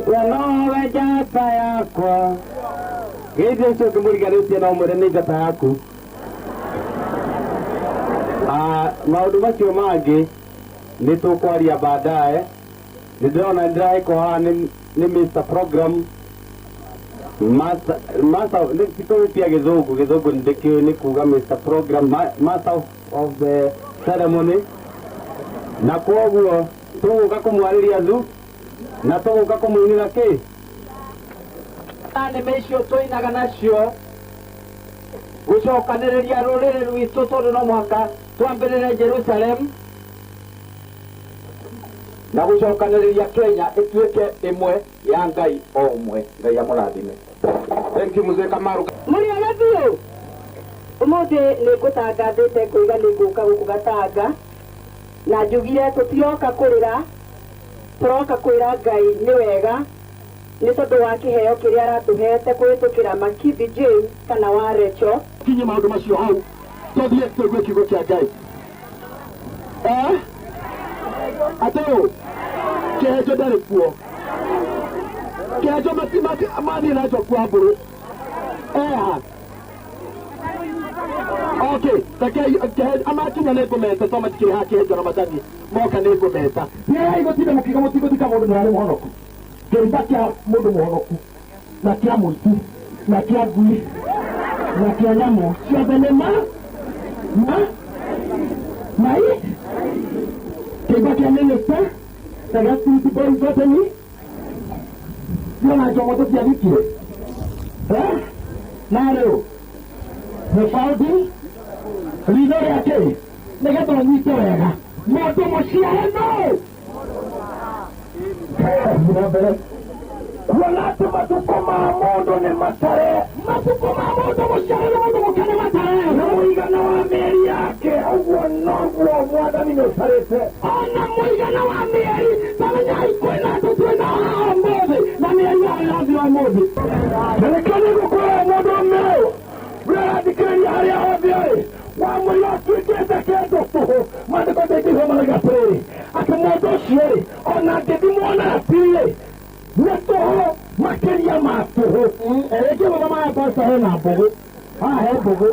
Wanowe njata yakwa gĩthĩ ũcio ngĩmũriganĩtie no mwĩre nĩ njata yaku. Maũndũ macio mangĩ nĩ tũkwaria baadaye. Nĩ ndĩrona ndĩraĩkwo haha nĩ Mr. Program Master titũgĩtia gĩthũngũ ndĩkĩũĩ nĩ kuga Mr. Program Master of the Ceremony, na kwoguo tũgũka kũmwarĩria thu na tũgũka kũmũinĩra kĩ nĩme icio tũinaga nacio gũcokanĩrĩria rũrĩrĩ rwitũ, tondũ no mũhaka twambĩrĩre Jerusalem na gucokanĩrĩria Kenya ĩtuĩke ĩmwe ya Ngai o ũmwe. Ngai amũrathime. Thank you Mzee Kamaru. Muri ona biũ ũmũthĩ nĩ ngũtangathĩte kũiga nĩ ngũka gũkũ Gatanga na njugire tũtioka kũrĩra, tũroka kwĩra Ngai nĩ wega nĩ tondũ wa kĩheo kĩrĩa aratũhete kũhĩtũkĩra Makibi James kana wa Rachael. Kinye maũndũ macio hau tũthiĩ tũigue kiugo kĩa Ngai. Ateo kĩhenjo ndarĩ kuo, kĩhenjo mathiĩ nacio kwa mbũrũ. Okay, amakinya nĩ ngũmeta to matikĩrĩ ha kĩhenjo na matani moka nĩ ngũmeta. Nĩrai gũtinda mũkiuga mũtigũthika mũndũ nĩ arĩ mũhonoku. Kĩrimba kĩa mũndũ mũhonoku na kĩa mũitu na kĩa ngui na kĩa nyamũ ciothe nĩ mai. Kĩrimba kĩa mĩnĩsta na gĩa spiriti boy zote ni na njomo tũtiagikire. Na rĩu mũbaũthi ritho rĩake nĩgetha ũnyite wega mũndũ mũciare no mbere kuona atĩ matukũ ma mũndũ nĩ matare. Matukũ ma mũndũ mũciare nĩ mũndũ mũka nĩ matare, na mũigana wa mĩeri yake ũguo noguo Mwathani nĩ ũtarĩte. Ona mũigana wa mĩeri tamenyai kwĩna andũ twĩna haha ũmũthĩ na mĩeri yao yathira ũmũthĩ. Nĩrĩkani gũkorwo mũndũ ũmwe ũrathikĩrĩria harĩa hothe arĩ wamwĩra atuĩkĩte kĩndũ tũhũ. Maandĩko maingĩ marauga atĩrĩrĩ atĩ mũndũ ũcio rĩ ona angĩthimwo na atirĩ nĩ tũhũ makĩria ma tũhũ. Rĩngĩ gũthoma pasta hena mbũgũ, haha he mbũgũ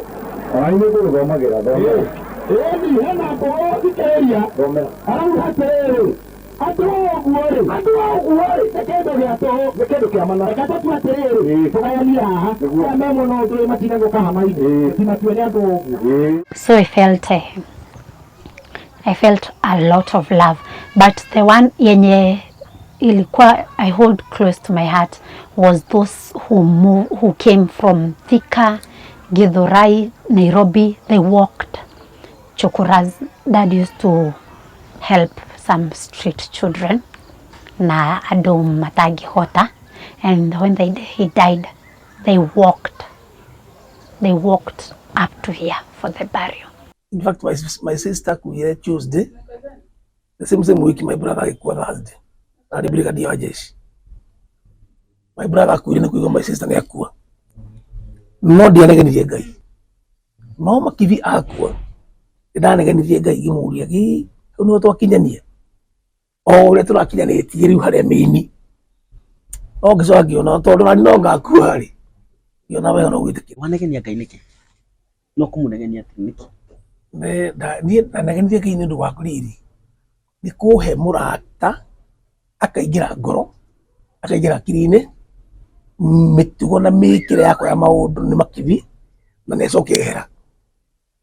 nĩ gũthomagĩra ĩni hena mbũgũ thikĩrĩria arauga atĩrĩrĩ andũ ũguo rĩ nĩ kĩndũ gĩa tũhũ, nĩ kĩndũ kĩa mana. Reka tũtue atĩrĩrĩ tũgayanie haha arĩa me mwena ũngĩ matige gũka hama-inĩ timatue nĩ andũ ũguo. So I felt a lot of love, but the one yenye ilikuwa I hold close to my heart was those who came from Thika, Githurai, Nairobi. They walked. Chokura's dad used to help some street children na ado ùngihota, and when he died, they walked up to here for the burial. In fact, my sister Kìarìire Tuesday, the same week my brother alikuwa Thursday, ali brigadier wa jeshi. My brother Kìarìire kuiga my sister ni akua. No ndianeganirie Ngai. No Makibi akua. Ndaneganirie Ngai gimuria gi no twakinyanie. Ũrĩa tũrakinyanĩtie rĩu harĩa mĩini. No ngĩcoka ngĩona tondũ nani no ngakua rĩ. Ngĩona wega no gwĩtĩkia. Wanegenia Ngai nĩkĩ? No kũmũnegenia atĩ nĩkĩ? Niĩ ndanegenirie Ngai nĩ ũndũ wa rĩrĩ. Nĩ kũhe mũrata akaingĩra ngoro, akaingĩra akiri-inĩ, mĩtugo na mĩĩkĩre yakwa ya maũndũ nĩ Makibi na nĩ acokehera.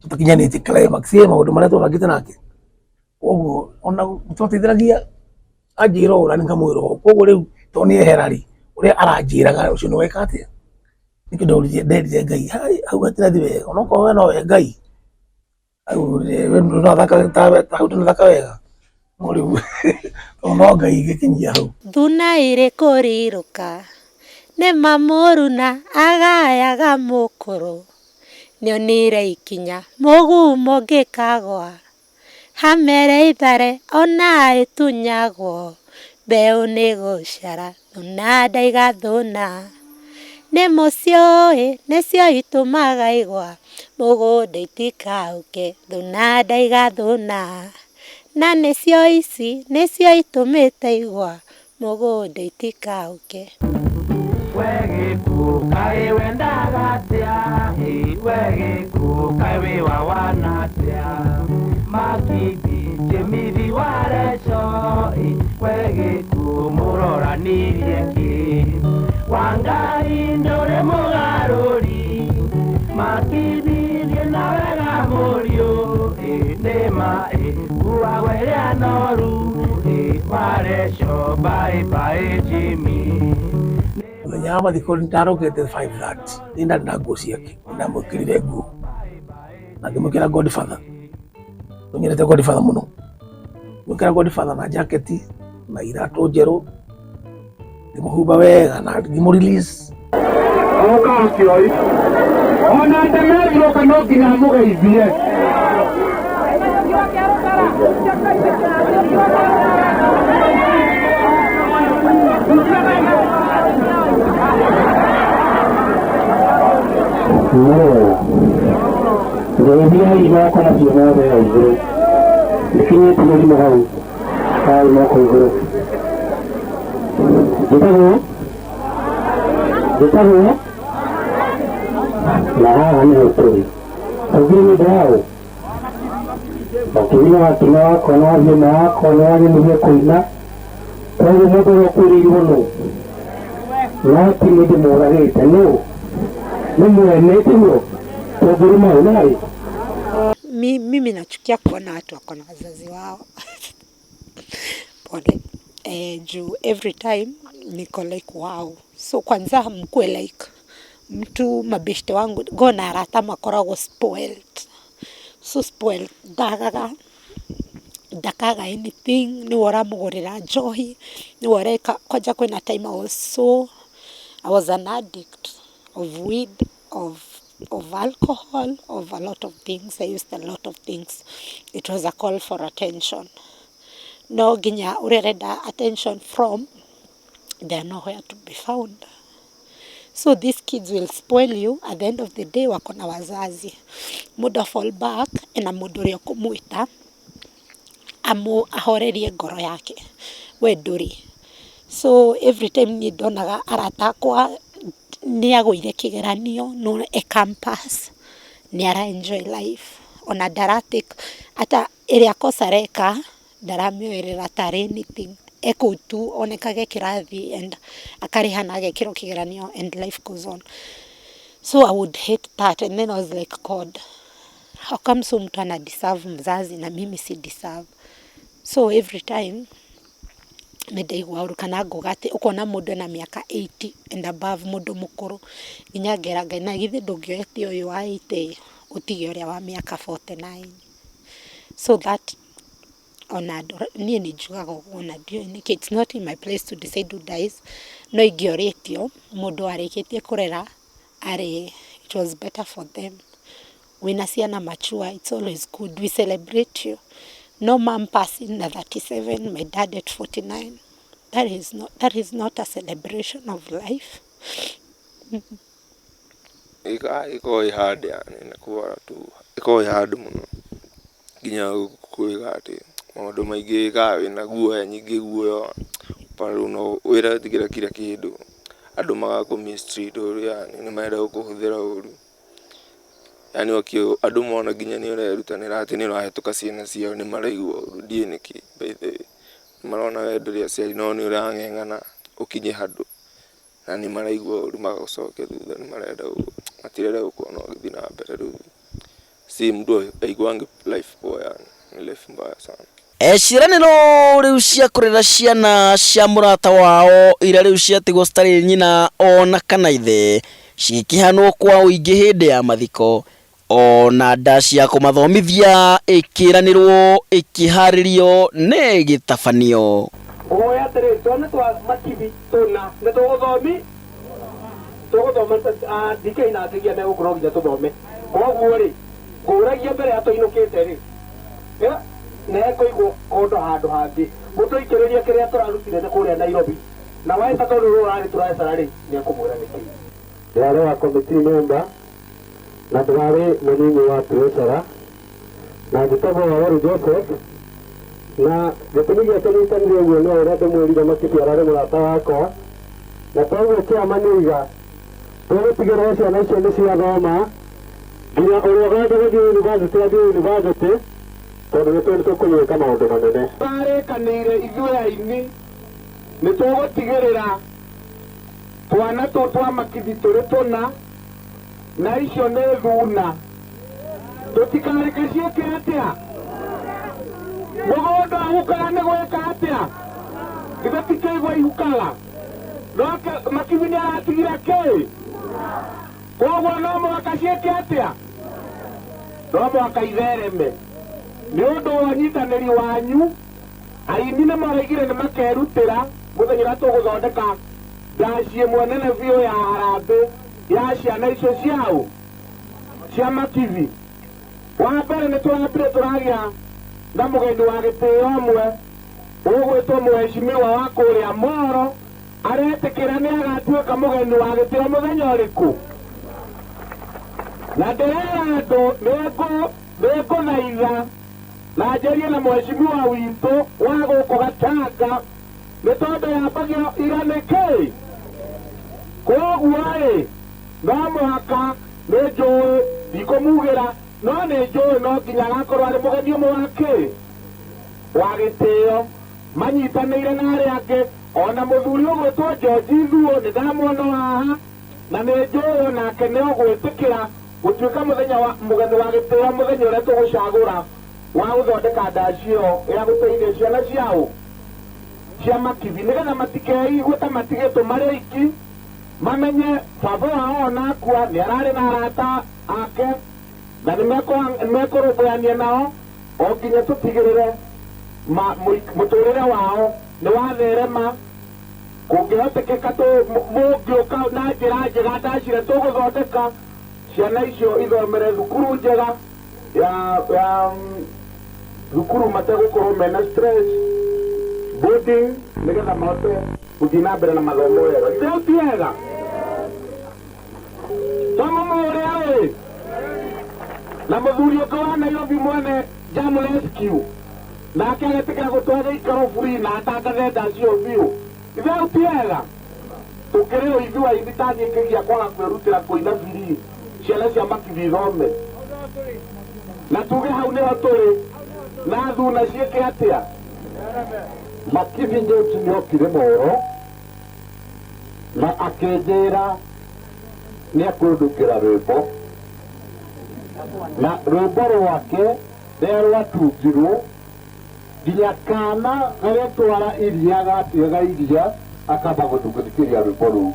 Tũtakinyanĩtie climax ya maũndũ marĩa twabangĩte nake. Koguo ona tũteithanagia anjĩra ũra nĩngamwĩra. Koguo rĩu to nĩ ehera rĩ ũrĩa aranjĩraga ũcio nĩ weka atĩa. Nĩkĩo nderire Ngai hau hatirathi wega onokorwo we nowe Ngai hau ndũnathaka wega no rĩu no Ngai gĩkinyia hau. Thuna ĩrĩ kũrirũka nĩ mamũruna agayaga mũkũrũ nĩonire ikinya mũgumo ngĩkagwa hamere ithare ona ĩtunyagwo mbeũ nĩ gũcara thuna ndaiga thuna nĩ mũciũĩ nĩcio itũmaga igwa mũgũnda itikaũke thuna ndaiga thuna na nĩcio ici nĩcio itũmĩte igwa mũgũnda itikaũke. Wegiku kai wendaga atia, wegiku kai wiwa wana atia. Makibi James wa Rachael, wegiku muroranirie ki. Wangai ndore mugaruri, Makibi na wega murio, nema uwaweria noru, wa Rachael bye Jimmy. Nyama di koni taro kete 5 that. Ninda ndago siaki. Namba Kìarìire nguo. Na ngĩmũkĩra Godfather. Tũnyerete Godfather mũno. Ngĩmũkĩra Godfather na jacket na iratũ njerũ ndĩmũhumba wega na ngĩmũ-release. Oka ũkioi ona ndemegĩũka no nginya mũgeithie. Ngeithiai moko na biũ mothe ya igũrũ ikinyĩte mũrimũ hau hai moko igũrũ. Gĩtagwo na haha nĩ hĩtũri ũgiri nĩ ndao ũkĩria wakinya wakona wathiĩ na wakona wagĩmũthia kũina koguo mũndũ ũrĩa ũkwĩrĩirwo nũ no ti nĩ ndĩmũragĩte nũ nĩ mwene tiguo tũngĩruma ũnarĩ. Mimi nachukia kuona watu wako na wazazi wao. Pole. Juu every time niko like wow. So kwanza mkue like mtu mabeshte wangu gona arata makoragwo spoiled. So spoiled ndakaga anything ni waramugurira njohi ni wareka kwaja kwena time I was an addict of weed, of alcohol, of a lot of things. I used a lot of things. It was a call for attention. No ginya urereda attention from, they are nowhere to be found. So these kids will spoil you. At the end of the day, wako na wazazi. Muda fall back, ena mudoria kumuita, ahorerie ngoro yake. We nduri. So every time ni donaga aratakwa, ni agũire kĩgeranio no campus ni ara enjoy life ona daratic ata ĩrĩa kosa reka ndaramĩoerera tarĩ anything eko tu onekage kĩrathi and akarĩhana agekĩrwo kĩgeranio and life goes on. So I would hate that, and then I was like, God, how come so mtu ana deserve mzazi na mimi si deserve? So every time nĩndaigua ũru kana nguga atĩ ũkona mũndũ na mĩaka 80 and above mũndũ mũkũrũ nginya ngeraga na githĩ ndũngĩoete ũyũ wa 80 ũtige ũrĩa wa mĩaka 49. So that ona niĩ nĩ njugaga ũguo na ndiũĩ it's not in my place to decide who dies. No ingĩoretio mũndũ arĩkĩtie kũrera arĩ it was better for them. Wĩna ciana mature, it's always good, we celebrate you. No mom passing at 37, my dad at 49. That is not a celebration of life. Iko ihade yani nakuwa tu. Iko ihade muno. Ginya kuiga ati maundu maingi gawe na guoya nyingi guoya. Paru no wira tigira kira kindu. Andu magakumi street yani ni maenda kuhuthira uru. Yani wakio andu mona ginya ni urerutanira ati ni rahituka ciana ciao ni maraigua ndie niki baithe marona wenderia ciari no ni urang'eng'ana ukinye handu na ni maraigua uru magacoke thutha ni marenda matirenda kuona githii na mbere riu si mndu aiguange life poa yani ni life mbaya sana. Ciĩranĩro rĩu cia kũrera ciana cia mũrata wao iria rĩu ciatigwo citarĩ nyina ona kana ithe cigĩkĩhanwo kwa ũingĩ hĩndĩ ya mathiko ona nda cia kũmathomithia ĩkĩranĩrwo ĩkĩharĩrio nĩ gĩtabanio. Oya tere twana twa Makibi tuna nĩ tũgũthoma ndike na tigia ne gũkorwo nginya tũthome koguo rĩ kũragia mbere ya tũinũkĩte rĩ nĩ kũigwo ũndũ handũ hangĩ mũtũikĩrĩria kĩrĩa tũrarutire kũrĩa Nairobi na waita tondũ rũrarĩ tũracara rĩ nĩ akũmwĩra nĩkĩ yarĩ wa committee member na tũrarĩ mũnini wa Twìre na gĩtagwo Rwa Joseph na gĩtũmi gĩake nĩitanire ũguo nĩ ũrĩa ndĩmwĩrire Makibi ararĩ mũrata wakwa na toguo chairman oiga tũgũtigĩrĩra ciana icio nĩ ciathoma nginya ũrĩa ũgenda gũthiĩ university athiĩ university tondũ nĩ tũkũnyuĩka maũndũ manene. Tũrarĩkanĩire ithuĩ aini nĩ tũgũtigĩrĩra twana tũu twa Makibi tũrĩ tũna na icio nĩ thuna tũtikareke ciĩke atĩa mũgũnda ũhukaga nĩ gwĩka atĩa githĩ ti kĩigua ihukaga no Makibi nĩ aratigire kĩ koguo no mũhaka ciĩke atĩa no mũhaka ithereme nĩ ũndũ wa ũnyitanĩri wanyu aini nĩ maraigire nĩ makerutĩra mũthenya ũrĩa tũgũthondeka ndaci ĩmwe nene biũ ya harambĩ ya ciana icio ciao cia Makibi. Wa mbere nĩ tũrambire tũragĩa na mũgeni wa gĩtĩo ũmwe ũgwĩtwo mũheshimiwa wa kũrĩa Moro, aretĩkĩra nĩ agatuĩka mũgeni wa gĩtĩo mũthenya ũrĩkũ. Na ndĩrera andũ nĩngũthaitha na njarie na mũheshimiwa witũ wa gũkũ Gatanga nĩ tondũ yambagio ira nĩkĩ. Koguo-ĩ no mũhaka nĩ njũĩ ndikũmugĩra no nĩ njũĩ no nginya agakorwo arĩ mũgeni ũmwe wa gĩtĩo manyitanĩire na arĩa angĩ. Ona mũthuri ũgwĩtwo George Thuo nĩ ndamwona haha na nĩ njũĩ onake nĩ ũgwĩtĩkĩra gũtuĩka mũgeni wa gĩtĩo mũthenya ũrĩa tũgũcagũra wa gũthondeka ndaci ĩyo ya gũteithia ciana ciao cia Makibi, nĩgetha matikeigue ta matigĩtwo marĩ aiki, mamenye baba wao ona akua nĩ ararĩ na arata ake na nĩ mekũrũmbũyania nao o nginya tũtigĩrĩre mũtũrĩre wao nĩ watherema. Kũngĩhotekeka mũngĩũka na njĩra njega ndaci ĩrĩa tũgũthondeka, ciana icio ithomere thukuru njega ya thukuru mategũkorwo mena stress boarding, nĩgetha mahote gũthiĩ na mbere na mathomo wega. Ithe ti wega tomo ũrĩa na mũthuri ũngĩ wa Nairobi mwene Jam Rescue nake agetĩkĩra gũtwara ikaro free na atangathe ndaci ĩyo biũ. Ithe ti wega tũkĩrĩ ũigua ithitani ĩkĩgia kwaga kwĩrutĩra kũina biri ciana cia Makibi ithome, na tuge hau nĩho tũrĩ na thuna ciĩke atĩa. Makibi James nĩ okire Moro na akĩnjĩra nĩ akũndũkĩra rwĩmbo, na rwĩmbo rwake rĩrĩa rwatungirwo nginya kana gagetwara iria gatigaga iria akamba gũthikĩrĩria rwĩmbo rũu.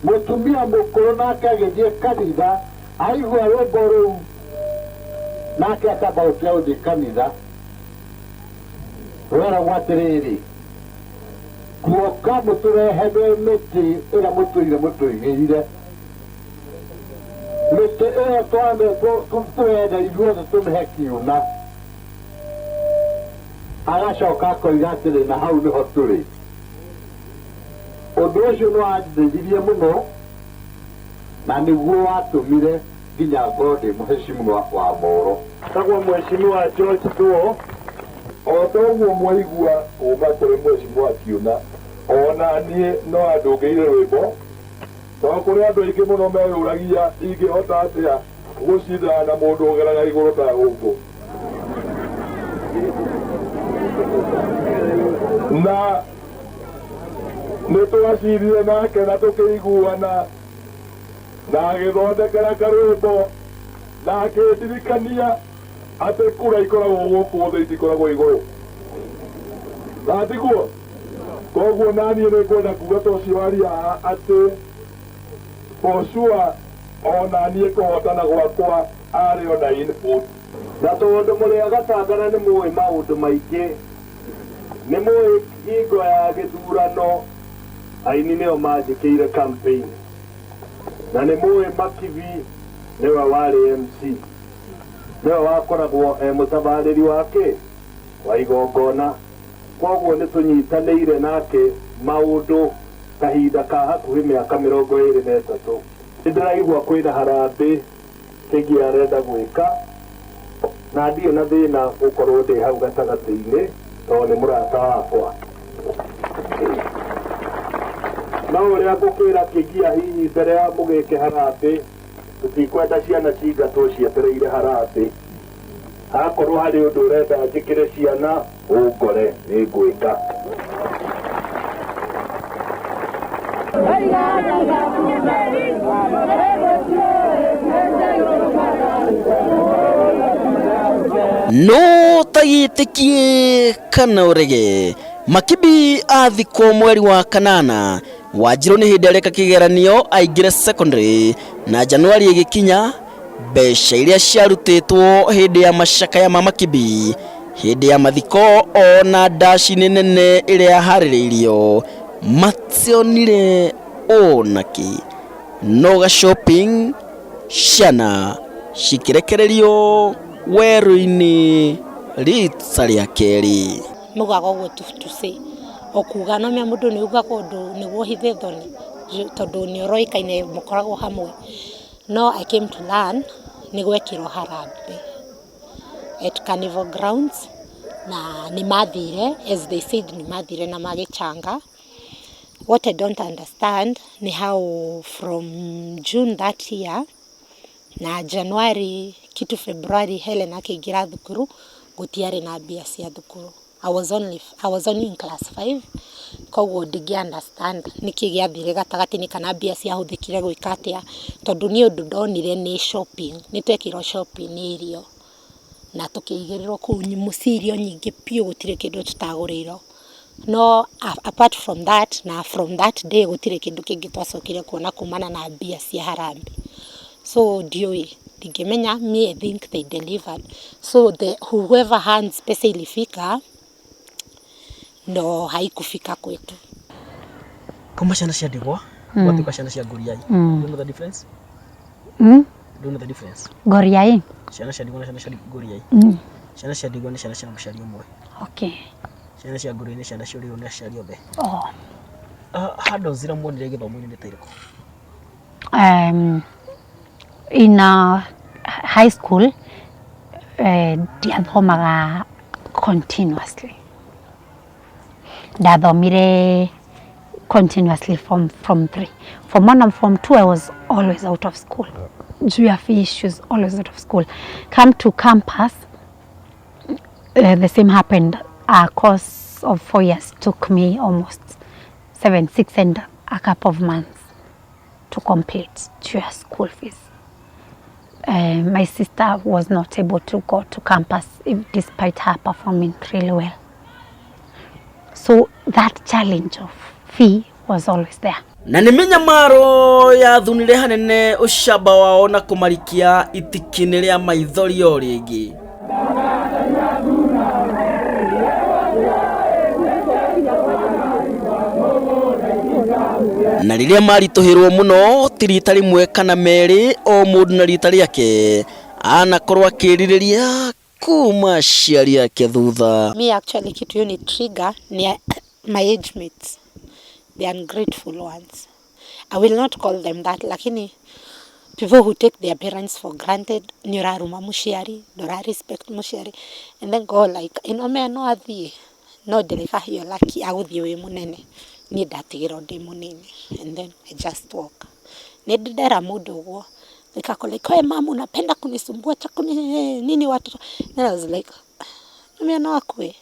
Mũtumia mũkũrũ nake agĩthiĩ kanitha aigua rwĩmbo rũu nake akamba gũtiga gũthiĩ kanitha. Rweragwo atĩrĩrĩ, guoka mũtũrehere mĩtĩ ĩrĩa mũtũigĩire, mĩtĩ ĩyo tũrenda ithuothe tũmĩhe kiuna. Agacoka akoiga atĩrĩ na hau nĩho tũrĩ. Ũndũ ũcio nĩ wandeithirie mũno na nĩguo watũmire nginya ngorwo ndĩ mũheshimiwa wa Moro. Tagwo Mheshimiwa George Thuo, o ta ũguo mwaigua kuma kũrĩ Mheshimiwa Kiuna, ona niĩ no andũngĩire rwĩmbo tondũ kũrĩ andũ aingĩ mũno meyũragia ingĩhota atĩa gũcindana na mũndũ ũgeraga igũrũ ta gũkũ. Na nĩ twacirire nake na tũkĩiguana na agĩthondekera karwĩmbo na akĩndirikania atĩ kura ikoragwo gũkũ thĩ itikoragwo igũrũ. Na tiguo koguo naniĩ nĩ ngwenda kuga ta ũcio waria atĩ for sure ona niĩ kũhotana gwakwa arĩ ona input. Na tondũ mũrĩ a Gatanga nĩ mũĩ maũndũ maingĩ, nĩ mũĩ hingo ya gĩthurano aini nĩo manjĩkĩire campaign, na nĩ mũĩ Makibi nĩwe warĩ MC, nĩwe wakoragwo mũtabarĩri wake wa igongona. Koguo nĩ tũnyitanĩire nake maũndũ kahinda ka hakuhĩ mĩaka 23. Nĩ ndĩraigua kwĩna harambĩ kĩngĩ arenda gwĩka na ndirĩ na thĩna gũkorwo ndĩ hau gatagatĩ-inĩ tondũ nĩ mũrata wakwa. No ũrĩa ngũkĩra kĩngia hihi mbere ya mũgĩke harambĩ, tũtikwenda ciana cingatwo cietereire harambĩ. Hakorwo harĩ ũndũ ũrenda njĩkĩre ciana ũngore nĩ ngwĩka. No tagĩtĩkie kana ũrege. Makibi athikwo mweri wa kanana, Wanjirũ nĩ hĩndĩ areka kĩgeranio aingĩre secondary, na Januari ĩgĩkinya mbeca iria ciarutĩtwo hĩndĩ ya macakaya ma Makibi hindi ya mathiko ona ndaci nene iria yaharĩrĩirio mationire onaki noga shopping ciana cikirekererio werũ-inĩ rita rĩa kerĩ. Mugaga ũguo tuce okuga no mĩa mũndũ nĩ ugaga ũndũ nĩguo hithe thoni tondũ nĩ ũroĩkaine mũkoragwo hamwe. No I came to learn nĩ gwekĩrwo harambĩ at Carnival Grounds na nĩ mathire, as they said nĩ mathire na magĩchanga. What I don't understand ni how from June that year na January kitu February Helen akĩingĩra thukuru gũtiarĩ na mbia cia thukuru. I was only in class 5. Koguo ndingĩ understand nĩkĩ gĩathire gatagatĩ-inĩ kana mbia ciahũthĩkire gwĩka atĩa tondũ nĩ ũndũ ndonire nĩ shopping, nĩ twekĩrwo shopping nĩ irio na tũkĩigĩrĩrwo kũu mũcirio nyingĩ piũ gũtirĩ kĩndũ tũtagũrĩirwo. No apart from that na from that day gũtirĩ kĩndũ kĩngĩ twacokire kuona kumana na mbia cia harambĩ. So ndiũĩ ndingĩmenya, me I think they delivered. So whoever hands pesa ilifika no haikufika kwetu. Kama ciana cia ndigwa gwatuĩka ciana cia ngũriai. Do you know the difference? Do you know the difference? Ngũriai. Ciana cia ndigwa na ciana cia ngũriai. Ciana cia ndigwa nĩ ciana cia mũciari ũmwe. Okay. Ciana cia ngũriai nĩ ciana cia ũrĩa nĩ aciari othe. Handũ zira muonire gĩthomo-inĩ nĩ ta irĩkũ? In high school ndiathomaga continuously. Ndathomire continuously from 3. From 1 and from 2 I was always out of school. Juu ya issues, always out of school. Come to campus, the same happened. A course of 4 years took me almost 7, 6 and a couple of months to complete juu ya school fees. My sister was not able to go to campus despite her performing really well. So that challenge of fee was always there. Na nĩ mĩnyamaro yathunire hanene ũcamba wao na kũmarikia itikinĩ rĩa maithori o rĩngĩ. Na rĩrĩa maritũhĩrwo mũno ti rita rĩmwe kana merĩ, o mũndũ na rita rĩake anakorwo akĩrirĩria kuma aciari ake thutha. Me actually kitu ni trigger ni my age mates, the ungrateful ones. I will not call them that, lakini people who take their parents for granted, nyoraruma mushiari, nora respect mushiari, and then go like, me no athi, no deleka hiyo laki aguthi we munene, ni datigiro de munene, and then I just walk. Nedera mudo wo, nikakole kwa mama unapenda kunisumbua chakuni nini watu, and I was like, no akwe.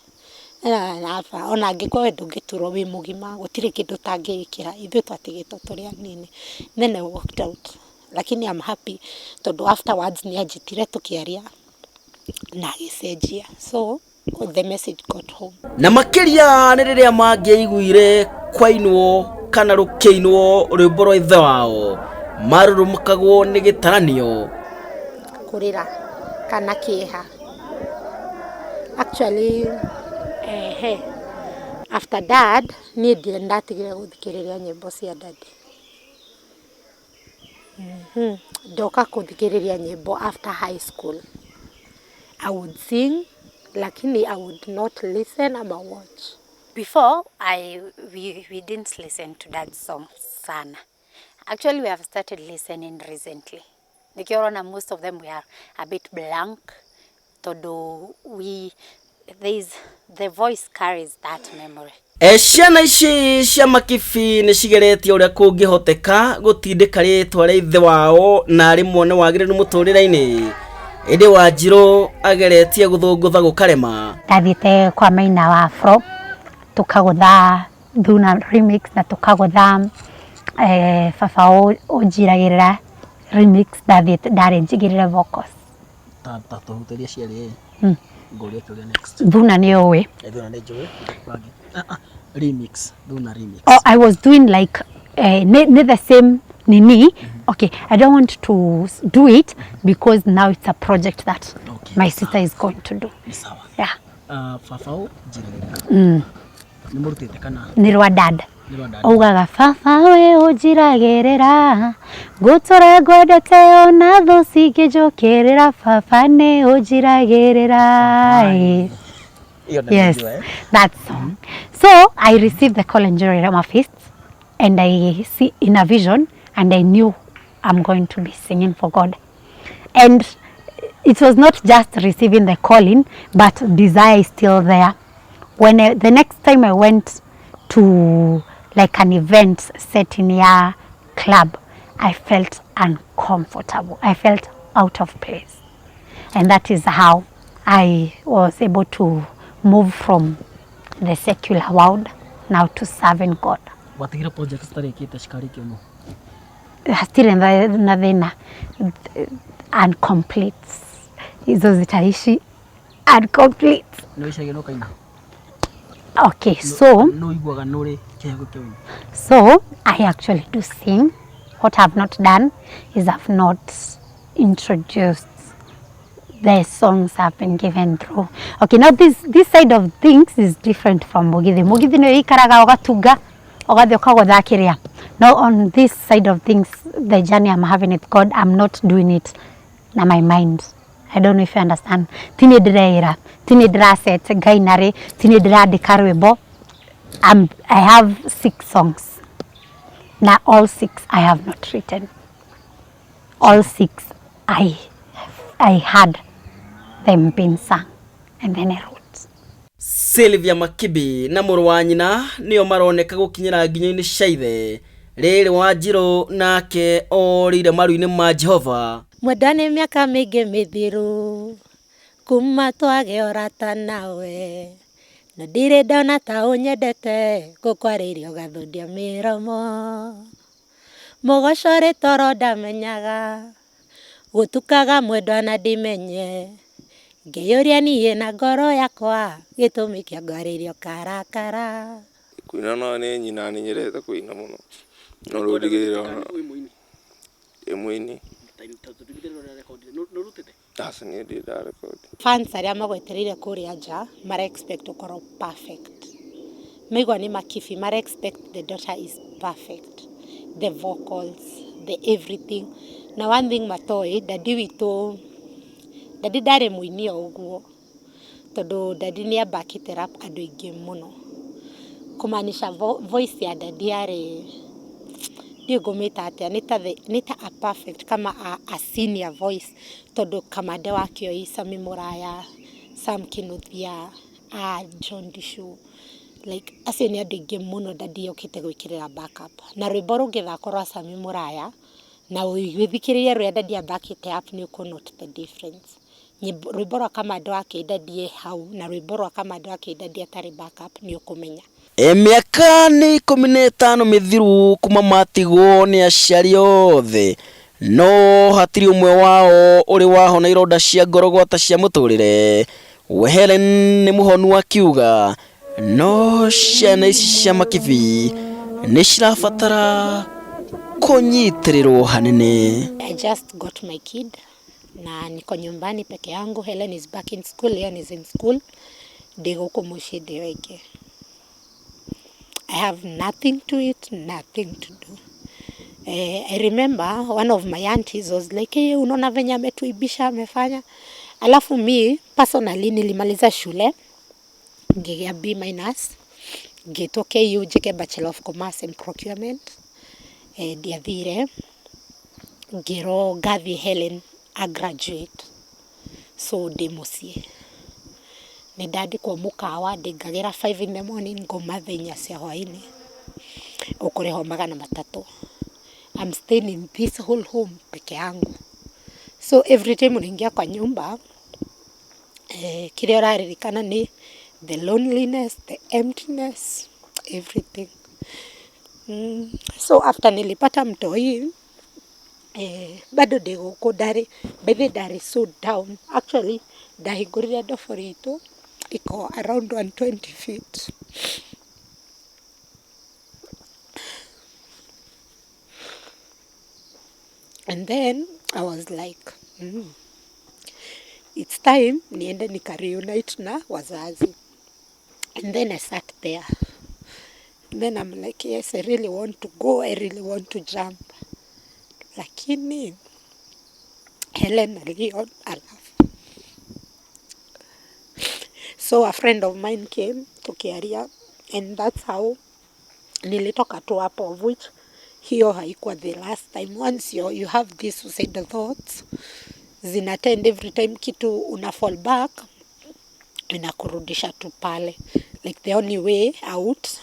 Na ona angĩkorwo we ndũngĩtũrwo wĩ mũgima gũtirĩ kĩndũ tangĩĩkĩra ithuĩ twatigĩtwo tũrĩ anini. Then I walked out, lakini I'm happy tondũ afterwards nĩ anjĩtire tũkĩaria na agĩcenjia, so the message got home. Na makĩria nĩ rĩrĩa mangĩaiguire kwainwo kana rũkĩinwo rwĩmbo rwa ithe wao marũrũmũkagwo nĩ gĩtaranio kũrĩra kana kĩeha. Actually after dad niĩ ndirĩ ndatigire gũthikĩrĩria nyĩmbo cia daddy. Ndoka gũthikĩrĩria nyĩmbo after high school. I would sing, lakini I would not listen or watch. Before, we didn't listen to dad's songs sana. Actually, we have started listening recently. Nikiona most of them we are a bit blank. Todo the voice carries that memory. Ciana ici cia Makibi nĩ cigeretie ũrĩa kũngĩhoteka gũtindĩka rĩtwa rĩa ithe wao na rĩmwe nĩ wagĩrĩru mũtũrĩre-inĩ. Ĩndĩ Wanjirũ ageretie gũthũngũtha gũkarema. Ndathiĩte kwa Maina wa Afro tukagũtha Thuna remix na tukagũtha baba ũnjiragĩrĩra remix, ndarĩ njigĩrĩre vocals. Tũhutĩrie ciarĩ ngũria kĩũria next. Thuna nĩ ũĩ. Thuna nĩ njũĩ. Remix, Thuna remix. Oh, I was doing like the same nini. Okay, I don't want to do it because now it's a project that my sister is going to do. Yeah. Fafao njiragĩrĩra. Nĩ mũrutĩte kana? Nĩ rwa dad. Augaga baba we ũnjiragĩrĩra ngũtũra ngwendete ona thũ cingĩnjũkĩrĩra baba nĩ ũnjiragĩrĩra. Yes, that song. So I received the call in Rwa Feast and I see in a vision and I knew I'm going to be singing for God. And it was not just receiving the calling, but desire is still there. When the next time I went to like an event set in a club, I felt uncomfortable. I felt out of place. And that is how I was able to move from the secular world now to serving God. Watigire project citarĩkĩte cikarĩkio no? Still na thĩna incomplete. Hizo zitaishi incomplete. Nĩ icagĩ no kaina? Okay, so no iguaga nũrĩ kĩhego kĩu. So I actually do sing. What I've not done is I've not introduced the songs I've been given through. Okay, now this side of things is different from Mugithi. Mugithi nĩ ikaraga ũgatunga ũgathiĩ ũkagũthakĩrĩa. Now on this side of things, the journey I'm having with God, I'm not doing it na my mind. I don't know if you understand. Tini ndĩreĩra, tini ndĩracete Ngai narĩ, tini ndĩrandĩka rwĩmbo. I have 6 songs. Now all 6 I have not written. All 6 I had them being sung and then I wrote. Rwa Makibi na mũrũ wa nyina nĩo maroneka gũkinyĩra nginyo-inĩ cia ithe. Rĩrĩ Wanjirũ nake orĩire maru-inĩ ma Jehova. Mwendane mĩaka mĩingĩ mĩthiru kuma twage ũrata nawe, na ndirĩ ndona ta ũnyendete gũkwarĩria ũgathũndia mĩromo. Mũgoco rĩtoro ndamenyaga gũtukaga mwendwa na ndimenye, ngĩyũria niĩ na ngoro yakwa gĩtũmi kĩa ngwarĩrio karakara. Kuina no nĩ nyina nĩ nyerete kuina mũno no rĩu ndigĩrĩra ona mũini That's an idiot record. Fans arĩa magwetereire kũrĩa nja mara expect ũkorwo perfect. Maigua nĩ Makibi mara expect the daughter is perfect. The vocals, the everything. Na one thing matoĩ, dadi witũ, dadi ndarĩ mũini o ũguo. Tondũ dadi nĩ backĩte rap andũ aingĩ mũno. Kumaanisha voice ya dadi yarĩ ngũmĩta atĩa nĩ ta a perfect kama a senior voice tondũ kamande wakĩo Sami Mũraya, Sam Kinuthia, John Dishu, like acio nĩ andũ aingĩ mũno dadi yokĩte gwĩkĩrĩra backup. Na rwĩmbo rũngĩthakwo rwa Sami Mũraya na ũgĩthikĩrĩria rũrĩa dadi backĩte up nĩ ũkũnote the difference. Rwĩmbo rwa kamande wakĩ dadi hau na rwĩmbo rwa kamande wakĩ dadi atarĩ backup nĩ ũkũmenya. Mĩaka nĩ 15 mĩthiru kuma matigwo nĩ aciari othe, no hatirĩ ũmwe wao ũrĩ wahona ironda cia ngorogota cia mũtũrĩre. We Helen nĩ mũhonu akiuga no ciana ici cia Makibi nĩ cirabatara kũnyitĩrĩrwo hanene. I just got my kid na niko nyumbani peke yangu. Helen is back in school, Leon is in school. Ndigũkũ mũciĩ ndĩ wike. I have nothing to eat, nothing to do. I remember one of my aunties was like, hey, unaona venye ametuibisha amefanya. Alafu mi personally nilimaliza shule ngigea B-, ngĩtwo KU njĩke Bachelor of Commerce and Procurement. Ndiathire ngĩrwo ngathiĩ Helen a graduate, so ndĩ mũciĩ. Nĩ ndandĩkwo mũkawa ndĩngagĩra 5 in the morning ngoma thaa 4 cia hwaĩ-inĩ ũkũrĩhwo 300. I'm staying in this whole home peke yangu, so every time unaingia kwa nyumba kile ũraririkana ni the loneliness, the emptiness, everything. So after nilipata mtoi bado ndĩgũkũ ndarĩ so down. Actually ndahingũrire ndobori itũ iko around 120 feet. And then I was like, it's time niende nika-reunite na wazazi. And then I sat there. And then I'm like, yes, I really want to go. I really want to jump. Lakini Helen aliona alafu. So a friend of mine came to Kìarìire, and that's how nilitoka tu hapo, of which hiyo haikuwa the last time. Once you have these suicidal thoughts, zinatend every time kitu una fall back, inakurudisha tu pale. Like the only way out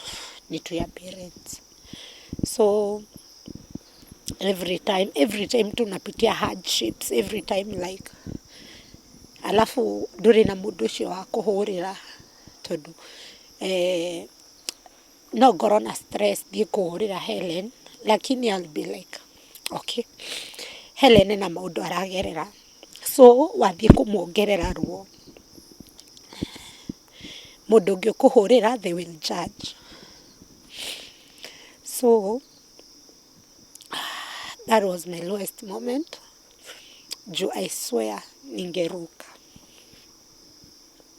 ni to your parents. So every time tunapitia hardships, every time like, alafu duri na mudushi wa kuhurira tondu no ngorwo na stress thiĩ kũhũrĩra Helen, lakini I'll be like, okay, Helen na maũndũ aragerera, so wathiĩ kũmuongerera ruo. Mũndũ ũngĩ ũkũhũrĩra, they will judge. So that was my lowest moment. I swear ningeruka.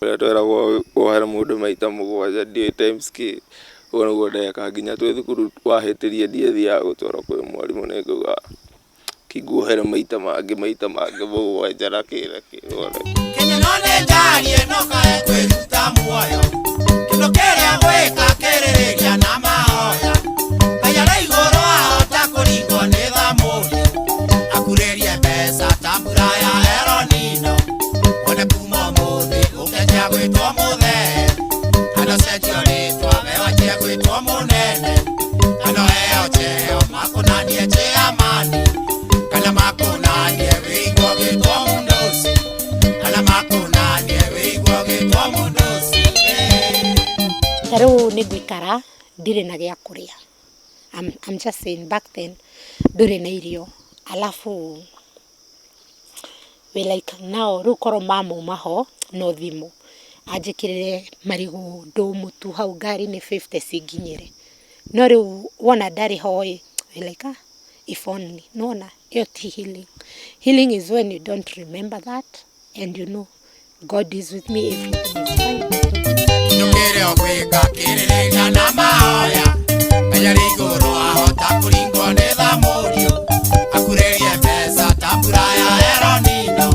Twĩragwo wohere mũndũ maita mũgwanja ndiũĩ times kĩ, ũguo nĩguo ndeka nginya twĩ thukuru wahĩtĩria ndiathiaga gũtwarwo kwĩ mwarimũ, nĩngauga kĩnguohere maita mangĩ mũgwanja na kĩrĩa Kenya no nĩ ndarie no kae kwĩruta muoyo, kĩndũ kĩrĩa gwĩka kĩrĩrĩria na mahoya, Kayara igũrũ ahota kũringwo nĩ thamũrio, akurĩrie mbeca tambura ya eronino, wone kuma ũmũthĩ ũkenjia gwĩtwo mũthee, anocenjio rĩtwa wewajia gwĩtwo mũnene, anoheo cheo makũnanie chairmani, kana makũnanie wĩigwo gĩtwo mũndoci, kana makũnanie wĩigwo gĩtwo mũndoci. Rĩu nĩngũikara ndirĩ na gĩa kũrĩa. I'm just saying back then ndũrĩ na irio, alafu we like now rĩu korwo mamuma ho no thimũ anjĩkĩrĩre marigũ mũtu hau ngari-inĩ 50 cinginyĩre, no rĩu wona ndarĩ ho-ĩ, we like if only, nona ĩyo ti healing. Healing is when you don't remember that and you know God is with me, everything is fine. Kĩrĩa gwĩka kĩrĩrĩria na mahoya, Kayara igũrũ ahota kũringwo nĩ thamũrio, akurĩrie mbeca tambura ya eronino,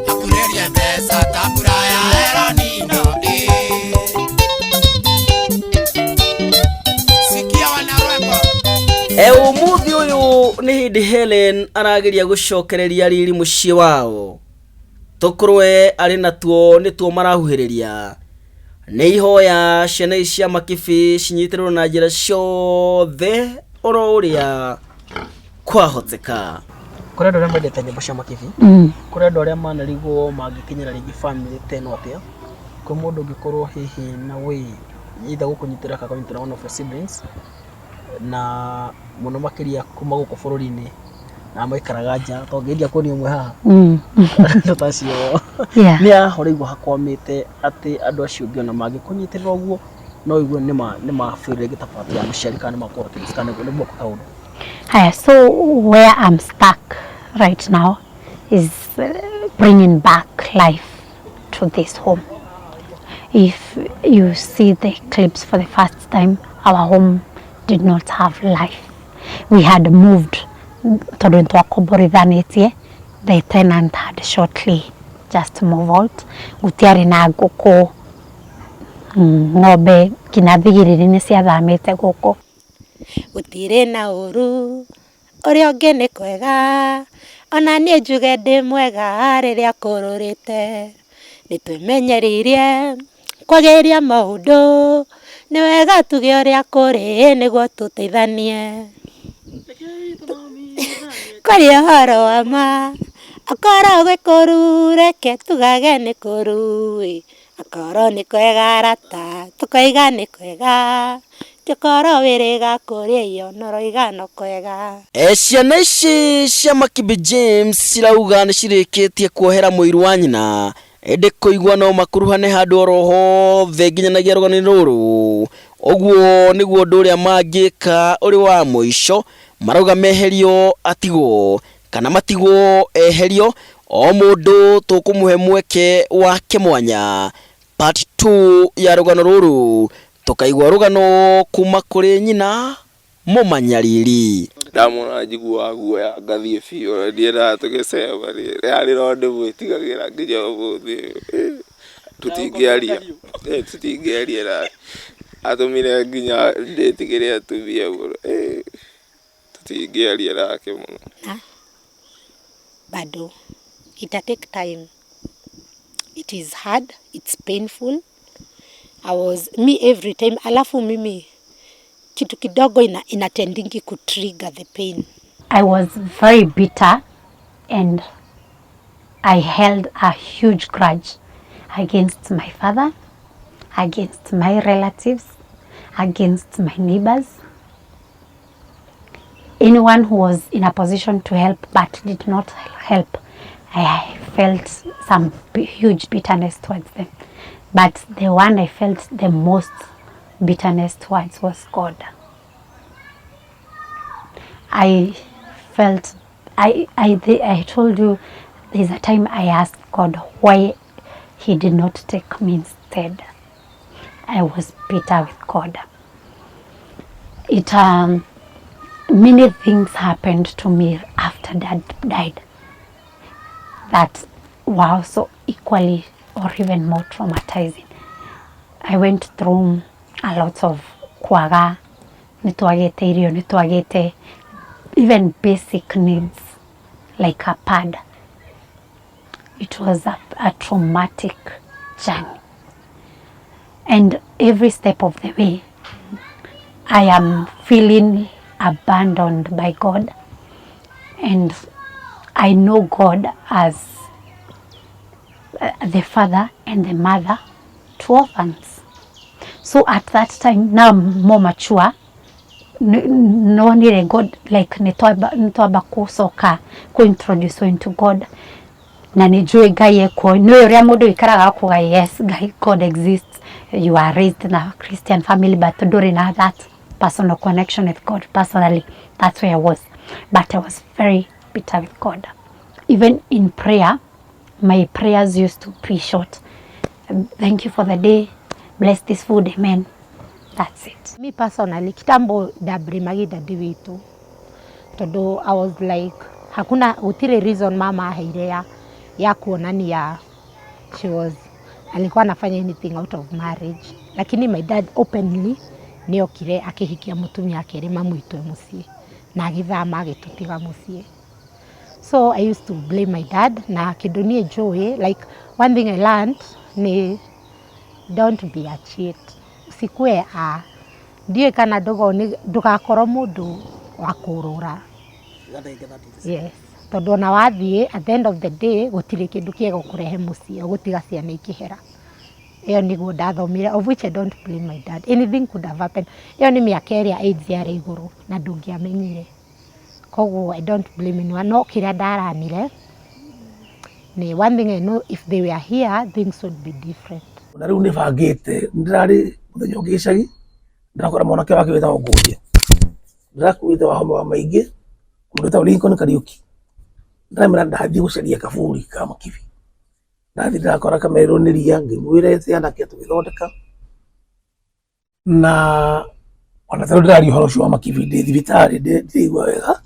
akurĩrie mbeca tambura ya eronino. Sikia wanarwembo. Ũmũthĩ ũyũ nĩ hĩndĩ Helen arageria gũcokereria riri mũciĩ wao. Tũkũrwe arĩ natuo nĩtuo marahuhĩrĩria. Nĩ ihoya ciana cia Makibi cinyitĩrĩrwo na njĩra ciothe oro ũrĩa kwahoteka. Kũrĩ andũ arĩa mendete nyĩmbo cia Makibi, kũrĩ andũ arĩa manarigwo mangĩkinyĩra rĩngĩ family teno atĩa, kwĩ mũndũ ũngĩkorwo hihi na way either gũkũnyitĩra kana kũnyitĩra one of your siblings, na mũno makĩria kuma gũkũ bũrũri-inĩ na maikaraga nja, tondũ ngĩendia kuonia ũmwe haha tacio nĩ ahorĩirwo hakwamĩte atĩ andũ acio ũngĩ ona mangĩkũnyitĩrĩra ũguo no igue nĩ mabĩrĩre gĩtabati ya mũciari kana nĩ makũhota kĩrĩtikana nĩ guoko kaũndũ. Haya, so where I'm stuck right now is bringing back life to this home. If you see the clips for the first time, our home did not have life. We had moved tondũ nĩtwakomborithanĩtie. The tenant had shortly just moved out. Gũtiarĩ na ngũkũ, ng'ombe, nginya thigiriri nĩciathamĩte gũkũ. Gũtirĩ na ũru, ũrĩa ũngĩ nĩ kwega, ona niĩ njuge ndĩ mwega rĩrĩa kũrũrĩte. Nĩtwĩmenyereirie kwagĩria maũndũ, nĩ wega tuge ũrĩa kũrĩ nĩguo tũteithanie. Kwaria ũhoro wa ma, akorwo gwĩ kũru reke tugage nĩ kũru, akorwo nĩ kwega arata tũkoiga nĩ kwega, tũkorwo wĩrĩga kũrĩa iyo noroiga no kwega. Ciana ici cia Makibi James cirauga nĩ cirĩkĩtie kuohera mũiru wa nyina, ĩndĩ kũigua no makuruhane handũ oro hothe nginyanagia rũgano rũrũ. Ũguo nĩguo ũndũ ũrĩa mangĩka ũrĩ wa mũico, marauga meherio atigwo kana matigwo eherio, o mundu tukumuhe mweke wake mwanya. Part 2 ya rugano ruru tukaigwa rugano kuma kuri nyina Mumanyariri. Ndamona njigua guoya ngathie biũ ndiendaga tũgĩcema rĩarĩ no ndĩmwĩtigagĩra nginya ũmũthĩ tũtingĩaria na atũmire nginya ndĩtigĩre atumia mũno tũtingĩaria nake mũno. Bado ita take time. It is hard, it's painful. Me every time, alafu mimi kitu kidogo inatendingi kutrigger the pain. I was very bitter and I held a huge grudge against my father, against my relatives, against my neighbors. Anyone who was in a position to help but did not help, I felt some huge bitterness towards them. But the one I felt the most bitterness towards was God. I told you there's a time I asked God why he did not take me instead. I was bitter with God. Many things happened to me after Dad died that were also equally or even more traumatizing. I went through a lot of kwaga, nitwagete irio, nitwagete even basic needs like a pad. It was a traumatic journey. And every step of the way, I am feeling abandoned by God. And I know God as the father and the mother to orphans. So at that time, now I'm more mature, no need God like nitwaba kusoka introduce into God na nijue Ngai eko no ria mundu ikaraga kuga yes God exists. You are raised in a Christian family but during that personal connection with God personally, that's where I was. But I was very bitter with God. Even in prayer, my prayers used to be short. Thank you for the day, bless this food, amen. That's it. Me personally, kitambo dabrimagi dadi witu. Todo I was like, hakuna utile reason mama heirea ya kuonania alikuwa anafanya anything out of marriage. Lakini my dad openly niokire akihikia mutumia akere mamuitwe musie. Na agithama agitutiga musie. So I used to blame my dad na kidunie joy. Like one thing I learned ni don't be a cheat. Usikue ndiye kana dogo ndugakoro mundu wa kurura. Yes. Tondu na wathie at the end of the day gutire kindu kiega kurehe mucie gutiga ciana ikihera. Iyo niguo ndathomire, of which I don't blame my dad. Anything could have happened. Iyo ni miaka ĩrĩa age yari iguru na ndungiamenyire. Koguo I don't blame anyone. No kiria ndaranire ni one thing I know, if they were here things would be different. Na riu nibangite ndirari muthenya ungi gicagi ndakora mwanake wake wetagwo Ngũnje ndirakuite wa homa wa maingi mundu ta Lincoln Kariuki ndamira ndathie gucaria kaburi ka Makibi ndathie ndakora kamerwo ni ria ngimwire ciana ke tugithondeka na ona taro ndari horo cio Makibi ndi thibitari ndigwa wega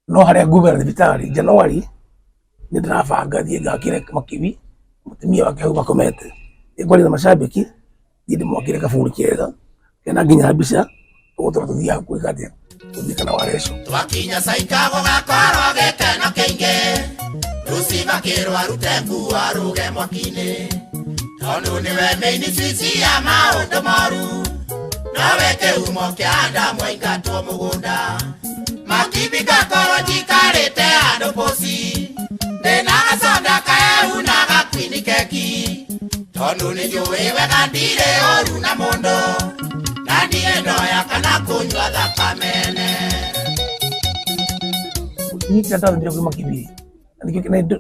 no haria ngumera thibitari January ni ndirabanga thie ngakire Makibi mutumia wake hau bakomete igwari na mashabiki ndi mwakire kaburi kega kena nginya mbica ugutora tuthia kwikatia tuthikana wareco twakinya saikago gakoro gekeno keingi ruciba kirwa rutengu aruge mwakini tondu niwe maini cici ya maundu moru nawe kihumo kia ndamu aingatwo mugunda Makibi gakoro njikarite andu poci ndina gaconda kaehu na gakwini keki tondu ni njui wega ndire oru na mundu na ndire ndoya kana kunywa thakamene nyita ndathire kwi Makibi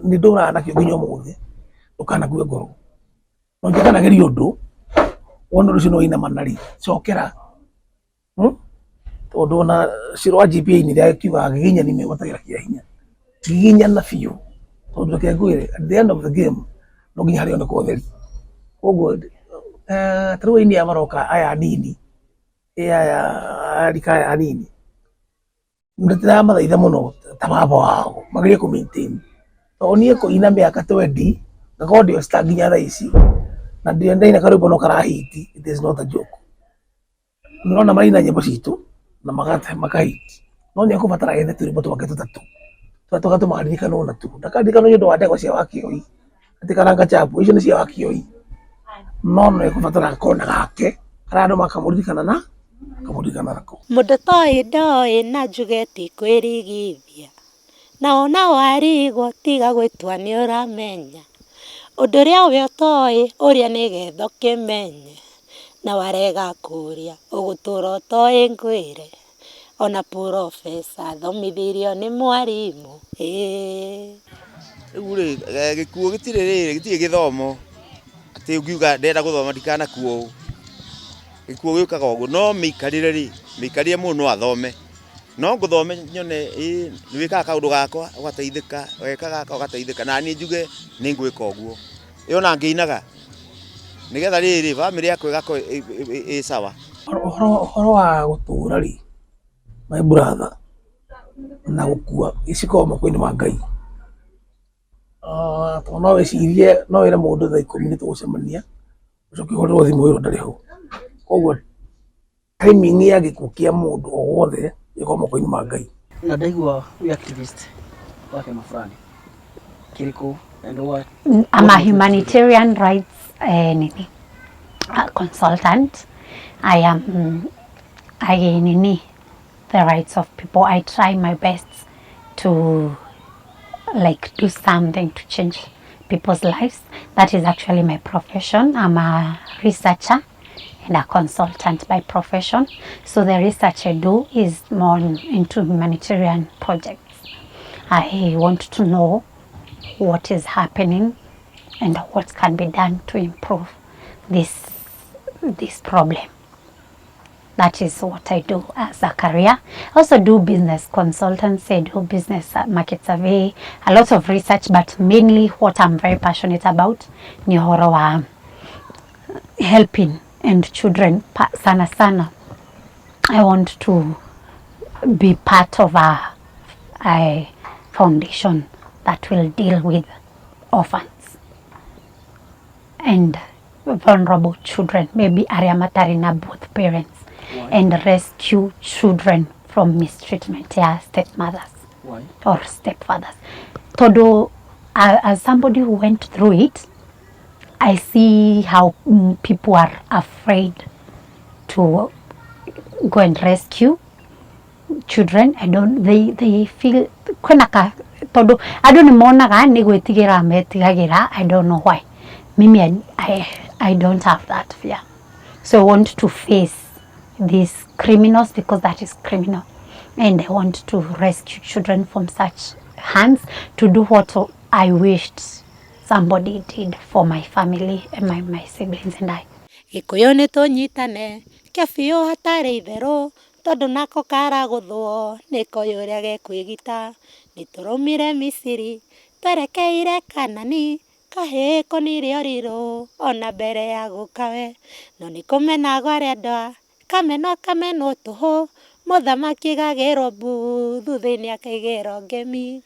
ni ndura na kio nginya umuthi ukana kuwe ngoro no njikana geri undu wonu rucio no ina manari cokera tondu na Cirì GPA ni ria kiuga giginya ni megutagira kia hinya kihinyana biũ tondũ reke ngwĩre at the end of the game no nginya harĩ oneka ũtheri koguo ta rĩu ini aya maroka aya anini aya rika aya anini ndĩramathaitha mũno ta baba wao magerie kũ maintain tondũ niĩ kũina mĩaka 20 ngakorwo ndĩo star nginya thaa ici na ndaina karwĩmbo no karahiti. It is not a joke. Nĩũrona maina nyĩmbo citũ na makahiti no nĩekũbatara ethe tũrĩmbo twake tũtatũ tũrĩa tũmaririkana na tu ndakaririkanwo nĩ ũndũ wa ndegwa cia Wakioi atĩ karanga chapu icio nĩ cia Wakioi no nĩekũbatara akorwo na gake karĩa andũ makamũririkana nako. Mũndũ toĩ ndoĩ na njuge ti kwĩrigithia na ona warigwo tiga gwĩtua nĩ ũramenya ũndũ ũrĩa we ũtoĩ ũrĩa nĩgetha ũkĩmenye na warega kũũria ũgũtũũra ũtoĩ ngwĩre ona profesa athomithirio nĩ mwarimũ. Rĩu rĩ gĩkuũ gĩtirĩ rĩrĩ gĩtirĩ gĩthomo atĩ ũngiuga ndenda gũthoma ndikanakuo ũũ. Gĩkuũ gĩũkaga ũguo no mĩikarĩre mũndũ no athome no ngũthome nyone nĩwĩkaga kaũndũ gakwa ũgateithĩka weka gaka ũgateithĩka na niĩ njuge nĩ ngwĩka ũguo ĩyo na ngĩinaga nĩgetha rĩrĩ bamĩrĩ yakwa ĩgakorwo ĩ sawa. Ũhoro wa gũtũũra rĩ my brother na gũkua icikoragwo moko-inĩ ma Ngai. Tondũ no wĩcirie no wĩre mũndũ thaa 10 nĩtũgũcemania ũcoke ũhũrĩrwo thimũ wĩrwo ndarĩ ho koguo timing ya gĩkuũ kĩa mũndũ o wothe ĩkoragwo moko-inĩ ma Ngai. Na ndaigua wĩ activist wa kĩama fulani kĩrĩkũ and what? I'm a humanitarian rights consultant. I am the rights of people. I try my best to do something to change people's lives. That is actually my profession. I'm a researcher and a consultant by profession. So the research I do is more into humanitarian projects. I want to know what is happening and what can be done to improve this problem. That is what I do as a career. I also do business consultancy, I do business market survey, a lot of research, but mainly what I'm very passionate about ni uhoro wa helping and children sana sana. I want to be part of a foundation that will deal with orphans and vulnerable children, maybe area matarina both parents. Why? And rescue children from mistreatment, stepmothers. Why? Or stepfathers. Todo, as somebody who went through it, I see how people are afraid to go and rescue children. They feel todo I don't know why. Mimi I don't have that fear. So I want to face these criminals because that is criminal, and I want to rescue children from such hands, to do what I wished somebody did for my family and my siblings and I. Gĩkũyũ nĩ tũnyitane kĩbiũ hatarĩ itherũ tondũ nako karagũthwo nĩ koĩ ũrĩa gekwĩgita nĩtũrũmire Misiri twerekeire Kanani kahĩĩ kũnire ũrirũ ona mbere ya gũkawe no nĩkũmenagwo arĩa andũ kamenwo tũhũ mũthamaki gagĩrwo mbuthu thĩinĩ akaigĩrwo ngemi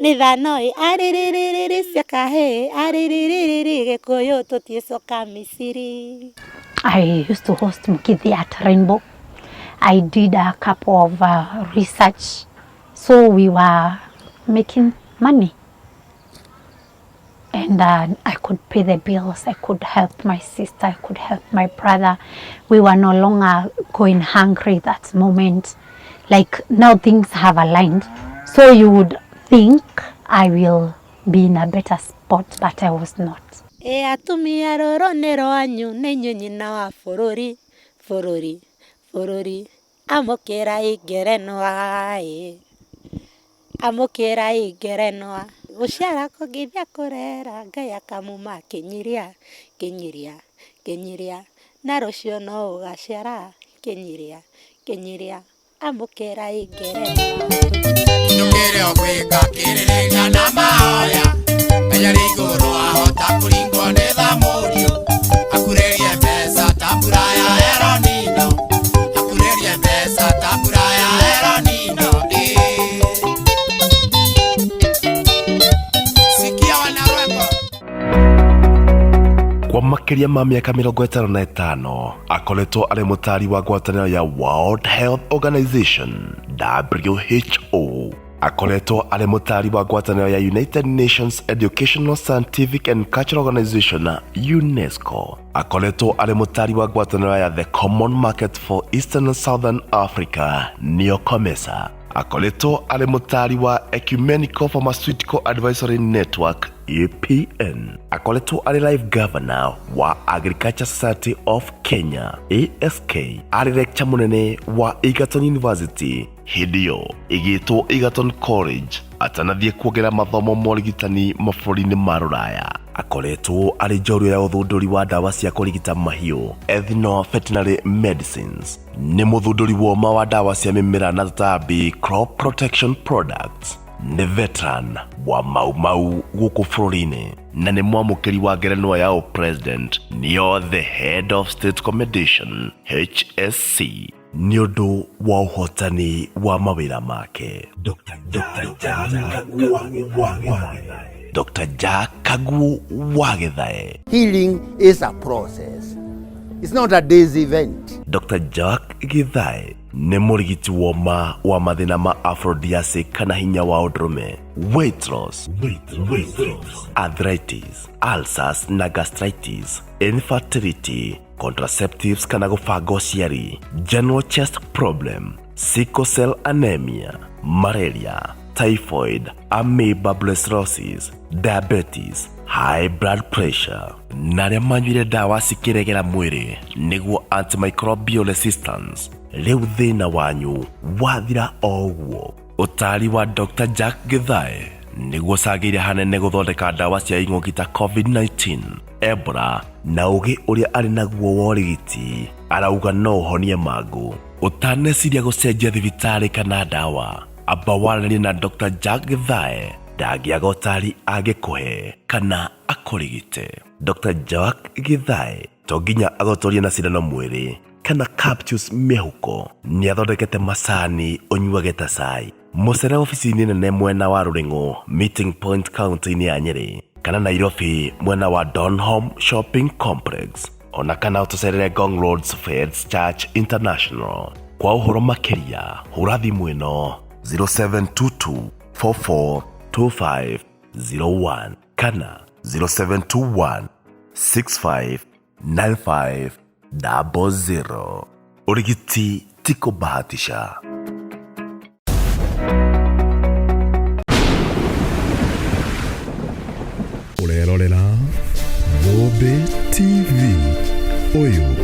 nĩthanoi ariririri cia kahĩĩ ariririri gĩkũyũ tũtiĩcoka Misiri. I used to host Ùngìtia at Rainbow. I did a couple of research, so we were making money. And I could pay the bills, I could help my sister, I could help my brother. We were no longer going hungry that moment. Like now things have aligned. So you would think I will be in a better spot, but I was not. Atumia rũrũ nĩ rwanyu nĩ inyuĩ nyina wa bũrũri amũkĩrai ngerenwa amũkĩrai ngerenwa gũciara kũngĩithia kũrera Ngai akamuma kĩnyiria na rũciũ no ũgaciara kĩnyiria amũkĩrai ngerenwa. kĩrĩa ũgwĩka kĩrĩrĩria na mahoya Ngai arĩ igũrũ ahota kũringwo nĩ thamũriũ akurĩrie mbeca ta mbura ya Eronino akurĩrie mbeca ta mbura ya Eronino sikia wana rwembo kwa makiria ma miaka 55 akoretwo arĩ mũtari wa ngwatanĩro ya World Health Organization WHO. Akoretwo arĩ mũtari wa ngwatanĩro ya United Nations Educational, Scientific and Cultural Organization UNESCO. Akoretwo arĩ mũtari wa ngwatanĩro ya The Common Market for Eastern and Southern Africa (NEOCOMESA). Akoretwo arĩ mũtari wa Ecumenical Pharmaceutical Advisory Network EPN. Akoretwo arĩ Life Governor wa Agriculture Society of Kenya ASK. Arĩ lecturer mũnene wa Egerton University hĩndĩ ĩgĩtwo Egerton College atanathiĩ kuongerera mathomo ma ũrigitani mabũrũri-inĩ ma Rũraya. Akoretwo arĩ njorua ya ũthundũri wa ndawa cia kũrigita mahiũ ethno-veterinary medicines. Nĩ mũthundũri woma wa ndawa cia mĩmera na tũtambi crop protection products. Nĩ veteran wa mau gũkũ bũrũri-inĩ na nĩ mwamũkĩri wa ngerenwa ya president nĩyo the head of state commendation HSC nĩ ũndũ wa ũhotani wa mawĩra make. Dr. Jack Kagu Wagithae. Healing is a process. It's not a day's event. Dr. Jack Githae nĩ mũrigiti woma wa mathĩna ma aphrodisiac kana hinya wa ũndũrũme, weight loss, arthritis, ulcers na gastritis, infertility, contraceptives kana gũbanga ũciari, general chest problem, sickle cell anemia, malaria, typhoid, amoebablosis, diabetes, high blood pressure. Na arĩa manyuire ndawa cikĩregera mwĩrĩ nĩguo antimicrobial resistance. Rĩu thĩna wanyu wathira o ũguo. Ũtari wa Dr. Jack Githae nĩguo cagĩire hanene gũthondeka ndawa cia ing'ũki ta COVID-19, Ebola na ũgĩ ũrĩa arĩ naguo wa ũrigiti. Arauga no ũhonie mangũ. Ũtaneciria gũcenjia thibitarĩ kana ndawa, amba waranĩrie na Dr. Jack Githae ndangĩaga ũtari angĩkũhe kana akũrigite. Dr. Jack Githae to nginya agũtũrie na cindano mwĩrĩ kana capsules mĩhuko. Nĩ athondekete macani ũnyuage ta cai. Mũcere ofici-inĩ nene mwena wa Rũrĩng'ũ Meeting Point kaunti-inĩ ya Nyeri kana Nairobi mwena wa Donholm Shopping Complex, ona kana ũtũcerere Ngong Roads Faith Church International. Kwa ũhoro makĩria hũra thimũ ĩno 0722 44 2501 kana 0721 65 95 00. Urigiti ti kũbahatisha. Urerorera Thùmbì TV. Ũyũ